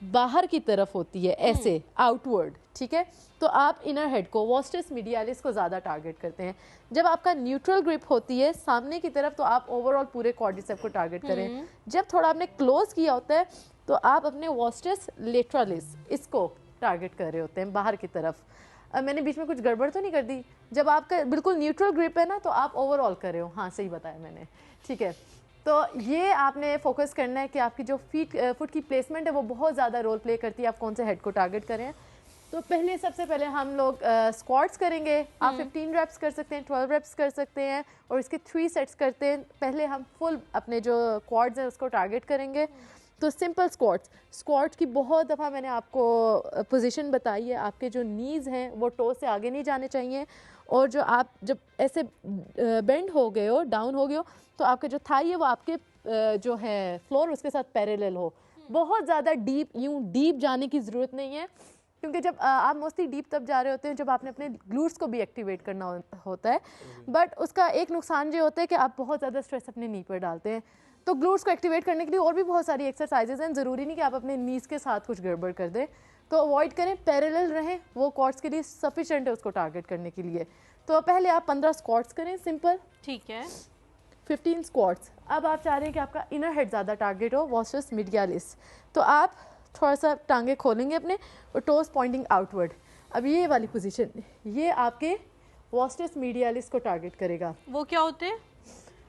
बाहर की तरफ होती है ऐसे आउटवर्ड, ठीक है, तो आप इनर हेड को वॉस्टस मीडियालिस को ज़्यादा टारगेट करते हैं। जब आपका न्यूट्रल ग्रिप होती है सामने की तरफ तो आप ओवरऑल पूरे क्वाड्रिसेप को टारगेट करें। जब थोड़ा आपने क्लोज किया होता है तो आप अपने वॉस्टस लेटरालिस इसको टारगेट कर रहे होते हैं बाहर की तरफ। मैंने बीच में कुछ गड़बड़ तो नहीं कर दी? जब आपका बिल्कुल न्यूट्रल ग्रिप है ना तो आप ओवरऑल कर रहे हो। हाँ, सही बताया मैंने, ठीक है। तो ये आपने फोकस करना है कि आपकी जो फुट की प्लेसमेंट है वो बहुत ज़्यादा रोल प्ले करती है आप कौन से हेड को टारगेट करें। तो सबसे पहले हम लोग स्क्वाट्स करेंगे। आप 15 रेप्स कर सकते हैं, 12 रेप्स कर सकते हैं और इसके 3 सेट्स करते हैं। पहले हम फुल अपने जो क्वाड्स हैं उसको टारगेट करेंगे। तो सिंपल स्क्वाट्स की बहुत दफ़ा मैंने आपको पोजीशन बताई है। आपके जो नीज़ हैं वो टो से आगे नहीं जाने चाहिए और जो आप जब ऐसे बेंड हो गए हो, डाउन हो गए हो, तो आपके जो थाई है वो आपके जो है फ्लोर उसके साथ पैरेलल हो। बहुत ज़्यादा डीप जाने की ज़रूरत नहीं है, क्योंकि जब आप मोस्टली डीप तब जा रहे होते हैं जब आपने अपने ग्लूट्स को भी एक्टिवेट करना होता है। बट उसका एक नुकसान ये होता है कि आप बहुत ज़्यादा स्ट्रेस अपने नी पर डालते हैं। तो ग्लूट्स को एक्टिवेट करने के लिए और भी बहुत सारी एक्सरसाइजेज हैं, ज़रूरी नहीं कि आप अपने नीज़ के साथ कुछ गड़बड़ कर दें। तो अवॉइड करें, पैरेलल रहें, वो क्वाड्स के लिए सफिशेंट है उसको टारगेट करने के लिए। तो पहले आप 15 स्क्वाट्स करें सिंपल, ठीक है, 15 स्क्वाट्स। अब आप चाह रहे हैं कि आपका इनर हेड ज़्यादा टारगेट हो, वॉस्टस मीडियालिस, तो आप थोड़ा सा टांगे खोलेंगे अपने और टोस पॉइंटिंग आउटवर्ड। अब ये वाली पोजीशन, ये आपके वॉस्टस मीडियालिस को टारगेट करेगा। वो क्या होते हैं?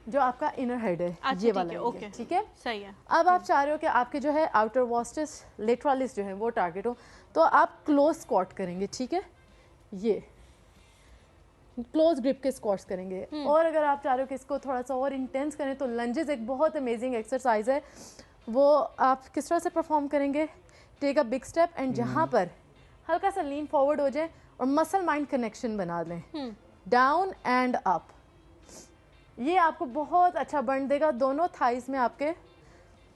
जो आपका इनर हेड है, ये वाला, ओके, ठीक है, सही है। अब आप चाह रहे हो कि आपके जो है आउटर वॉस्टस लेटरालिस जो है वो टारगेट हो, तो आप क्लोज स्क्वाट करेंगे, ठीक है, ये क्लोज ग्रिप के स्क्वाट्स करेंगे। और अगर आप चाह रहे हो कि इसको थोड़ा सा और इंटेंस करें तो लंजेस एक बहुत अमेजिंग एक्सरसाइज है। वो आप किस तरह से परफॉर्म करेंगे? Take a big step and जहाँ पर हल्का सा लीन फॉरवर्ड हो जाए और मसल माइंड कनेक्शन बना लें, डाउन एंड अप। ये आपको बहुत अच्छा बर्न देगा दोनों थाइज में आपके।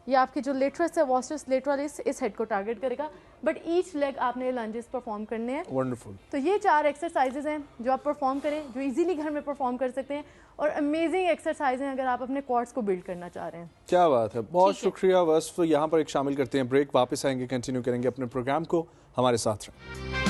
ये आपकी जो लेटरस है वॉस्टस लेटरालिस इस हेड को टारगेट करेगा, बट ईच लेग आपने लंजेस परफॉर्म करने हैं। वंडरफुल। तो ये 4 एक्सरसाइजेज हैं जो आप परफॉर्म करें, जो इजीली घर में परफॉर्म कर सकते हैं और अमेजिंग एक्सरसाइज हैं अगर आप अपने क्वाड्स को बिल्ड करना चाह रहे हैं। क्या बात है, बहुत शुक्रिया। बस तो यहाँ पर एक शामिल करते हैं ब्रेक, वापस आएंगे, कंटिन्यू करेंगे अपने प्रोग्राम को, हमारे साथ रहें।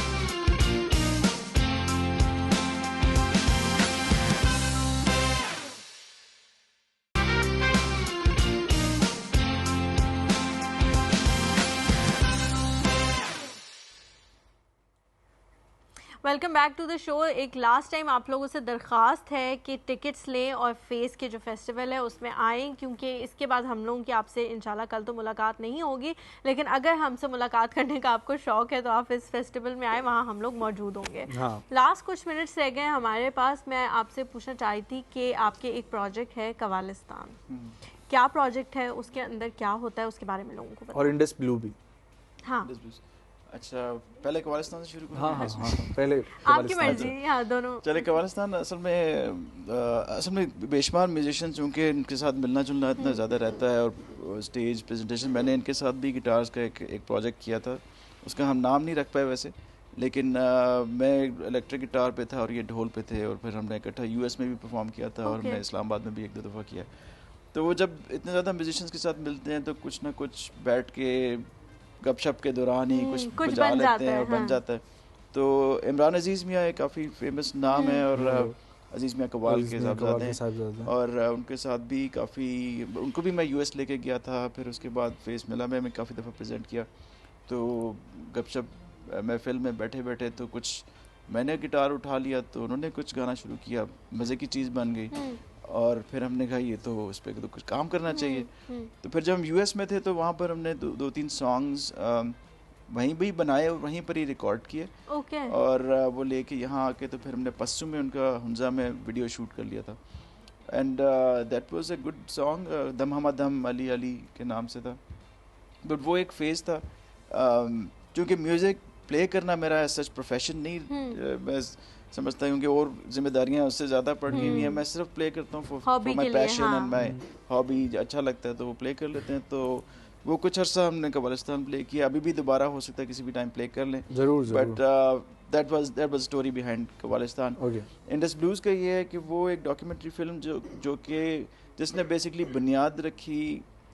Welcome back to the show. एक लास्ट टाइम आप लोगों से दरख्वास्त है कि टिकट्स लें और फेस के जो फेस्टिवल है उसमें आएँ, क्योंकि इसके बाद हम लोगों की आपसे इंशाल्लाह कल तो मुलाकात नहीं होगी, लेकिन अगर हमसे मुलाकात करने का आपको शौक़ है तो आप इस फेस्टिवल में आए, वहाँ हम लोग मौजूद होंगे। हाँ। लास्ट कुछ मिनट्स रह गए हमारे पास। मैं आपसे पूछना चाह रही थी कि आपके एक प्रोजेक्ट है कवालिस्तान, क्या प्रोजेक्ट है, उसके अंदर क्या होता है, उसके बारे में लोगों को बताएं। और इंडस ब्लू भी। हाँ, अच्छा, पहले कवालिस्तान से शुरू करें? हाँ, पहले आपकी मर्जी। हाँ, दोनों चले। कवालिस्तान असल में बेशुमार म्यूजिशियन चूँकि इनके साथ मिलना जुलना इतना ज़्यादा रहता है और स्टेज प्रेजेंटेशन, मैंने इनके साथ भी गिटार्स का एक प्रोजेक्ट किया था, उसका हम नाम नहीं रख पाए वैसे, लेकिन मैं इलेक्ट्रिक गिटार पे था और ये ढोल पे थे, और फिर हमने इकट्ठा यूएस में भी परफॉर्म किया था और हमने इस्लामाबाद में भी 1-2 दफ़ा किया। तो वो जब इतने ज़्यादा म्यूजिशियंस के साथ मिलते हैं तो कुछ ना कुछ बैठ के गपशप के दौरान ही कुछ बजा लेते हैं और बन जाता है। तो इमरान अजीज़ मियाँ एक काफ़ी फेमस नाम है और अजीज़ मियाँ कव्वाल के साहबजादे हैं, और उनके साथ भी काफ़ी, उनको भी मैं यूएस लेके गया था, फिर उसके बाद फेस मिला में काफ़ी दफ़ा प्रेजेंट किया। तो गपशप महफिल में बैठे बैठे तो कुछ मैंने गिटार उठा लिया तो उन्होंने कुछ गाना शुरू किया, मज़े की चीज़ बन गई, और फिर हमने कहा ये तो इस पर तो कुछ काम करना चाहिए। तो फिर जब हम यूएस में थे तो वहाँ पर हमने 2-3 सॉन्ग्स वहीं भी बनाए और वहीं पर ही रिकॉर्ड किए। और वो लेके यहाँ आके तो फिर हमने पस्सू में उनका हुंजा में वीडियो शूट कर लिया था। And that was a good song, दम हमा दम अली अली के नाम से था। बट वो एक फेज़ था, क्योंकि म्यूज़िक प्ले करना मेरा सच प्रोफेशन नहीं, मैं समझता हूँ कि और जिम्मेदारियाँ उससे ज़्यादा पड़ गई हैं। मैं सिर्फ प्ले करता हूँ for my passion and my hobby, अच्छा लगता है तो वो प्ले कर लेते हैं। तो वो कुछ अर्सा हमने कब्रिस्तान प्ले किया, अभी भी दोबारा हो सकता है किसी भी टाइम प्ले कर लें जरूर। But that was story behind कब्रिस्तान। इंडस ब्लूज का ये है कि वो एक डॉक्यूमेंट्री फिल्म जो कि जिसने बेसिकली बुनियाद रखी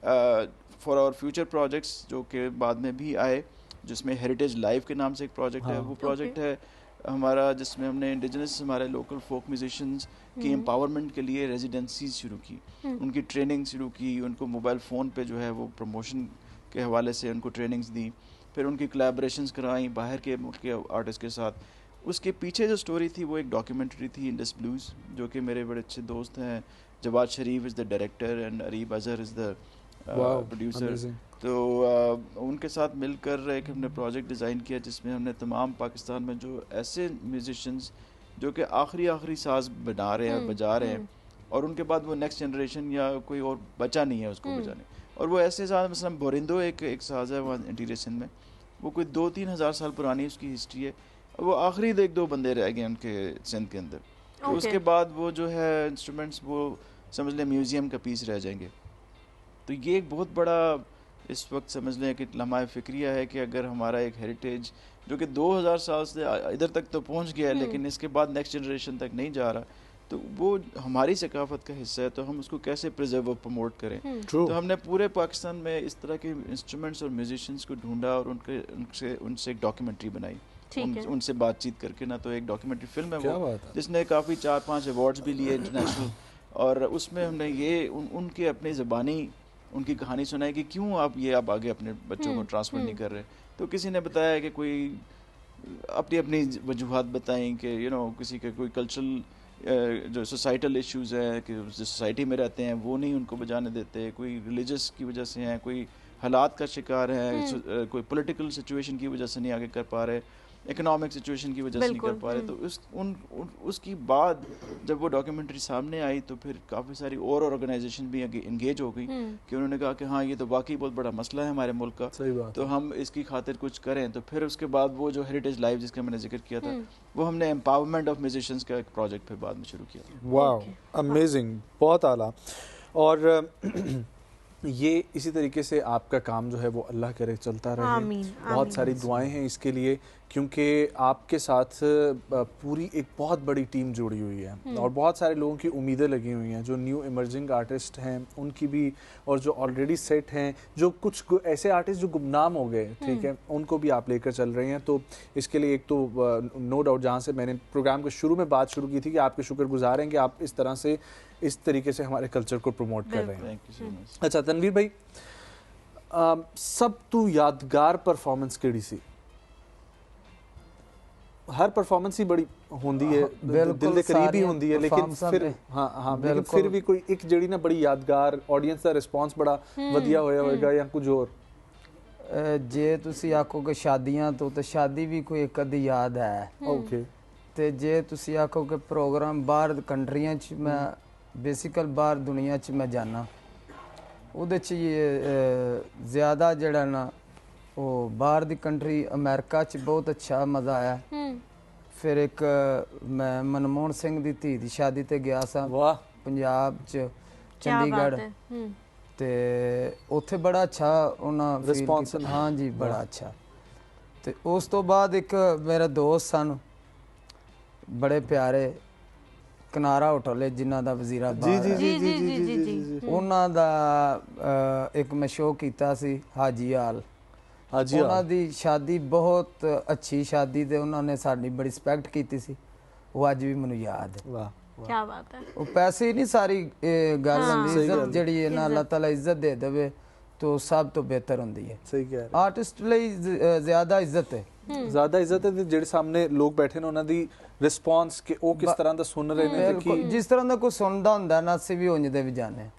फॉर आवर फ्यूचर प्रोजेक्ट्स जो कि बाद में भी आए, जिसमें हेरिटेज लाइव के नाम से एक प्रोजेक्ट है। वो प्रोजेक्ट है हमारा जिसमें हमने इंडिजिनस हमारे लोकल फोक म्यूजिशियंस की एम्पावरमेंट के लिए रेजिडेंसीज शुरू की, उनकी ट्रेनिंग शुरू की, उनको मोबाइल फ़ोन पे जो है वो प्रमोशन के हवाले से उनको ट्रेनिंग्स दी, फिर उनकी कोलैबोरेशंस कराई बाहर के मुल्क के आर्टिस्ट के साथ। उसके पीछे जो स्टोरी थी वो एक डॉक्यूमेंट्री थी, इंडस ब्लूज़, जो कि मेरे बड़े अच्छे दोस्त हैं। Jawad Sharif is the director and Areeb Azhar is the producer. तो उनके साथ मिलकर एक हमने प्रोजेक्ट डिज़ाइन किया जिसमें हमने तमाम पाकिस्तान में जो ऐसे म्यूजिशियंस जो कि आखिरी साज बना रहे हैं, बजा रहे हैं, और उनके बाद वो नेक्स्ट जनरेशन या कोई और बचा नहीं है उसको बजाने, और वो ऐसे साज, मसलन बोरिंदो एक साज है वहाँ इंटीरियर सिंध में, वो कोई 2-3 हज़ार साल पुरानी उसकी हिस्ट्री है, और वो आखिरी 1-2 बंदे रह गए उनके सिंध के अंदर। तो उसके बाद वो जो है इंस्ट्रूमेंट्स वो समझ लें म्यूज़ियम का पीस रह जाएंगे। तो ये एक बहुत बड़ा इस वक्त समझ लें कि लम्हा फ़िक्रिया है कि अगर हमारा एक हेरिटेज जो कि 2000 साल से इधर तक तो पहुंच गया है, लेकिन इसके बाद नेक्स्ट जनरेशन तक नहीं जा रहा, तो वो हमारी सकाफत का हिस्सा है, तो हम उसको कैसे प्रिजर्व और प्रमोट करें। तो हमने पूरे पाकिस्तान में इस तरह के इंस्ट्रूमेंट्स और म्यूजिशियंस को ढूंढा और उनसे एक डॉक्यूमेंट्री बनाई, उनसे बातचीत करके ना। तो एक डॉक्यूमेंट्री फिल्म है वो, जिसने काफ़ी 4-5 अवार्ड्स भी लिए इंटरनेशनल, और उसमें हमने ये उनके अपनी ज़बानी उनकी कहानी सुनाई कि क्यों आप आगे अपने बच्चों को ट्रांसफ़र नहीं कर रहे। तो किसी ने बताया कि कोई अपनी वजूहात बताएं कि किसी के कोई कल्चरल जो सोसाइटल इश्यूज़ हैं कि जो सोसाइटी में रहते हैं वो नहीं उनको बजाने देते, कोई रिलीजियस की वजह से हैं, कोई हालात का शिकार है, कोई पॉलिटिकल सिचुएशन की वजह से नहीं आगे कर पा रहे, इकोनॉमिक सिचुएशन की वजह से नहीं कर पा रहे। तो उसकी बाद जब वो डॉक्यूमेंट्री सामने आई तो फिर काफ़ी सारी और ऑर्गेनाइजेशन भी इंगेज हो गई कि उन्होंने कहा कि हाँ ये तो वाकई बहुत बड़ा मसला है हमारे मुल्क का, तो हम इसकी खातिर कुछ करें। तो फिर उसके बाद वो जो हेरिटेज लाइव जिसका मैंने जिक्र किया था, वो हमने एम्पावरमेंट ऑफ म्यूजिशियंस का एक प्रोजेक्ट फिर बाद में शुरू किया। वाह, अमेजिंग, बहुत आला। और ये इसी तरीके से आपका काम जो है वो अल्लाह करे चलता रहे। आमीन, बहुत सारी दुआएं हैं इसके लिए, क्योंकि आपके साथ पूरी एक बहुत बड़ी टीम जुड़ी हुई है और बहुत सारे लोगों की उम्मीदें लगी हुई हैं, जो न्यू इमर्जिंग आर्टिस्ट हैं उनकी भी, और जो ऑलरेडी सेट हैं, जो कुछ ऐसे आर्टिस्ट जो गुमनाम हो गए, ठीक है, उनको भी आप लेकर चल रहे हैं। तो इसके लिए एक तो नो डाउट, जहाँ से मैंने प्रोग्राम के शुरू में बात शुरू की थी कि आपके शुक्रगुजार हैं कि आप इस तरह से इस तरीके से हमारे कल्चर को प्रमोट कर रहे हैं। अच्छा तनवीर भाई, सब तू यादगार परफॉर्मेंस केड़ी सी? हर परफॉर्मेंस ही बड़ी होंदी है, दिल दे करीब ही होंदी है, लेकिन फिर लेकिन फिर भी कोई एक जड़ी ना बड़ी यादगार, ऑडियंस का रिस्पांस बड़ा वधिया होया होएगा या कुछ और? जे तुसी आखो कि शादियां तो शादी भी कोई एक अद्धी याद है। ओके। ते जे तुसी आखो कि प्रोग्राम बाहर कंट्रियां च, मैं बेसिकल बाहर दुनिया च मैं जाना, उहदे च ये ज़्यादा जड़ा ना वो बाहर दी कंट्री अमेरिका च बहुत अच्छा मज़ा आया। फिर एक मैं मनमोहन सिंह दी धी दी शादी ते गया सा पंजाब च, चंडीगढ़, ते उत्थे बड़ा अच्छा उन्हें रिस्पांस, हाँ जी बड़ा अच्छा। ते उस तो बाद एक मेरे दोस्त सन बड़े प्यारे, कनारा होटल है जिन्हां दा वजीराबाद, उन्हां दा एक मैं शो कीता सी हाजी हाल, उन्हां दी शादी बहुत अच्छी शादी, ते उन्होंने साडी बड़ी रिस्पैक्ट कीती सी, वो अज भी मैनूं याद है। वाह क्या बात है। वो पैसे ही नहीं सारी गल होंदी, इज्जत जिहड़ी है ना अल्लाह ताला इज्जत दे देवे तो सब तो बेहतर होंदी है। सही कह रहे, आर्टिस्ट लई ज्यादा इज्जत है, ज्यादा इज्जत है। जेडे सामने लोग बैठे ने उन्हां दी रिस्पांस कि ओ किस तरह दा सुन रहे ने, कि जिस तरह दा कोई सुनदा हुंदा ना असीं भी उंज दे भी जाने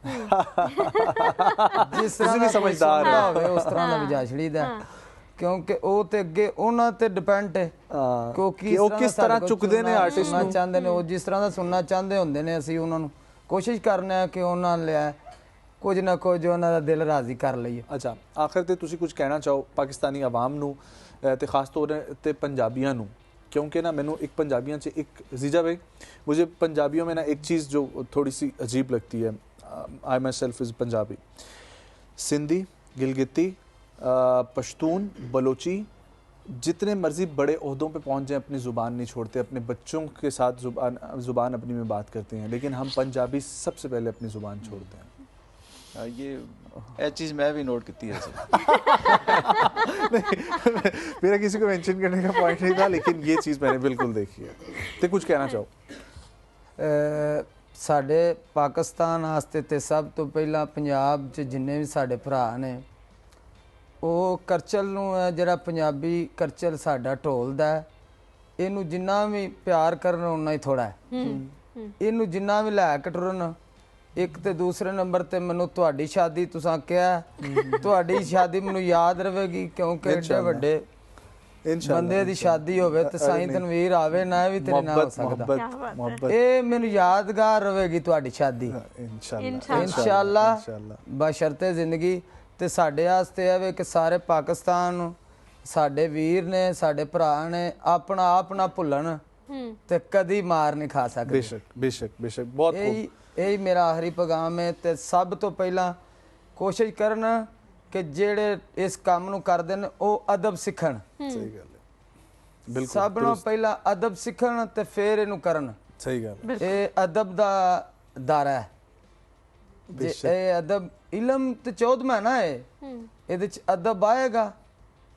जिस तरह दा समझदार होवे उस तरह दा भी जा छड़ीदा। ਕਿਉਂਕਿ ਉਹ ਤੇ ਅੱਗੇ ਉਹਨਾਂ ਤੇ ਡਿਪੈਂਡ ਹੈ ਕਿ ਉਹ ਕਿਸ ਤਰ੍ਹਾਂ ਚੁੱਕਦੇ ਨੇ ਆਰਟਿਸਟ ਨੂੰ ਚਾਹੁੰਦੇ ਨੇ, ਉਹ ਜਿਸ ਤਰ੍ਹਾਂ ਦਾ ਸੁਣਨਾ ਚਾਹੁੰਦੇ ਹੁੰਦੇ ਨੇ, ਅਸੀਂ ਉਹਨਾਂ ਨੂੰ ਕੋਸ਼ਿਸ਼ ਕਰਨੇ ਆ ਕਿ ਉਹਨਾਂ ਲਿਆ ਕੁਝ ਨਾ ਕੁਝ ਉਹਨਾਂ ਦਾ ਦਿਲ ਰਾਜ਼ੀ ਕਰ ਲਈਏ। ਅੱਛਾ, ਆਖਰ ਤੇ ਤੁਸੀਂ ਕੁਝ ਕਹਿਣਾ ਚਾਹੋ ਪਾਕਿਸਤਾਨੀ ਆਵਾਮ ਨੂੰ ਤੇ ਖਾਸ ਤੌਰ ਤੇ पंजाबियों ਨੂੰ, क्योंकि ना मैंने एक पंजाबियों से एक जीजा भाई, मुझे पंजाबियों में ना एक चीज़ जो थोड़ी सी अजीब लगती है, I myself is Punjabi, Sindhi, Gilgiti, Pashtun, Balochi, जितने मर्जी बड़े ओहदों पे पहुंच जाएं अपनी ज़ुबान नहीं छोड़ते, अपने बच्चों के साथ ज़ुबान अपनी में बात करते हैं, लेकिन हम पंजाबी सबसे पहले अपनी ज़ुबान छोड़ते हैं। ये चीज़ मैं भी नोट की है मेरा किसी को मेंशन करने का पॉइंट नहीं था, लेकिन ये चीज़ मैंने बिल्कुल देखी है। तो कुछ कहना चाहो? ਸਾਡੇ ਪਾਕਿਸਤਾਨ ਵਾਸਤੇ ਤੇ ਸਭ ਤੋਂ ਪਹਿਲਾਂ ਪੰਜਾਬ 'ਚ ਜਿੰਨੇ ਵੀ ਸਾਡੇ ਭਰਾ ਨੇ, ਉਹ ਕਰਚਲ ਨੂੰ ਜਿਹੜਾ ਪੰਜਾਬੀ ਕਰਚਲ ਸਾਡਾ ਢੋਲਦਾ, ਇਹਨੂੰ ਜਿੰਨਾ ਵੀ ਪਿਆਰ ਕਰਨ ਉਨਾ ਹੀ ਥੋੜਾ ਹੈ। ਇਹਨੂੰ ਜਿੰਨਾ ਵੀ ਲੈ ਕੇ ਟੁਰਨ। ਇੱਕ ਤੇ ਦੂਸਰੇ ਨੰਬਰ ਤੇ ਮੈਨੂੰ ਤੁਹਾਡੀ ਸ਼ਾਦੀ ਤੁਸੀਂ ਕਿਹਾ, ਤੁਹਾਡੀ ਸ਼ਾਦੀ ਮੈਨੂੰ ਯਾਦ ਰਹੇਗੀ, ਕਿਉਂਕਿ ਏਡੇ ਵੱਡੇ ਬੰਦੇ ਦੀ ਸ਼ਾਦੀ ਹੋਵੇ ਤੇ ਸਾਈਂ ਤਨਵੀਰ ਆਵੇ ਨਾ, ਵੀ ਤੇਰੇ ਨਾਲ ਹੋ ਸਕਦਾ। ਇਹ ਮੈਨੂੰ ਯਾਦਗਾਰ ਰਹੇਗੀ ਤੁਹਾਡੀ ਸ਼ਾਦੀ ਇੰਸ਼ਾਅੱਲਾ, ਬਸ਼ਰਤੇ ਜ਼ਿੰਦਗੀ। ਤੇ ਸਾਡੇ ਵਾਸਤੇ ਇਹ ਵੇ ਕਿ ਸਾਰੇ ਪਾਕਿਸਤਾਨ ਸਾਡੇ ਵੀਰ ਨੇ, ਸਾਡੇ ਭਰਾ ਨੇ, ਆਪਣਾ ਆਪ ਨਾ ਭੁੱਲਣ ਤੇ ਕਦੀ ਮਾਰ ਨਹੀਂ ਖਾ ਸਕਦੇ। ਬੇਸ਼ੱਕ ਬੇਸ਼ੱਕ ਬੇਸ਼ੱਕ, ਬਹੁਤ यही मेरा आखिरी पैगाम है। तो सब तो पहला कोशिश करन कि जेड़े इस काम नूं करदे ने ओ अदब सीखण। सही गल है, बिल्कुल। सब नालों पहला अदब सीखण ते फिर इहनूं करन। सही गल है। ये अदब दा दायरा है, जे ये अदब इलम ते 14 महीना है, इहदे च अदब आएगा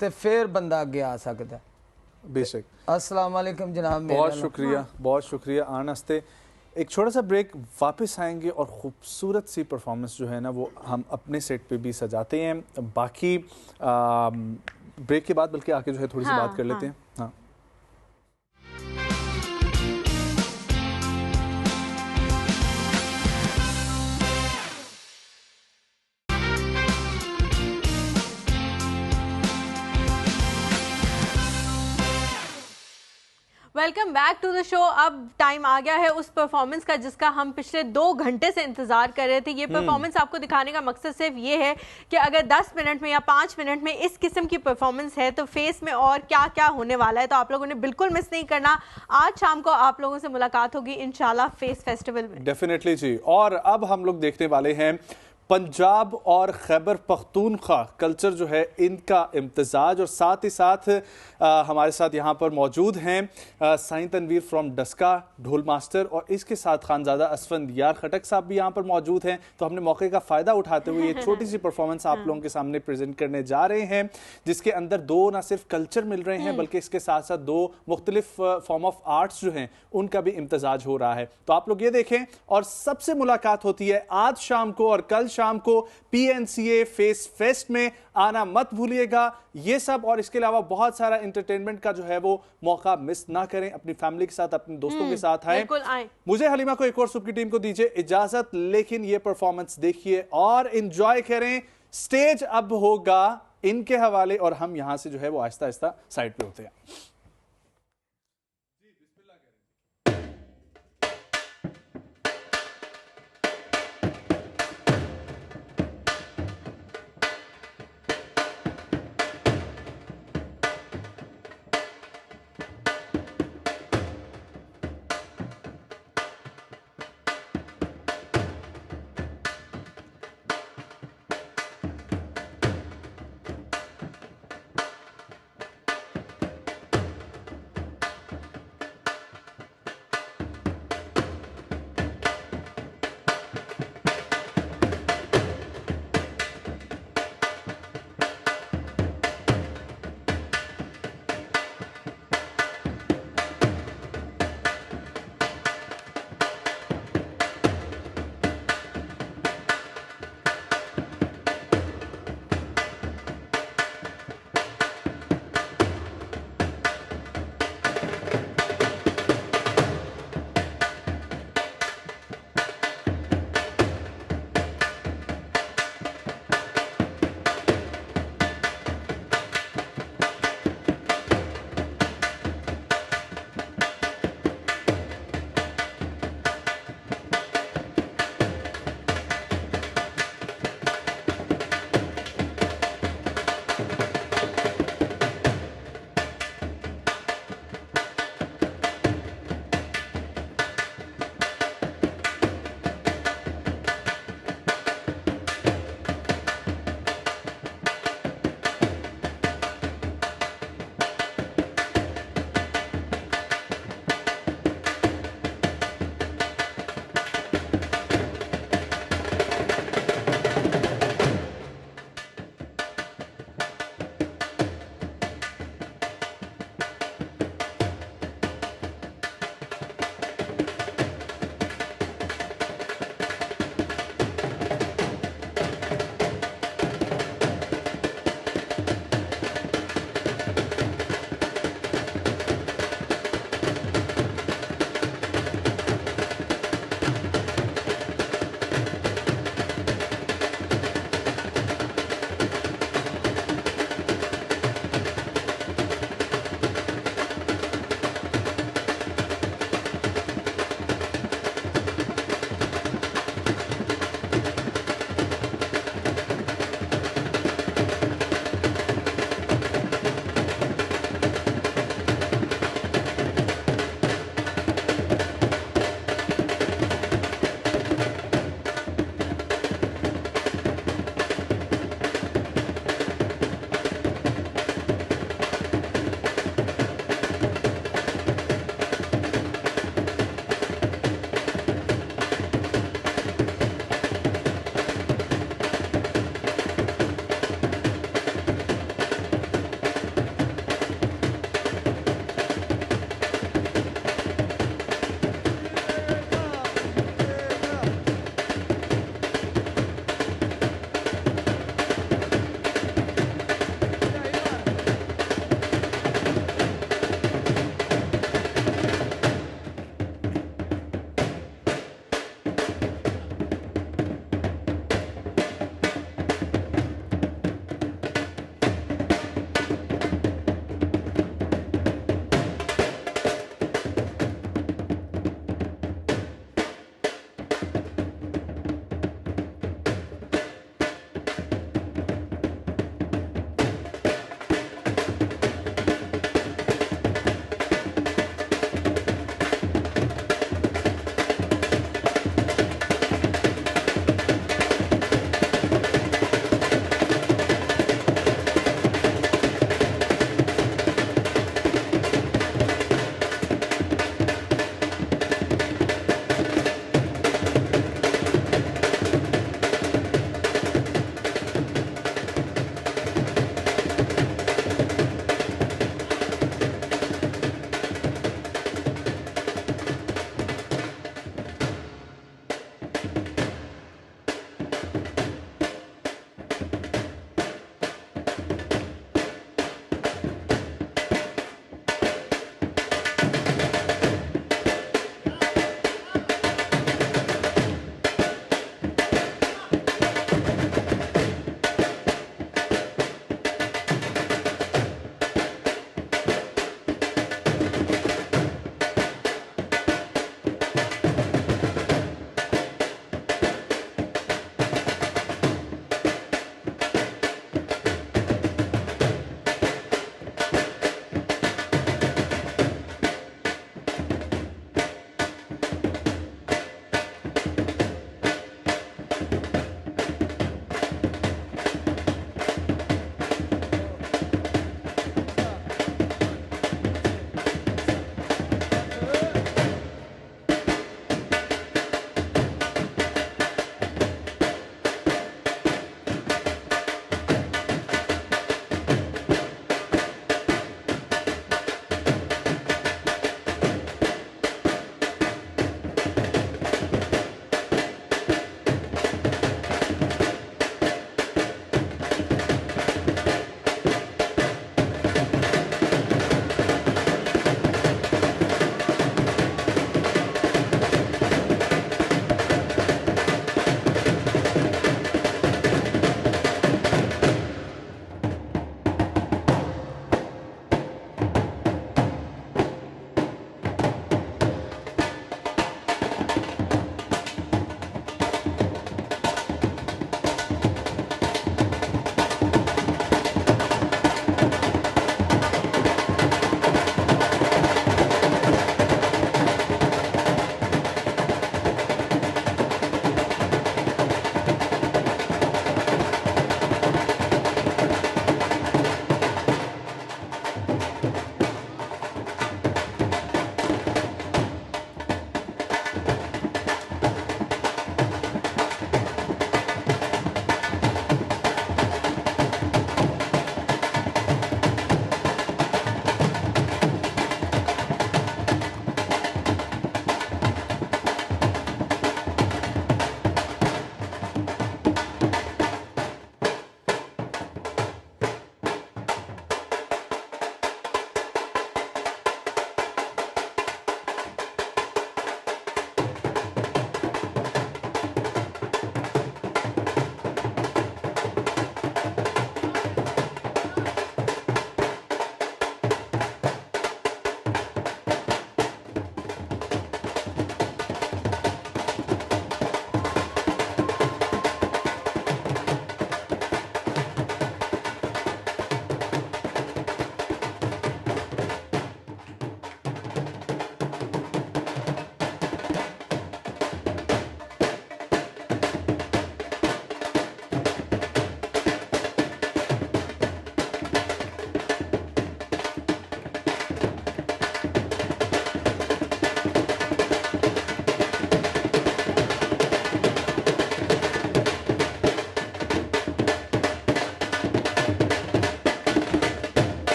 ते फिर बंदा अगे आ सकदा। बेशक। अस्सलाम वालेकुम जनाब, बहुत शुक्रिया, बहुत शुक्रिया आने वास्ते। एक छोटा सा ब्रेक, वापस आएंगे और ख़ूबसूरत सी परफॉर्मेंस जो है ना वो हम अपने सेट पे भी सजाते हैं। बाकी ब्रेक के बाद बल्कि आके जो है थोड़ी सी बात कर लेते हैं। हाँ, welcome back to the show. अब टाइम आ गया है उस परफॉर्मेंस का जिसका हम पिछले 2 घंटे से इंतजार कर रहे थे। ये परफॉर्मेंस आपको दिखाने का मकसद सिर्फ ये है कि अगर 10 मिनट में या 5 मिनट में इस किस्म की परफॉर्मेंस है तो फेस में और क्या क्या होने वाला है, तो आप लोगों ने बिल्कुल मिस नहीं करना। आज शाम को आप लोगों से मुलाकात होगी इंशाल्लाह फेस फेस्टिवल में। डेफिनेटली जी। और अब हम लोग देखने वाले हैं पंजाब और खैबर पख्तूनख्वा कल्चर जो है इनका इम्तजाज, और साथ ही साथ हमारे साथ यहाँ पर मौजूद हैं साईं तनवीर फ्रॉम डस्का ढोल मास्टर, और इसके साथ खानजादा असफंदियार खटक साहब भी यहाँ पर मौजूद हैं। तो हमने मौके का फ़ायदा उठाते हुए ये छोटी सी परफॉर्मेंस आप लोगों के सामने प्रेजेंट करने जा रहे हैं, जिसके अंदर 2 ना सिर्फ कल्चर मिल रहे हैं बल्कि इसके साथ साथ 2 मुख्तलिफ फॉर्म ऑफ आर्ट्स जो हैं उनका भी इम्तजाज हो रहा है। तो आप लोग ये देखें, और सबसे मुलाकात होती है आज शाम को और कल शाम को PNCA फेस फेस्ट में। आना मत भूलिएगा। ये सब और इसके अलावा बहुत सारा एंटरटेनमेंट का जो है वो मौका मिस ना करें। अपनी फैमिली के साथ, अपने दोस्तों के साथ आए। मुझे हलीमा को एक और सुप की टीम को दीजिए इजाजत, लेकिन ये परफॉर्मेंस देखिए और एंजॉय करें। स्टेज अब होगा इनके हवाले और हम यहां से जो है वो आहिस्ता आहिस्ता साइड पे होते हैं।